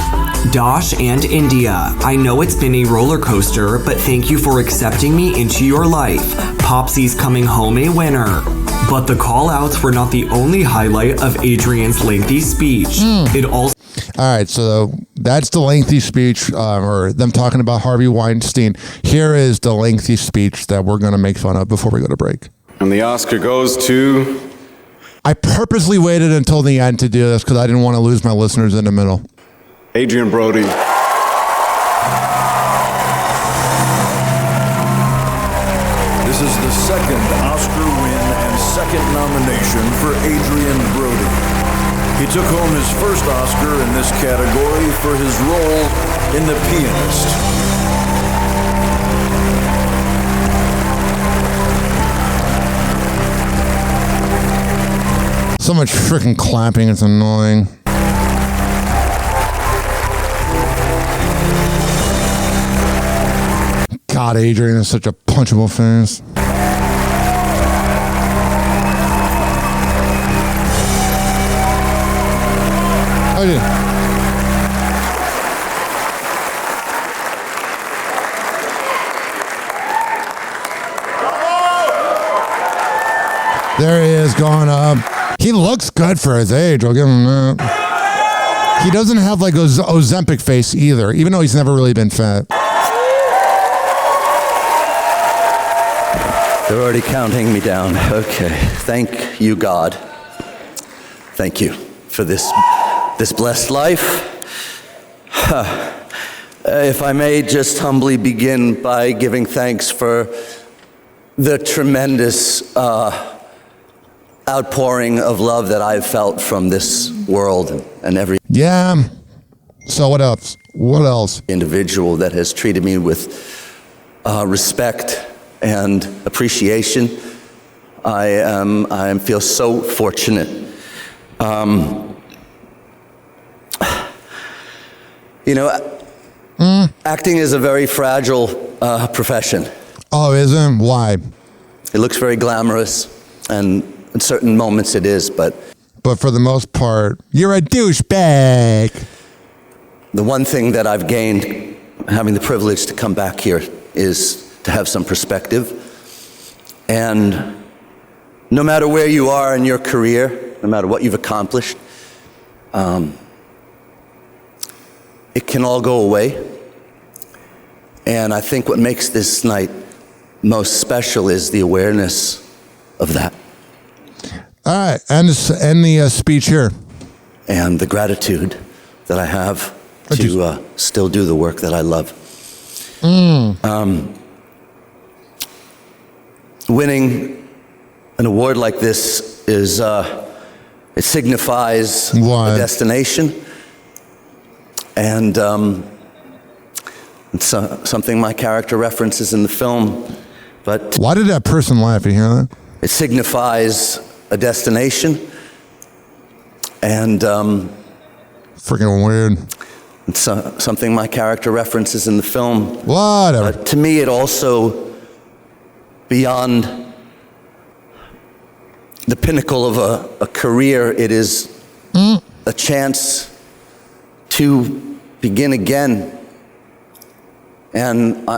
Dosh and India, I know it's been a roller coaster, but thank you for accepting me into your life. Popsy's coming home a winner. But the call-outs were not the only highlight of Adrian's lengthy speech. It also... All right, so that's the lengthy speech, or them talking about Harvey Weinstein. Here is the lengthy speech that we're going to make fun of before we go to break. And the Oscar goes to... I purposely waited until the end to do this because I didn't want to lose my listeners in the middle. Adrian Brody. This is the second Oscar win and second nomination for Adrian Brody. He took home his first Oscar in this category for his role in The Pianist. So much freaking clapping, it's annoying. God, Adrian is such a punchable face. There he is going up. He looks good for his age. I'll give him that. He doesn't have like a Ozempic face either, even though he's never really been fat. They're already counting me down. Okay. Thank you, God. Thank you for this blessed life. If I may just humbly begin by giving thanks for the tremendous outpouring of love that I've felt from this world and every... Yeah. So what else? What else? Individual that has treated me with respect and appreciation. I feel so fortunate. Acting is a very fragile profession. Oh, is it? Why? It looks very glamorous, and in certain moments it is, but but for the most part, you're a douchebag. The one thing that I've gained having the privilege to come back here is to have some perspective. And no matter where you are in your career, no matter what you've accomplished, it can all go away. And I think what makes this night most special is the awareness of that. All right, end the speech here. And the gratitude that I have to still do the work that I love. Winning an award like this is, it signifies a destination. And it's something my character references in the film. But why did that person laugh? You hear that? It signifies a destination. And freaking weird. It's something my character references in the film. Whatever. To me, it also, beyond the pinnacle of a career, it is a chance to begin again. And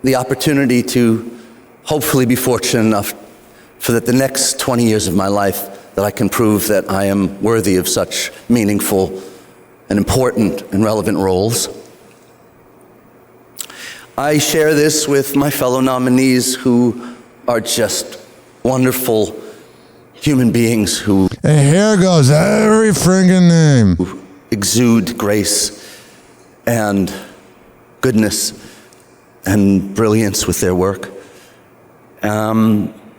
the opportunity to hopefully be fortunate enough for that the next 20 years of my life that I can prove that I am worthy of such meaningful and important and relevant roles. I share this with my fellow nominees who are just wonderful human beings who... And here goes every friggin' name. ...exude grace and goodness and brilliance with their work.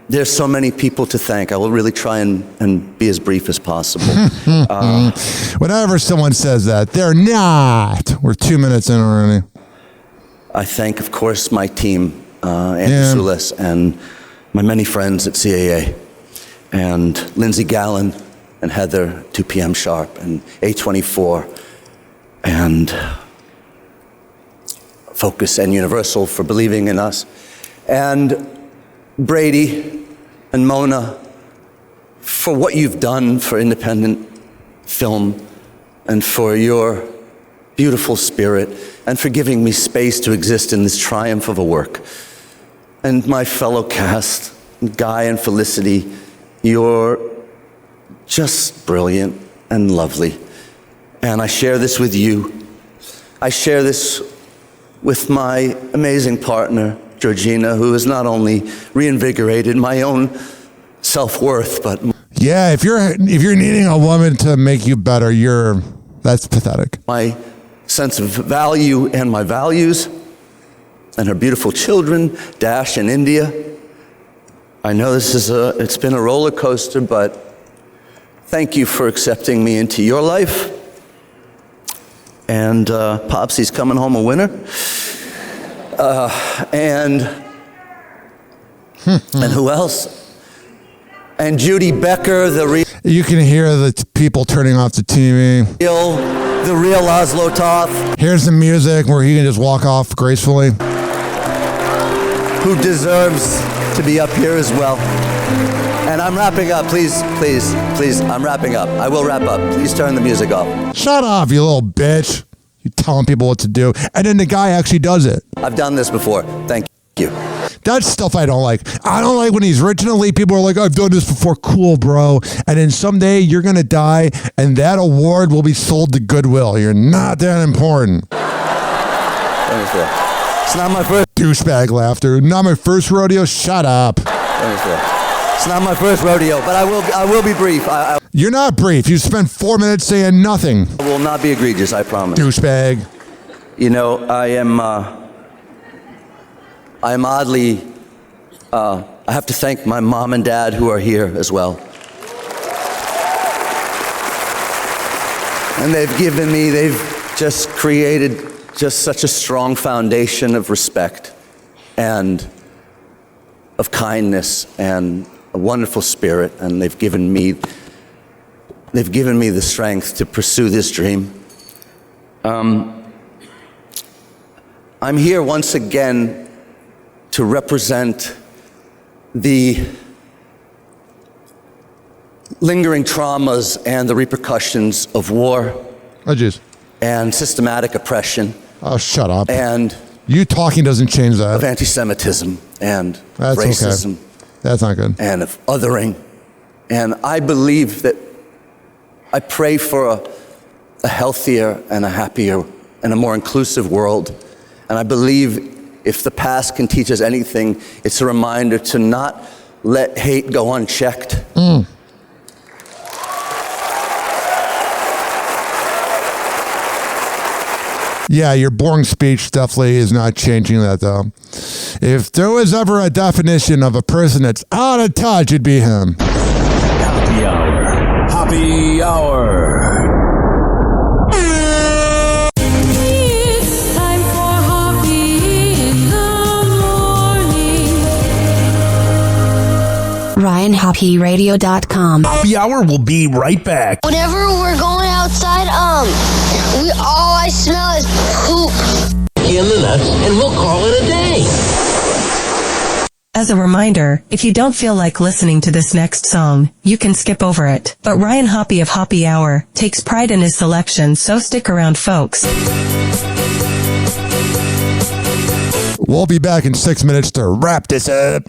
There's so many people to thank. I will really try and be as brief as possible. Whenever someone says that, they're not. We're 2 minutes in already. I thank, of course, my team, Andy Sulis, and my many friends at CAA, and Lindsay Gallen, and Heather, 2 p.m. Sharp, and A24, and Focus and Universal for believing in us, and Brady and Mona for what you've done for independent film and for your beautiful spirit and for giving me space to exist in this triumph of a work. And my fellow cast, Guy and Felicity, you're just brilliant and lovely. And I share this with you. I share this with my amazing partner, Georgina, who has not only reinvigorated my own self-worth, but... Yeah, if you're needing a woman to make you better, that's pathetic. My sense of value and my values, and her beautiful children, Dash and India. I know it's been a roller coaster, but thank you for accepting me into your life. And Popsy's coming home a winner. And who else? And Judy Becker, you can hear the people turning off the TV. The real Laszlo Toth. Here's the music where he can just walk off gracefully. Who deserves to be up here as well. And I'm wrapping up. Please, I'm wrapping up. I will wrap up. Please turn the music off. Shut up, you little bitch. You telling people what to do. And then the guy actually does it. I've done this before. Thank you. That's stuff I don't like. I don't like when he's rich and elite. People are like, I've done this before. Cool, bro. And then someday you're going to die and that award will be sold to Goodwill. You're not that important. It's not my first... Douchebag laughter. Not my first rodeo. Shut up. It's not my first rodeo, but I will be brief. You're not brief. You spent 4 minutes saying nothing. I will not be egregious, I promise. Douchebag. You know, I am oddly, I have to thank my mom and dad who are here as well. And they've just created just such a strong foundation of respect and of kindness and a wonderful spirit, and they've given me the strength to pursue this dream. I'm here once again to represent the lingering traumas and the repercussions of war. Oh, jeez. And systematic oppression. Oh, shut up. And you talking doesn't change that. Of anti-Semitism and That's racism. Okay. That's not good. And of othering. And I believe that I pray for a healthier and a happier and a more inclusive world. And I believe if the past can teach us anything, it's a reminder to not let hate go unchecked. Yeah, your boring speech definitely is not changing that, though. If there was ever a definition of a person that's out of touch, it'd be him. Happy Hour. Happy Hour. It's time for Hoppe in the morning. RyanHoppeRadio.com. Happy Hour will be right back. Whenever we're going outside, all I smell is poop. In the nuts, and we'll call it a day. As a reminder, if you don't feel like listening to this next song, you can skip over it. But Ryan Hoppe of Hoppe Hour takes pride in his selection, so stick around, folks. We'll be back in 6 minutes to wrap this up.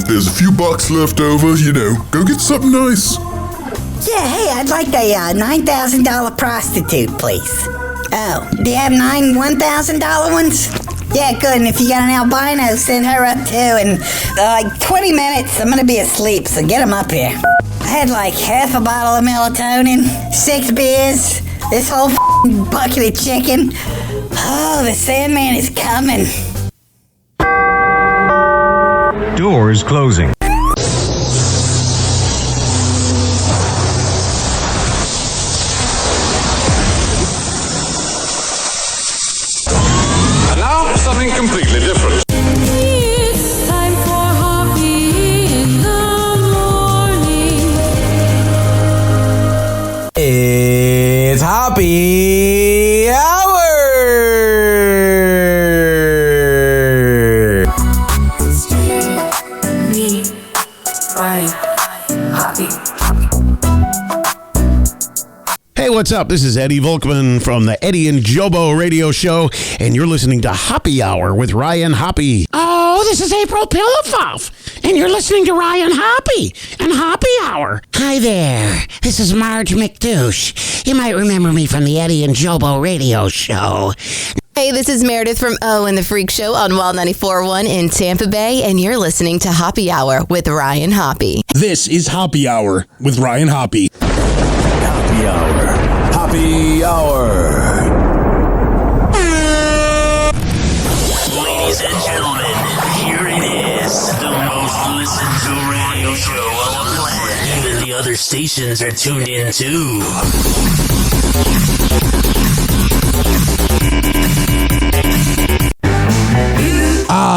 there's a few bucks left over, go get something nice. Yeah, hey, I'd like a $9,000 prostitute, please. Oh, do you have 9 $1,000 ones? Yeah, good. And if you got an albino, send her up too. And like 20 minutes, I'm gonna be asleep, so get them up here. I had like half a bottle of melatonin, 6 beers, this whole bucket of chicken. Oh, the Sandman is coming. Doors closing. And now, something completely different. It's time for Hoppe in the morning. It's Hoppe Hour! Me, Ryan, Hoppe. Hey, what's up? This is Eddie Volkman from the Eddie and Jobo radio show, and you're listening to Hoppe Hour with Ryan Hoppe. Oh, this is April Pillifoff, and you're listening to Ryan Hoppe and Hoppe Hour. Hi there, this is Marge McDouche. You might remember me from the Eddie and Jobo radio show. Hey, this is Meredith from O and the Freak Show on Wild 94.1 in Tampa Bay, and you're listening to Hoppe Hour with Ryan Hoppe. This is Hoppe Hour with Ryan Hoppe. Hoppe Hour. Hoppe Hour. Ladies and gentlemen, here it is. The most listened to radio show on the planet. Even the other stations are tuned in too.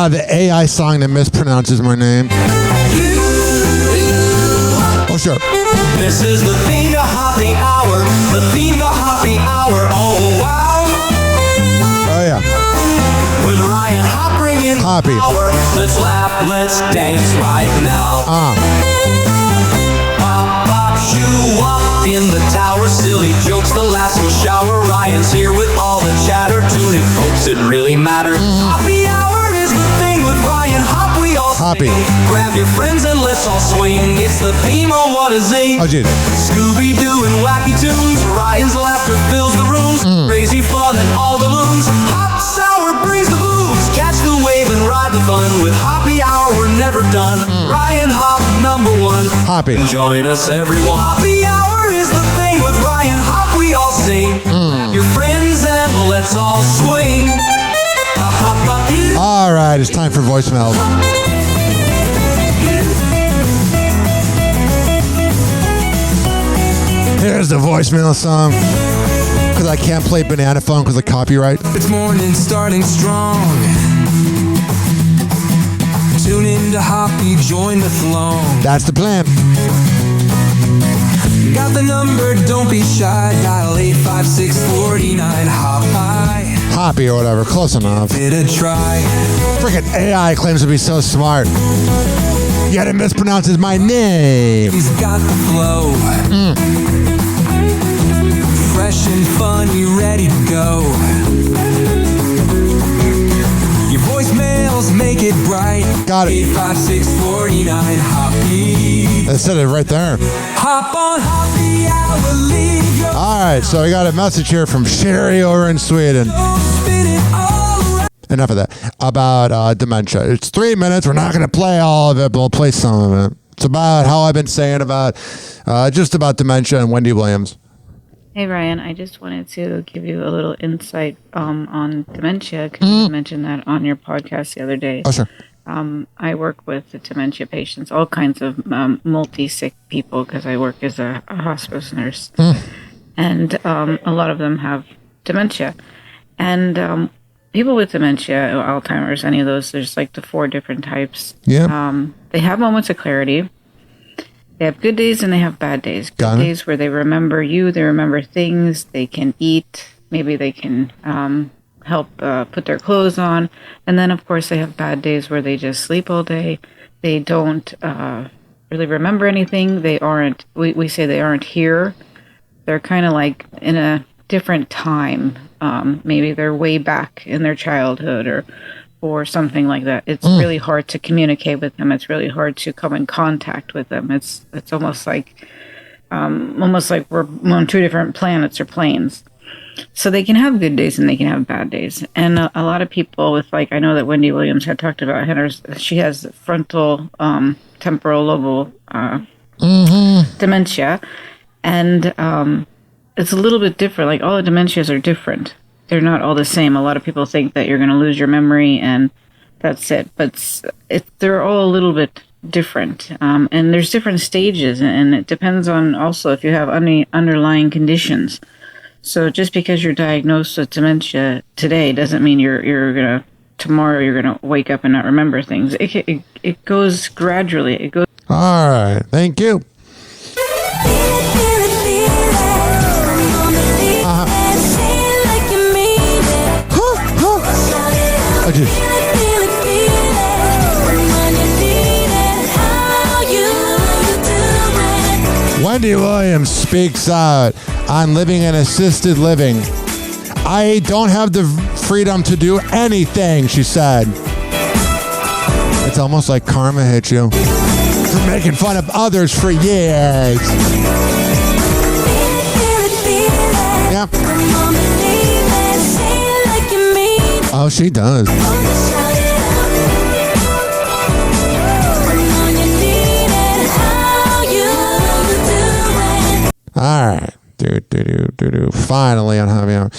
The AI song that mispronounces my name. Oh, sure. This is the theme of Hoppe Hour. The theme of Hoppe Hour. Oh, wow. Oh, yeah. With Ryan Hoppe bringing Hoppe. power. Let's laugh, let's dance right now. Pop, pop, shoo, up in the tower. Silly jokes, the last will shower. Ryan's here with all the chatter. Tune in, folks, it really matters. Hoppe Hour is the thing with Ryan Hoppe. We all Hoppe. sing. Grab your friends and let's all swing. It's the theme of What a Zing. Oh, geez. Scooby-Doo and wacky tunes. Ryan's laughter fills the rooms. Crazy fun and all the loons. Hot sour brings the booze. Catch the wave and ride the fun. With Hoppe Hour, we're never done. Ryan Hoppe, #1. Hoppe. Join us, everyone. Hoppe Hour is the thing with Ryan Hoppe. We all sing. Your friends and let's all swing. All right, it's time for voicemail. Here's the voicemail song. Because I can't play Banana Phone because of copyright. It's morning starting strong. Tune in to Hoppe, join the throng. That's the plan. Got the number, don't be shy. Dial 856-49 Hoppe. Hoppe or whatever, close enough. Give it a try. Freaking AI claims to be so smart. Yet it mispronounces my name. He's got the flow. Fresh and fun, you ready to go? Your voicemails make it bright. Got it. 856-49 Hoppe. I said it right there. Hop on Hoppe Hour, leave your All right, so we got a message here from Sherry over in Sweden. Enough of that. About dementia. It's 3 minutes. We're not going to play all of it, but we'll play some of it. It's about how I've been saying about just about dementia and Wendy Williams. Hey, Ryan. I just wanted to give you a little insight on dementia because you mentioned that on your podcast the other day. Oh, sure. I work with the dementia patients, all kinds of multi-sick people because I work as a hospice nurse. And a lot of them have dementia. And people with dementia, or Alzheimer's, any of those, there's like the 4 different types. Yeah. They have moments of clarity. They have good days and they have bad days. Good days where they remember you, they remember things, they can eat, maybe they can help put their clothes on. And then, of course, they have bad days where they just sleep all day. They don't really remember anything. They aren't, we say they aren't here. They're kind of like in a different time. Maybe they're way back in their childhood or or something like that. It's really hard to communicate with them. It's really hard to come in contact with them. It's almost like we're on two different planets or planes. So they can have good days and they can have bad days. And a lot of people with, like, I know that Wendy Williams had talked about she has frontal temporal lobe dementia. And it's a little bit different. Like, all the dementias are different. They're not all the same. A lot of people think that you're going to lose your memory and that's it. But they're all a little bit different. And there's different stages. And it depends on also if you have underlying conditions. So just because you're diagnosed with dementia today doesn't mean tomorrow you're gonna wake up and not remember things. It goes gradually. It goes. All right, thank you. Wendy Williams speaks out on living in assisted living. I don't have the freedom to do anything, she said. It's almost like karma hit you for making fun of others for years. Yeah. Oh, she does. All right. Finally on Happy Hour.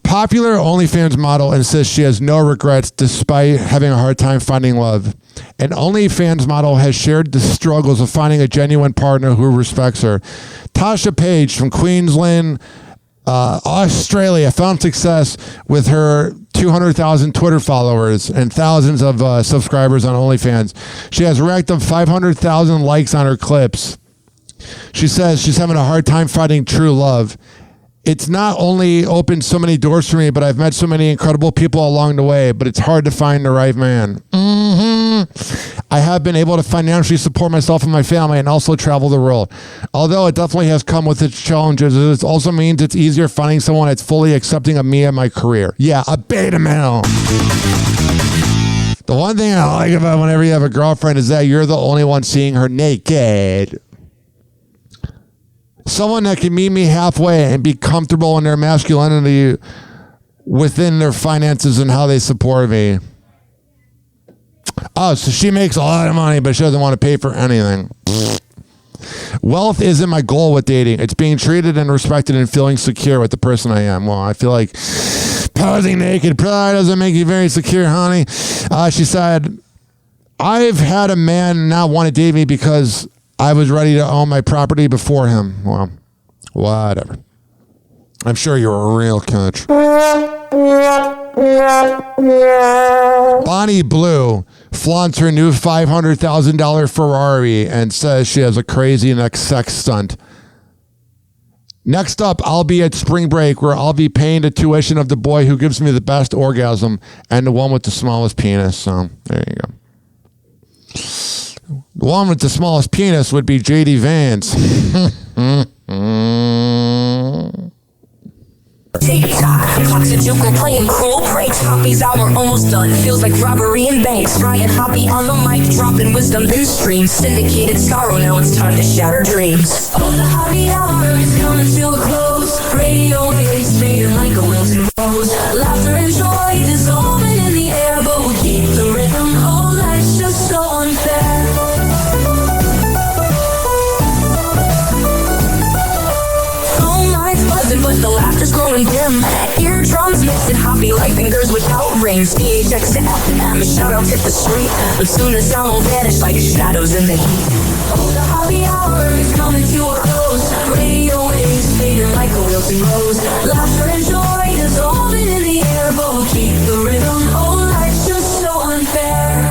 Popular OnlyFans model insists she has no regrets despite having a hard time finding love. An OnlyFans model has shared the struggles of finding a genuine partner who respects her. Tasha Page from Queensland, Australia, found success with her 200,000 Twitter followers and thousands of subscribers on OnlyFans. She has racked up 500,000 likes on her clips. She says she's having a hard time finding true love. It's not only opened so many doors for me, but I've met so many incredible people along the way, but it's hard to find the right man. I have been able to financially support myself and my family and also travel the world. Although it definitely has come with its challenges, it also means it's easier finding someone that's fully accepting of me and my career. Yeah, a beta male. The one thing I like about whenever you have a girlfriend is that you're the only one seeing her naked. Someone that can meet me halfway and be comfortable in their masculinity within their finances and how they support me. Oh, so she makes a lot of money, but she doesn't want to pay for anything. Wealth isn't my goal with dating. It's being treated and respected and feeling secure with the person I am. Well, I feel like posing naked probably doesn't make you very secure, honey. She said, I've had a man not want to date me because I was ready to own my property before him. Well, whatever. I'm sure you're a real catch. Bonnie Blue flaunts her new $500,000 Ferrari and says she has a crazy next sex stunt. Next up, I'll be at spring break where I'll be paying the tuition of the boy who gives me the best orgasm and the one with the smallest penis. So there you go. The one with the smallest penis would be J.D. Vance. TikTok, Oxygen playing cool breaks. Hoppy's hour almost done. Feels like robbery in banks. Ryan Hoppy on the mic, dropping wisdom through streams. Syndicated sorrow, now it's time to shatter dreams. Oh, the Hoppy hour is coming to a close. Radio waves fading like a wilted rose. Laughter and joy dissolving in the air, but we'll keep the rhythm. Oh, life's just so unfair. But the laughter's growing dim. Eardrums mixing Hoppy like fingers without rings. DHX to FM, shout-outs hit the street. But soon the sound will vanish like shadows in the heat. Oh, the Hoppy hour is coming to a close. Radio waves fading like a wilted rose. Laughter and joy dissolving in the air, but we'll keep the rhythm. Oh, life's just so unfair.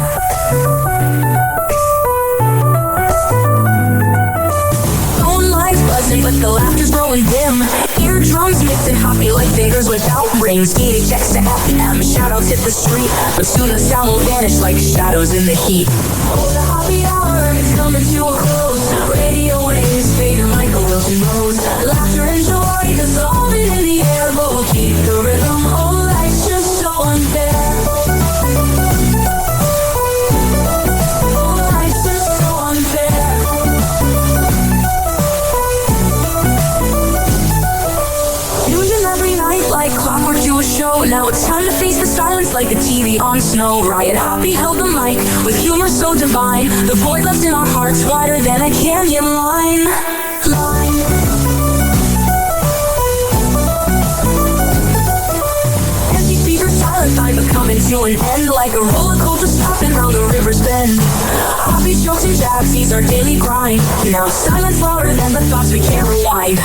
But the laughter's growing dim. Eardrums mixing Hoppy like fingers without rings. DHX to FM, shout-outs hit the street. But soon the sound will vanish like shadows in the heat. Oh, the Hoppy hour is coming to a close. Radio waves fading like a wilted rose. Laughter and joy dissolving in the air, but we'll keep the rhythm. Oh, life's just so unfair. show. Now it's time to face the silence like the TV on snow. Ryan Hoppe held the mic with humor so divine. The void left in our hearts wider than a canyon line. Empty fever silent by becoming to an end. Like a roller coaster stopping round the river's bend. Hoppe jokes and jabs, he's our daily grind. Now silence louder than the thoughts we can't rewind.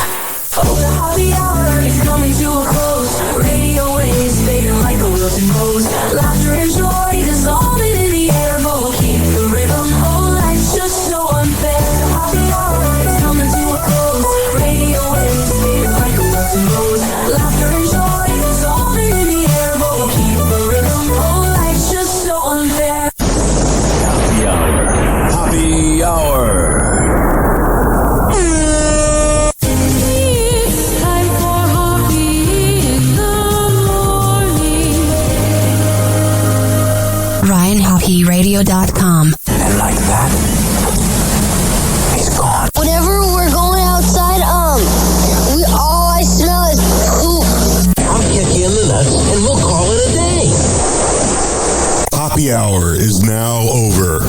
Oh, the Hoppe hour is coming to a close. Radio waves fading like a wilted rose. Laughter and joy dissolving in the air, but we'll keep the rhythm. Oh, life's just so unfair. The Hoppe hour is coming to a close. Radio waves fading like a wilted rose. Laughter and joy dissolving in the air, but we'll keep the rhythm. Oh, life's just so unfair. Happy Hour. Happy Hour. RyanHoppeRadio.com. And like that, he's gone. Whenever we're going outside, all I smell is poop. I'll kick you in the nuts and we'll call it a day. Happy hour is now over.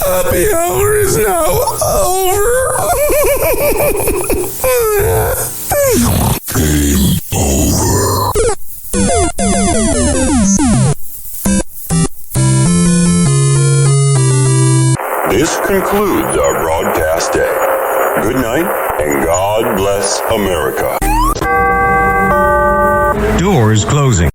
Happy hour is now over. Game over. This concludes our broadcast day. Good night, and God bless America. Doors closing.